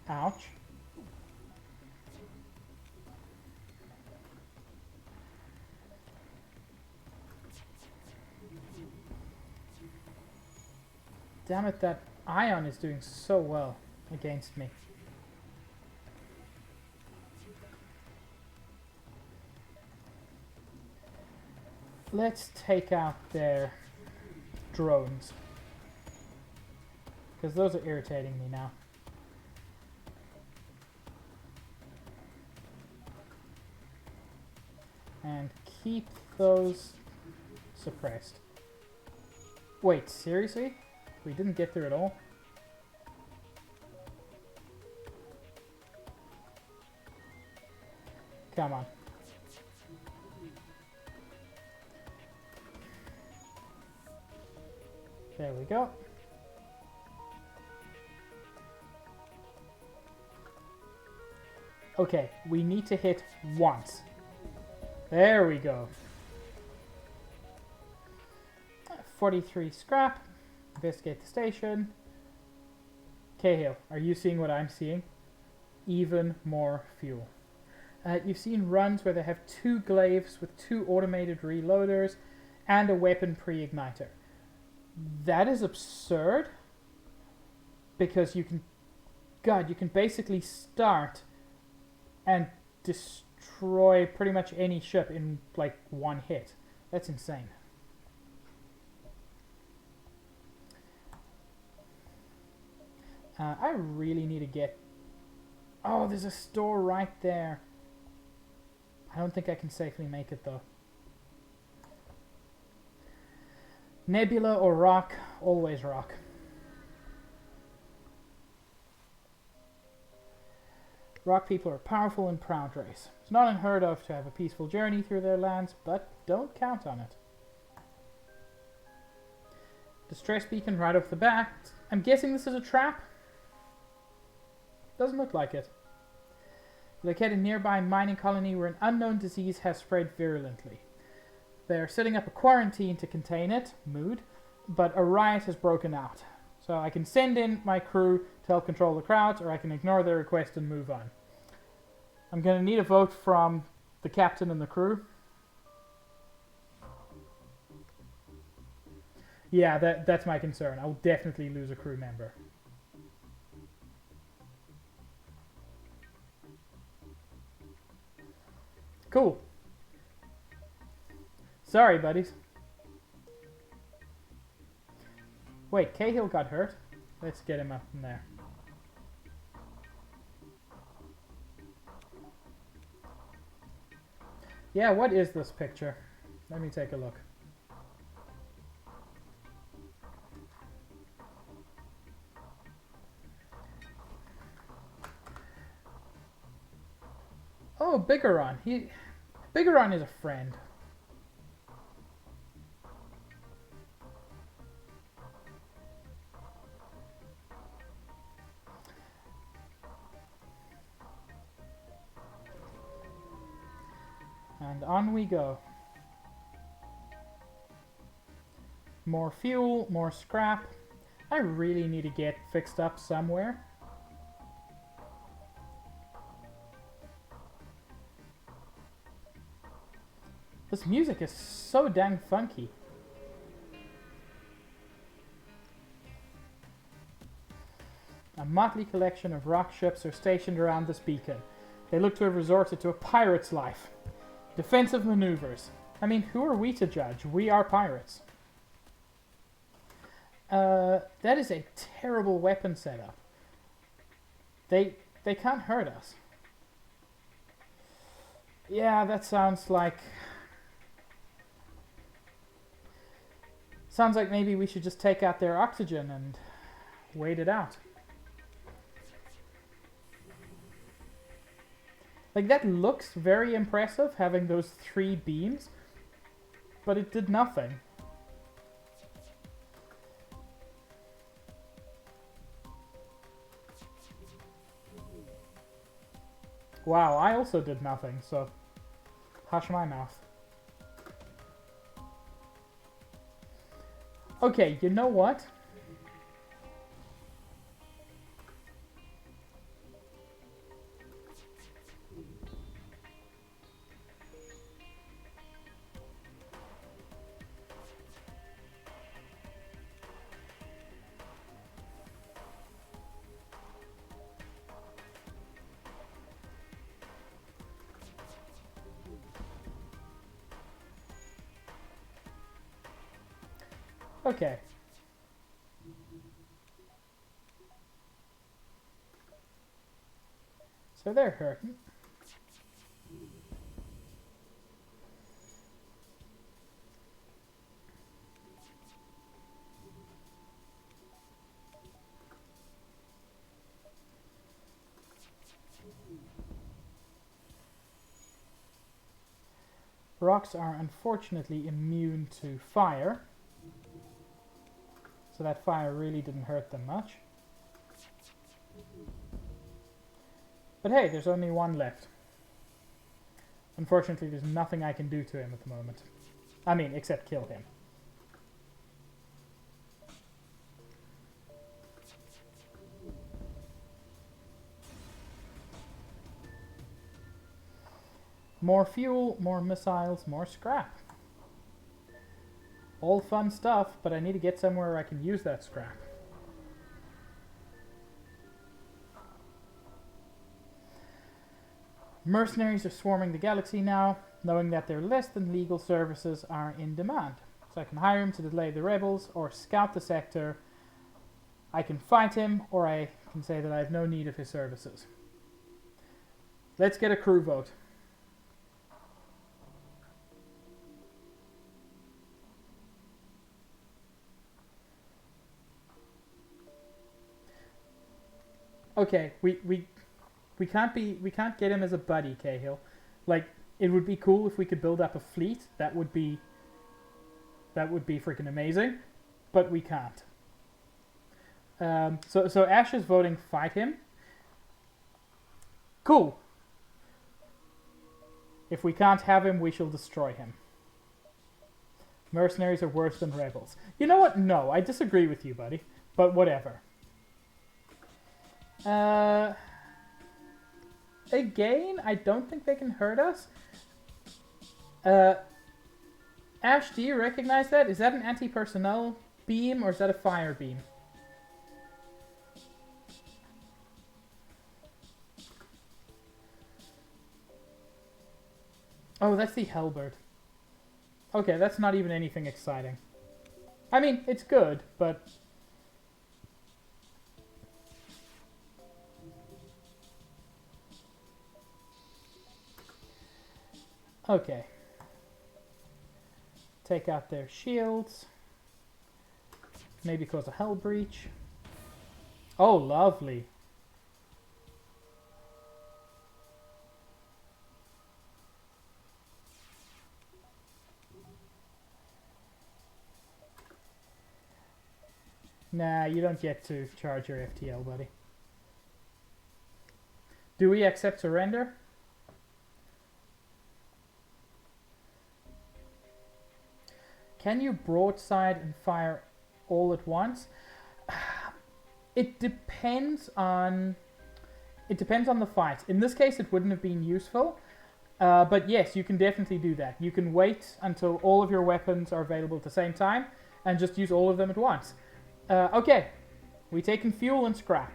A: Ouch. Damn it, that Ion is doing so well against me. Let's take out their drones. Because those are irritating me now. and keep those suppressed. Wait, seriously? We didn't get through it all? Come on. There we go. Okay, we need to hit once. There we go. 43 scrap. Investigate the station. Cahill, are you seeing what I'm seeing? Even more fuel. You've seen runs where they have 2 glaives with 2 automated reloaders and a weapon pre-igniter. That is absurd. Because you can... God, you can basically start and destroy pretty much any ship in like one hit. That's insane. I really need to get... Oh, there's a store right there. I don't think I can safely make it though. Nebula or rock? Always rock. Rock people are a powerful and proud race. It's not unheard of to have a peaceful journey through their lands, but don't count on it. Distress beacon right off the bat. I'm guessing this is a trap? Doesn't look like it. Located a nearby mining colony where an unknown disease has spread virulently. They're setting up a quarantine to contain it, mood, but a riot has broken out. So I can send in my crew to help control the crowds, or I can ignore their request and move on. I'm going to need a vote from the captain and the crew. Yeah, that's my concern. I'll definitely lose a crew member. Cool. Sorry, buddies. Wait, Cahill got hurt? Let's get him up in there. Yeah, what is this picture? Let me take a look. Oh, Bigoron. Bigoron is a friend. And on we go. More fuel, more scrap. I really need to get fixed up somewhere. This music is so dang funky. A motley collection of rock ships are stationed around this beacon. They look to have resorted to a pirate's life. Defensive maneuvers. I mean, who are we to judge? We are pirates. That is a terrible weapon setup. They can't hurt us. Yeah, that sounds like... Sounds like maybe we should just take out their oxygen and wait it out. Like, that looks very impressive, having those 3 beams, but it did nothing. Wow, I also did nothing, so hush my mouth. Okay, you know what? Okay. So they're hurting. rocks are unfortunately immune to fire. So that fire really didn't hurt them much. But hey, there's only one left. Unfortunately, there's nothing I can do to him at the moment. I mean, except kill him. More fuel, more missiles, more scrap. All fun stuff, but I need to get somewhere where I can use that scrap. Mercenaries are swarming the galaxy now, knowing that their less than legal services are in demand. So I can hire him to delay the rebels or scout the sector. I can fight him, or I can say that I have no need of his services. Let's get a crew vote. Okay, we can't get him as a buddy, Cahill. Like, it would be cool if we could build up a fleet. That would be freaking amazing, but we can't. So Ash is voting fight him. Cool. If we can't have him, we shall destroy him. Mercenaries are worse than rebels. You know what? No, I disagree with you, buddy. But whatever. Again, I don't think they can hurt us. Ash, do you recognize that? Is that an anti-personnel beam or is that a fire beam? Oh, that's the Hellbird. Okay, that's not even anything exciting. I mean, it's good, but... Okay. Take out their shields. Maybe cause a hell breach. Oh, lovely. Nah, you don't get to charge your FTL, buddy. Do we accept surrender? Can you broadside and fire all at once? It depends on the fight. In this case, it wouldn't have been useful, but yes, you can definitely do that. You can wait until all of your weapons are available at the same time and just use all of them at once. Okay, we taken fuel and scrap.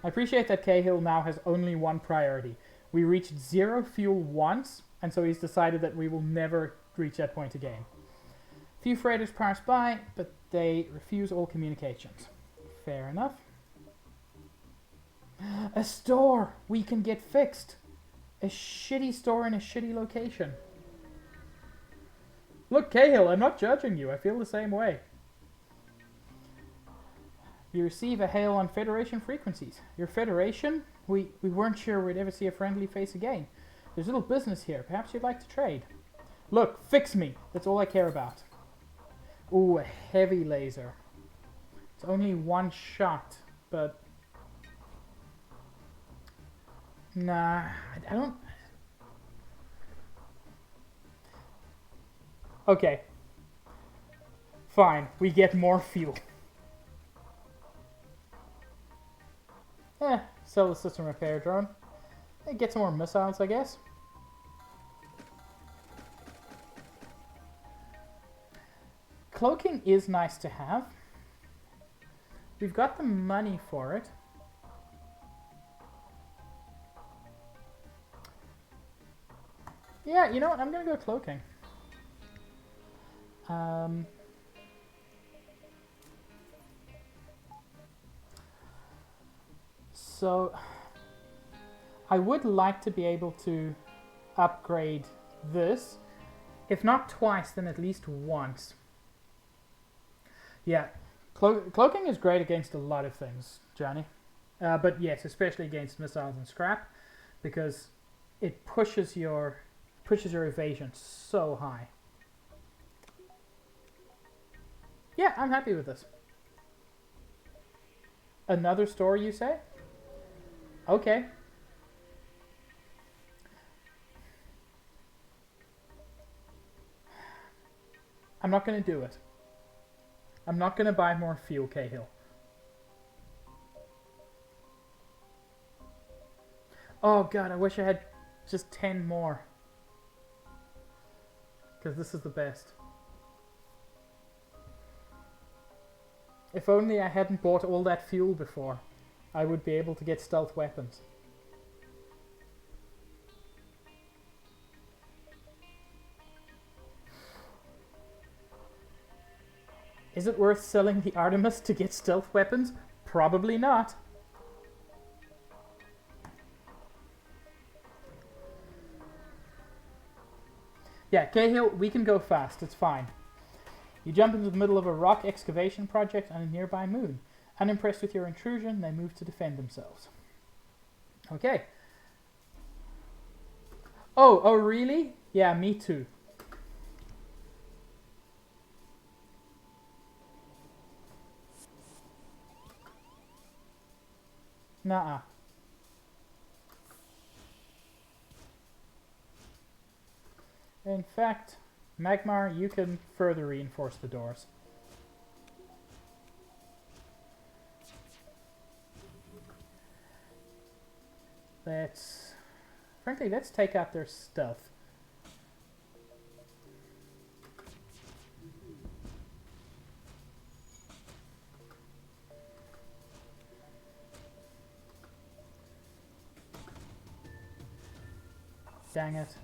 A: I appreciate that Cahill now has only one priority. We reached 0 fuel once, and so he's decided that we will never reach that point again. Few freighters pass by, but they refuse all communications. Fair enough. A store we can get fixed. A shitty store in a shitty location. Look, Cahill, I'm not judging you. I feel the same way. You receive a hail on Federation frequencies. Your Federation? We weren't sure we'd ever see a friendly face again. There's little business here. Perhaps you'd like to trade. Look, fix me. That's all I care about. Ooh, a heavy laser. It's only one shot, but... Nah, I don't... Okay. Fine, we get more fuel. Sell the system repair drone. Get some more missiles, I guess. Cloaking is nice to have. We've got the money for it. Yeah, you know what? I'm gonna go cloaking. So, I would like to be able to upgrade this. If not twice, then at least once. Yeah, cloaking is great against a lot of things, Johnny. But yes, especially against missiles and scrap, because it pushes your evasion so high. Yeah, I'm happy with this. Another store, you say? Okay. I'm not going to do it. I'm not going to buy more fuel, Cahill. Oh god, I wish I had just 10 more. Because this is the best. If only I hadn't bought all that fuel before, I would be able to get stealth weapons. Is it worth selling the Artemis to get stealth weapons? Probably not. Yeah, Cahill, we can go fast, it's fine. You jump into the middle of a rock excavation project on a nearby moon. Unimpressed with your intrusion, they move to defend themselves. Okay. Oh, really? Yeah, me too. Nuh-uh. In fact, Magmar, you can further reinforce the doors. Frankly, let's take out their stealth. Dang it.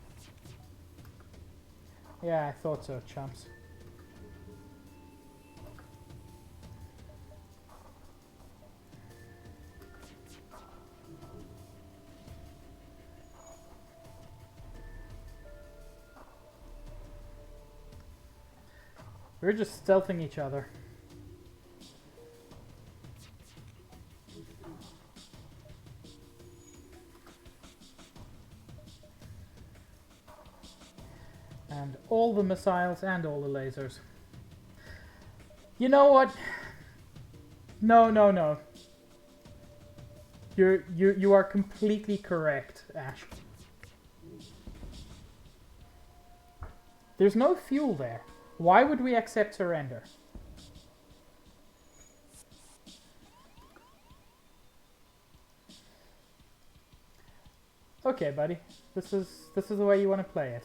A: Yeah, I thought so, chumps. We're just stealthing each other. And all the missiles and all the lasers. You know what? No. You are completely correct, Ash. There's no fuel there. Why would we accept surrender? Okay, buddy. This is the way you want to play it.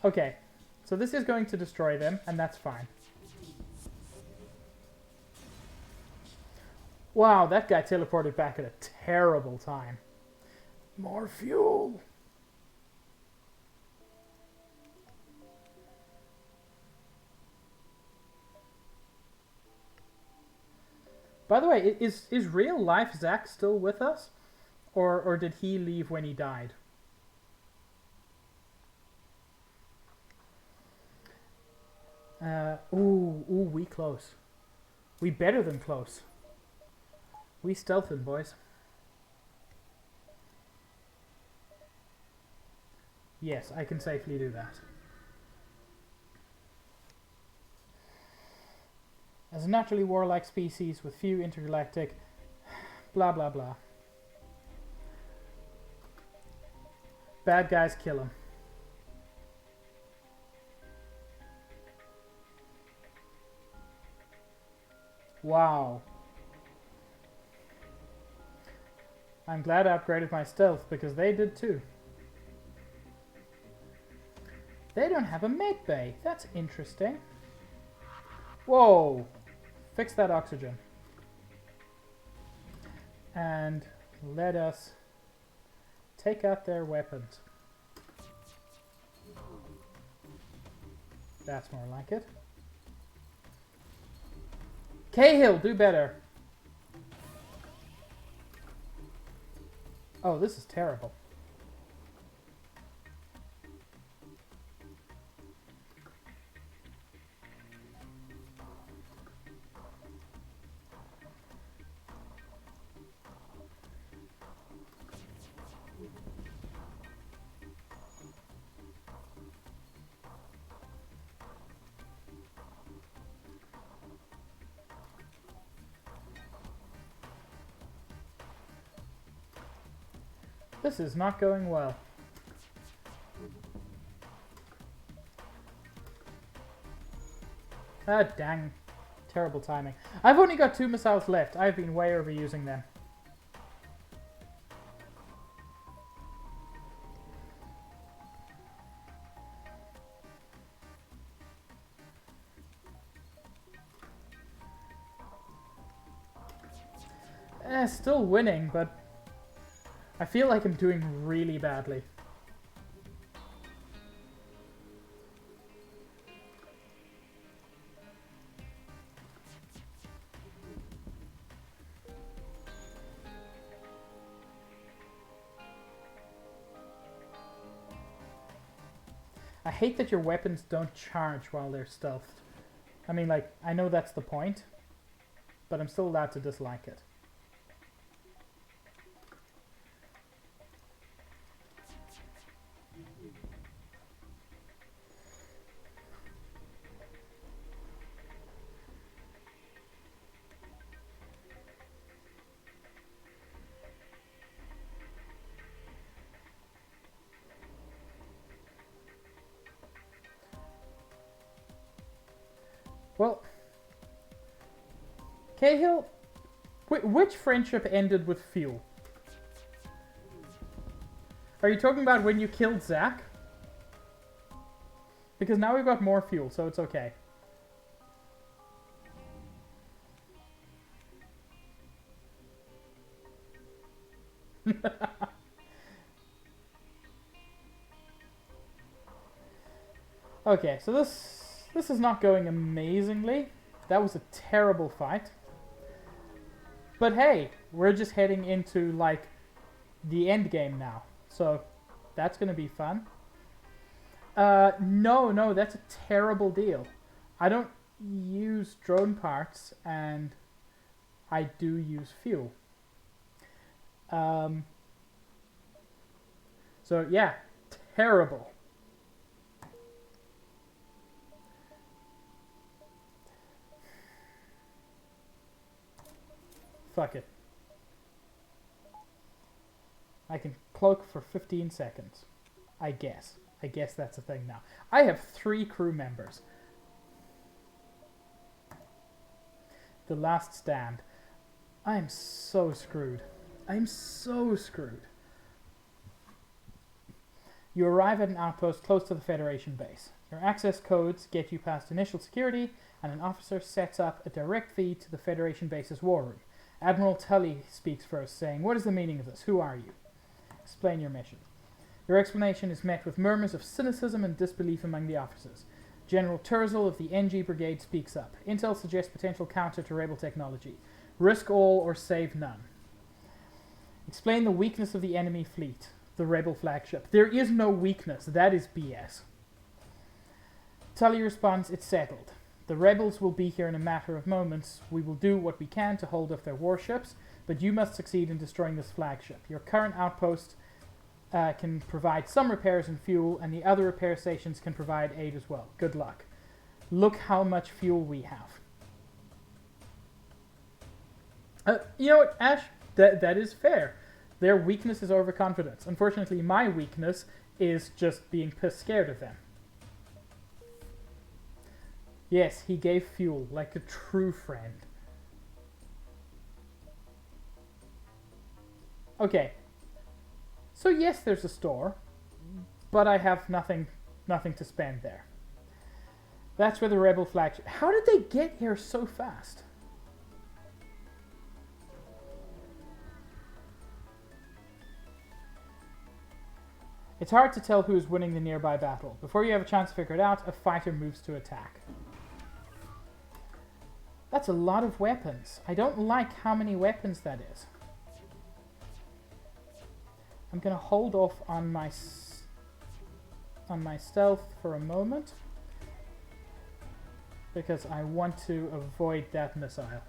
A: Okay, so this is going to destroy them, and that's fine. Wow, that guy teleported back at a terrible time. More fuel! By the way, is real life Zach still with us? Or did he leave when he died? We close. We better than close. We stealthing, boys. Yes, I can safely do that. As a naturally warlike species with few intergalactic... blah blah blah. Bad guys kill him. Wow. I'm glad I upgraded my stealth, because they did too. They don't have a med bay. That's interesting. Whoa. Fix that oxygen. And let us take out their weapons. That's more like it. Cahill, do better. Oh, this is terrible. This is not going well. Ah, dang. Terrible timing. I've only got 2 missiles left. I've been way overusing them. Still winning, but I feel like I'm doing really badly. I hate that your weapons don't charge while they're stealthed. I mean, like, I know that's the point, but I'm still allowed to dislike it. Well, Cahill, which friendship ended with fuel? Are you talking about when you killed Zack? Because now we've got more fuel, so it's okay. Okay, so this is not going amazingly. That was a terrible fight. But hey, we're just heading into, like, the end game now. So, that's going to be fun. No, that's a terrible deal. I don't use drone parts, and I do use fuel. So, yeah, terrible. Fuck it. I can cloak for 15 seconds. I guess. I guess that's a thing now. I have 3 crew members. The last stand. I am so screwed. I'm so screwed. You arrive at an outpost close to the Federation base. Your access codes get you past initial security, and an officer sets up a direct feed to the Federation base's war room. Admiral Tully speaks first, saying, "What is the meaning of this? Who are you? Explain your mission." Your explanation is met with murmurs of cynicism and disbelief among the officers. General Terzel of the NG Brigade speaks up. Intel suggests potential counter to Rebel technology. Risk all or save none. Explain the weakness of the enemy fleet, the Rebel flagship. There is no weakness. That is BS. Tully responds, "It's settled. The rebels will be here in a matter of moments. We will do what we can to hold off their warships, but you must succeed in destroying this flagship. Your current outpost can provide some repairs and fuel, and the other repair stations can provide aid as well. Good luck. Look how much fuel we have." You know what, Ash? That is fair. Their weakness is overconfidence. Unfortunately, my weakness is just being piss scared of them. Yes, he gave fuel like a true friend. Okay. So yes, there's a store, but I have nothing to spend there. That's where the Rebel flagship... How did they get here so fast? It's hard to tell who is winning the nearby battle. Before you have a chance to figure it out, a fighter moves to attack. That's a lot of weapons. I don't like how many weapons that is. I'm going to hold off on my stealth for a moment, because I want to avoid that missile.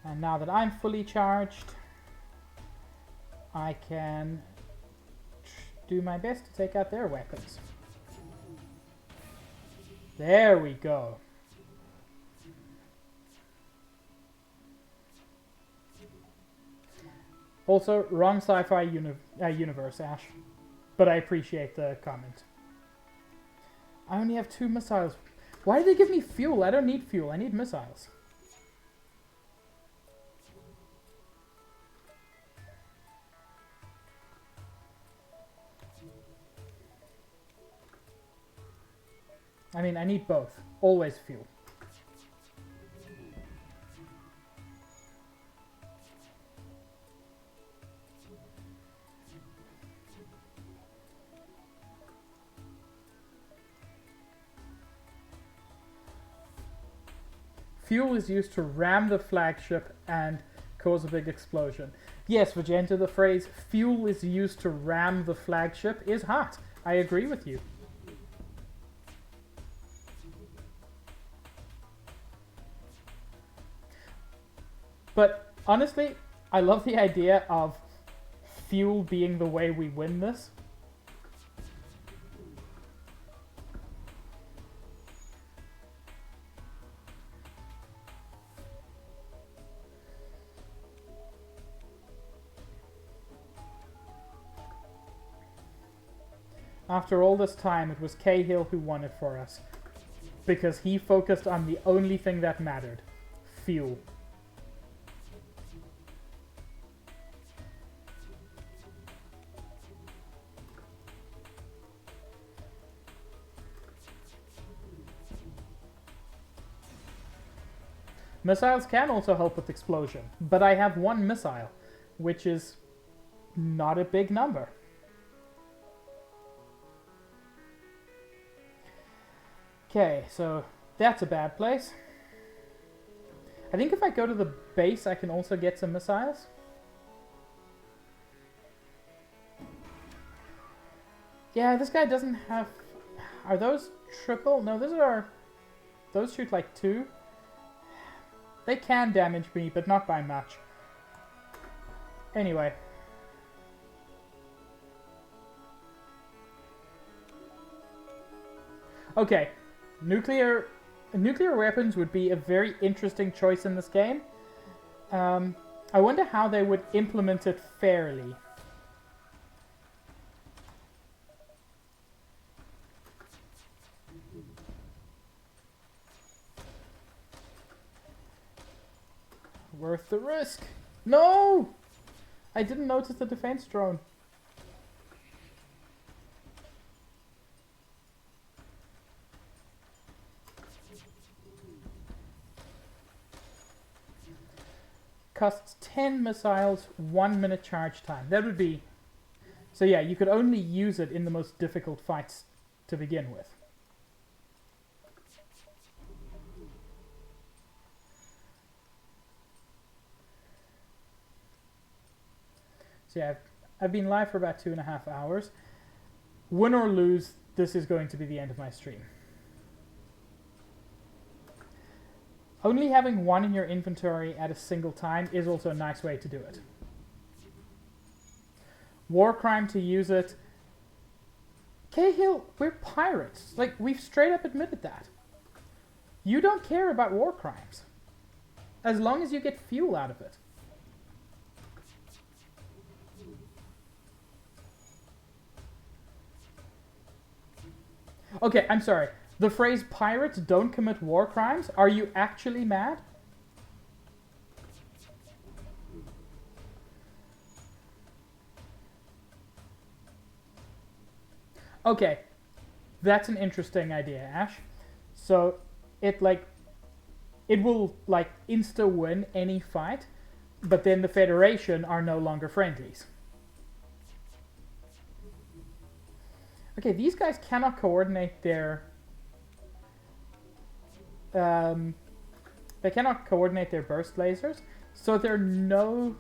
A: And now that I'm fully charged, I can do my best to take out their weapons. There we go. Also, wrong sci-fi universe, Ash. But I appreciate the comment. I only have 2 missiles. Why did they give me fuel? I don't need fuel. I need missiles. I mean, I need both. Always fuel. Fuel is used to ram the flagship and cause a big explosion. Yes, Vegeta, the phrase fuel is used to ram the flagship is hot. I agree with you. But honestly, I love the idea of fuel being the way we win this. After all this time, it was Cahill who won it for us. Because he focused on the only thing that mattered. Fuel. Missiles can also help with explosion, but I have 1 missile, which is not a big number. Okay, so that's a bad place. I think if I go to the base, I can also get some missiles. Yeah, this guy doesn't have... Are those triple? No, those are... Those shoot like 2. They can damage me, but not by much. Anyway. Okay. Nuclear weapons would be a very interesting choice in this game. I wonder how they would implement it fairly. Worth the risk. No! I didn't notice the defense drone. Costs 10 missiles, 1 minute charge time. That would be... So yeah, you could only use it in the most difficult fights to begin with. So yeah, I've been live for about 2.5 hours. Win or lose, this is going to be the end of my stream. Only having 1 in your inventory at a single time is also a nice way to do it. War crime to use it. Cahill, we're pirates. Like, we've straight up admitted that. You don't care about war crimes. As long as you get fuel out of it. Okay, I'm sorry. The phrase pirates don't commit war crimes? Are you actually mad? Okay, that's an interesting idea, Ash. So, it will, like, insta-win any fight, but then the Federation are no longer friendlies. Okay, these guys cannot coordinate their... they cannot coordinate their burst lasers, so they're no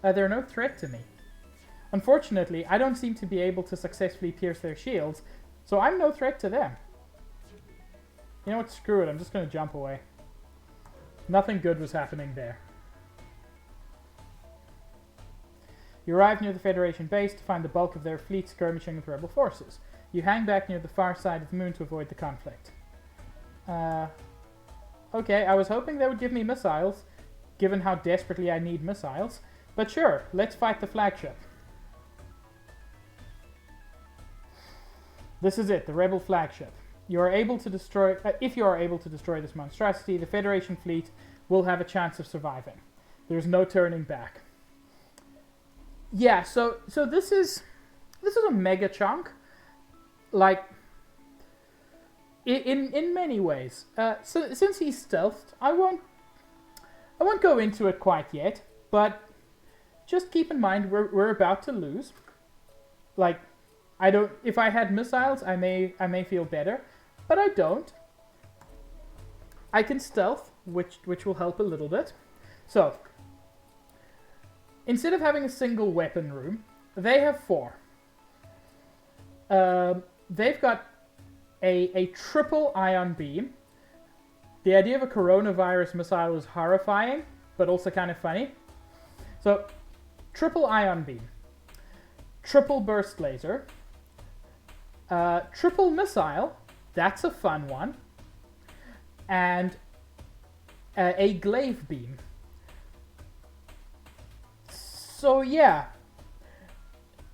A: threat to me. Unfortunately, I don't seem to be able to successfully pierce their shields, so I'm no threat to them. You know what? Screw it. I'm just going to jump away. Nothing good was happening there. You arrive near the Federation base to find the bulk of their fleet skirmishing with rebel forces. You hang back near the far side of the moon to avoid the conflict. Okay, I was hoping they would give me missiles, given how desperately I need missiles. But sure, let's fight the flagship. This is it, the rebel flagship. You are able to destroy... if you are able to destroy this monstrosity, the Federation fleet will have a chance of surviving. There's no turning back. Yeah, so this is a mega chunk. Like, in many ways. So since he's stealthed, I won't go into it quite yet, but just keep in mind we're about to lose. Like, if I had missiles, I may feel better, but I don't. I can stealth, which will help a little bit. So, instead of having a single weapon room, they have 4. They've got a triple ion beam. The idea of a coronavirus missile is horrifying, but also kind of funny. So, triple ion beam, triple burst laser, triple missile, that's a fun one, and a glaive beam. So yeah,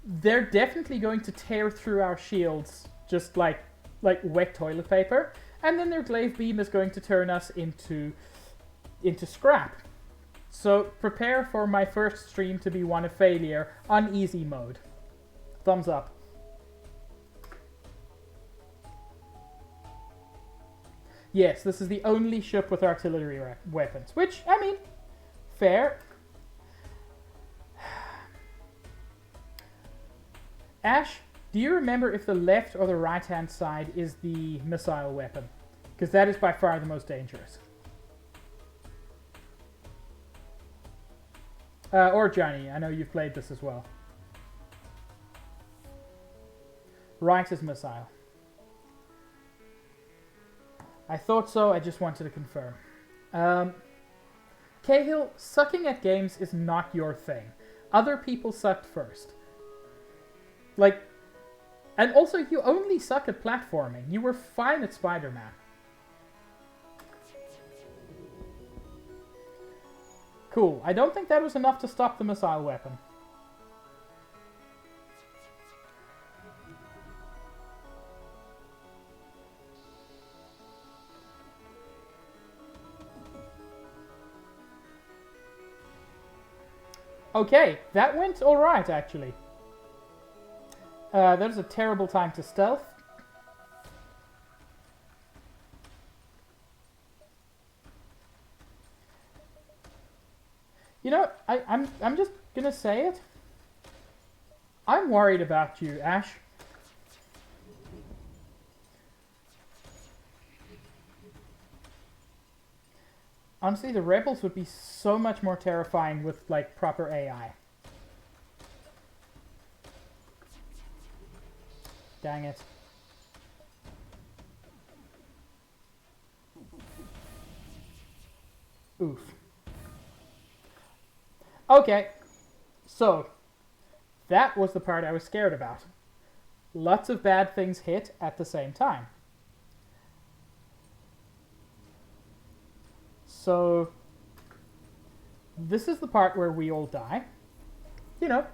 A: they're definitely going to tear through our shields just like wet toilet paper, and then their glaive beam is going to turn us into scrap. So prepare for my first stream to be one of failure on easy mode. Thumbs up. Yes, this is the only ship with artillery weapons, which, I mean, fair. Ash, do you remember if the left or the right-hand side is the missile weapon? Because that is by far the most dangerous. Or Johnny, I know you've played this as well. Right is missile. I thought so, I just wanted to confirm. Cahill, sucking at games is not your thing. Other people sucked first. Like, and also you only suck at platforming. You were fine at Spider-Man. Cool. I don't think that was enough to stop the missile weapon. Okay, that went alright, actually. That was a terrible time to stealth. You know, I'm just gonna say it. I'm worried about you, Ash. Honestly, the rebels would be so much more terrifying with, like, proper AI. Dang it. Oof. Okay, so that was the part I was scared about. Lots of bad things hit at the same time. So this is the part where we all die. You know.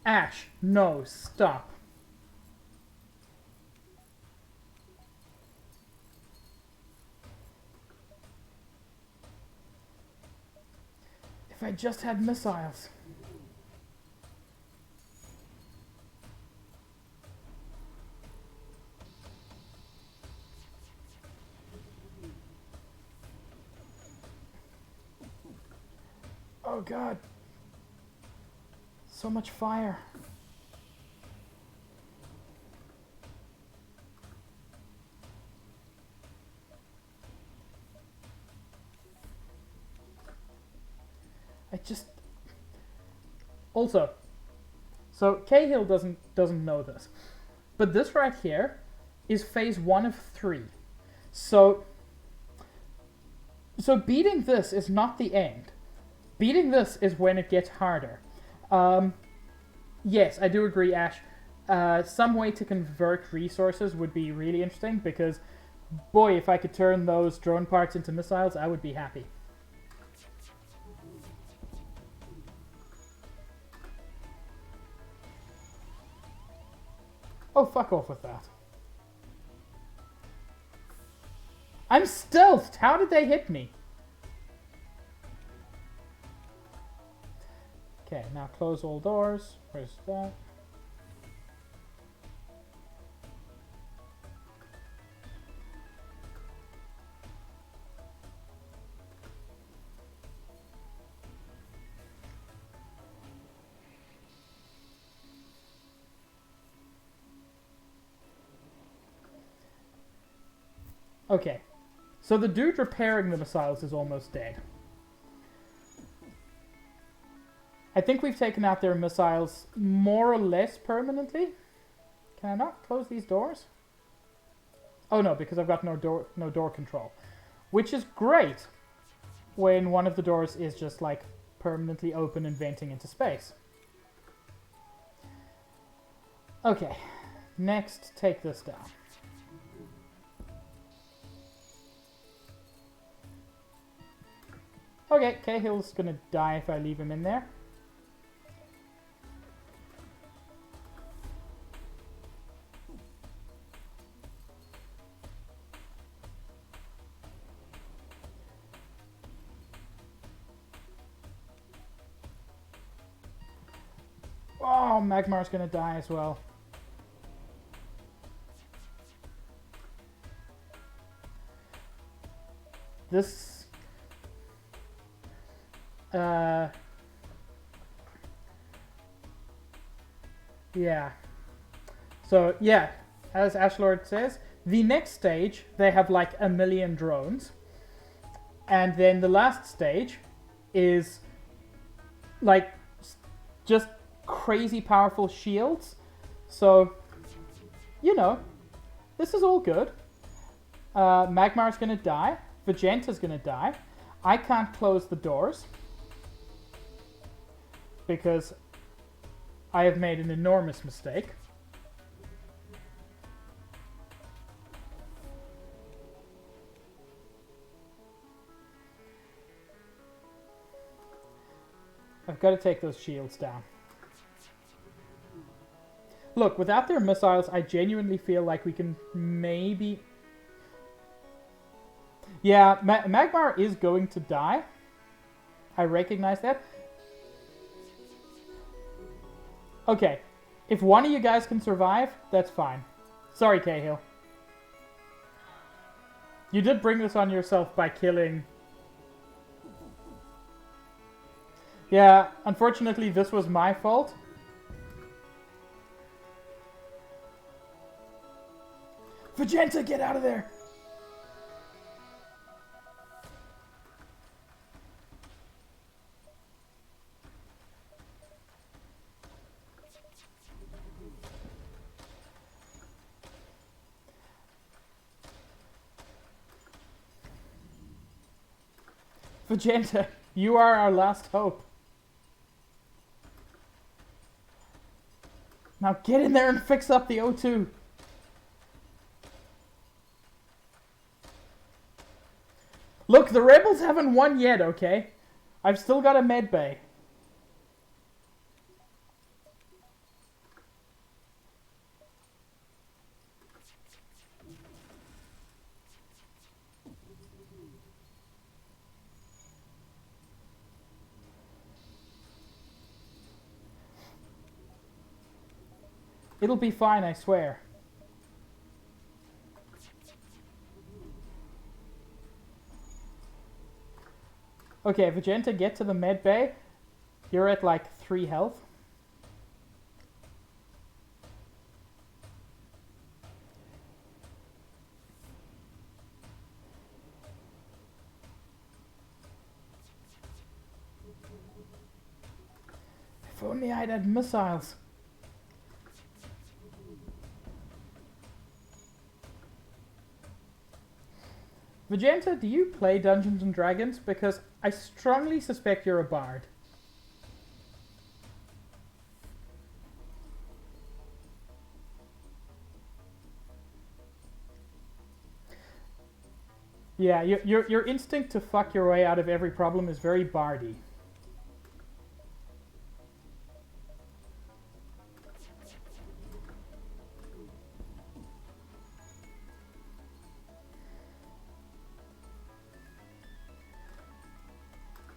A: Ash, no, stop. If I just had missiles. Oh god. So much fire. I just... Also, so Cahill doesn't know this, but this right here is phase 1 of 3. So beating this is not the end. Beating this is when it gets harder. Yes, I do agree, Ash. Some way to convert resources would be really interesting, because, boy, if I could turn those drone parts into missiles, I would be happy. Oh, fuck off with that. I'm stealthed! How did they hit me? Okay, now close all doors. Where's that? Okay, so the dude repairing the missiles is almost dead. I think we've taken out their missiles more or less permanently. Can I not close these doors? Oh no, because I've got no door control. Which is great when one of the doors is just like permanently open and venting into space. Okay, next take this down. Okay, Cahill's gonna die if I leave him in there. Oh, Magmar's gonna die as well. This... yeah. So, yeah, as Ashlord says, the next stage, they have like 1 million drones. And then the last stage is like just crazy powerful shields. So, you know, this is all good. Magmar's gonna die. Vegenta's gonna die. I can't close the doors because I have made an enormous mistake. I've got to take those shields down. Look, without their missiles, I genuinely feel like we can maybe... Yeah, Magmar is going to die. I recognize that. Okay, if one of you guys can survive, that's fine. Sorry, Cahill. You did bring this on yourself by killing... Yeah, unfortunately, this was my fault. Vegenta, get out of there! Vegenta, you are our last hope. Now get in there and fix up the O2. Look, the rebels haven't won yet, okay? I've still got a med bay. It'll be fine, I swear. Okay, Vegenta, get to the med bay. You're at like 3 health. If only I'd had missiles. Vegeta, do you play Dungeons and Dragons? Because I strongly suspect you're a bard. Yeah, your instinct to fuck your way out of every problem is very bardy.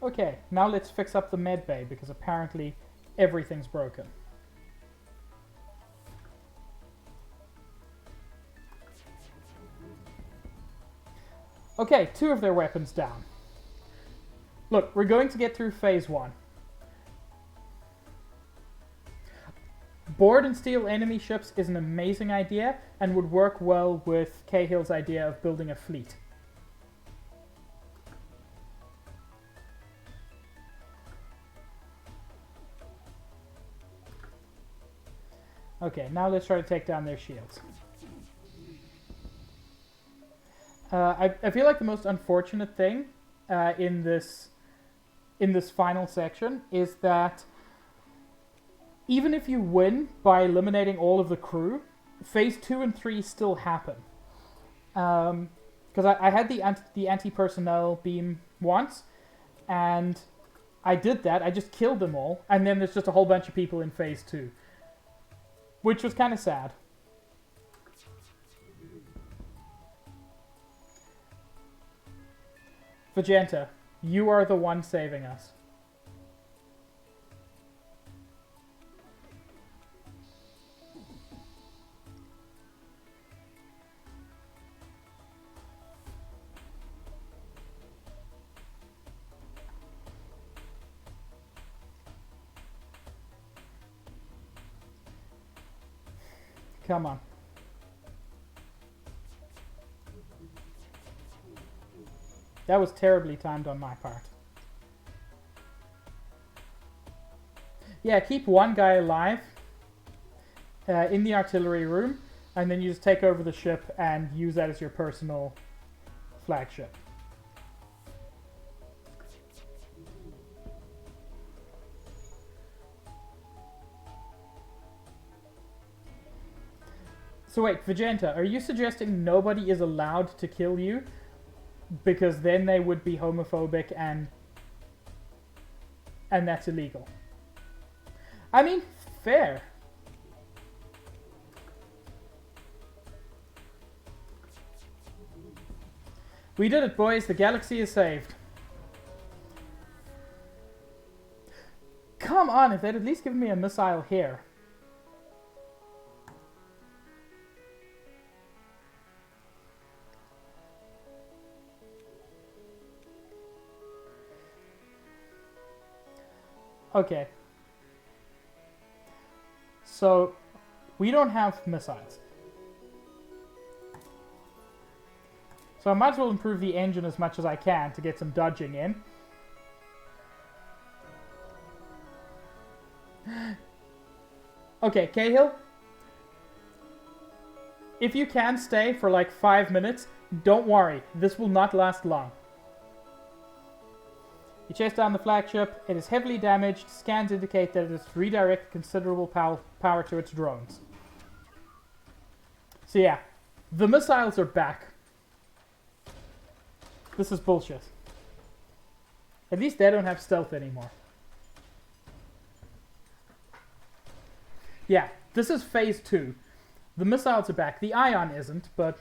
A: Okay, now let's fix up the med bay, because apparently everything's broken. Okay, 2 of their weapons down. Look, we're going to get through phase 1. Board and steal enemy ships is an amazing idea and would work well with Cahill's idea of building a fleet. Okay, now let's try to take down their shields. I feel like the most unfortunate thing in this final section is that even if you win by eliminating all of the crew, phase 2 and 3 still happen. Because I had the anti-personnel beam once, and I did that. I just killed them all, and then there's just a whole bunch of people in phase 2. Which was kind of sad. Vegeta, you are the one saving us. Come on. That was terribly timed on my part. Yeah, keep one guy alive in the artillery room, and then you just take over the ship and use that as your personal flagship. So wait, Vegeta, are you suggesting nobody is allowed to kill you? Because then they would be homophobic and that's illegal. I mean, fair. We did it, boys. The galaxy is saved. Come on, if they'd at least given me a missile here. Okay. So, we don't have missiles. So I might as well improve the engine as much as I can to get some dodging in. Okay, Cahill. If you can stay for like 5 minutes, don't worry. This will not last long. You chase down the flagship. It is heavily damaged. Scans indicate that it has redirected considerable power to its drones. So yeah, the missiles are back. This is bullshit. At least they don't have stealth anymore. Yeah, this is phase 2. The missiles are back. The ion isn't, but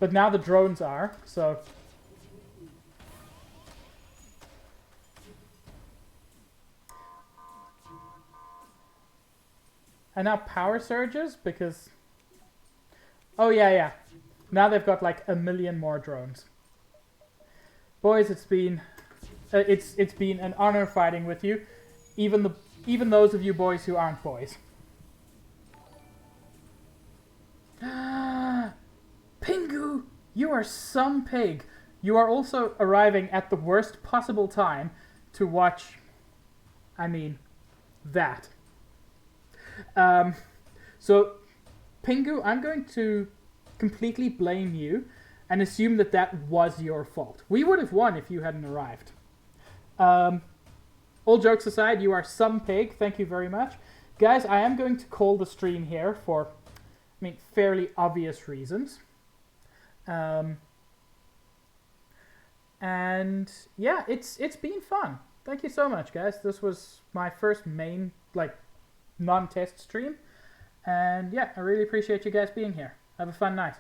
A: now the drones are, so... And now power surges because... Oh, yeah. Now they've got like 1 million more drones. Boys, it's been It's been an honor fighting with you, even those of you boys who aren't boys. Pingu, you are some pig. You are also arriving at the worst possible time to watch. I mean, that. So, Pingu, I'm going to completely blame you and assume that that was your fault. We would have won if you hadn't arrived. All jokes aside, you are some pig. Thank you very much. Guys, I am going to call the stream here for, fairly obvious reasons. And yeah, it's been fun. Thank you so much, guys. This was my first main, non-test stream. And yeah, I really appreciate you guys being here. Have a fun night.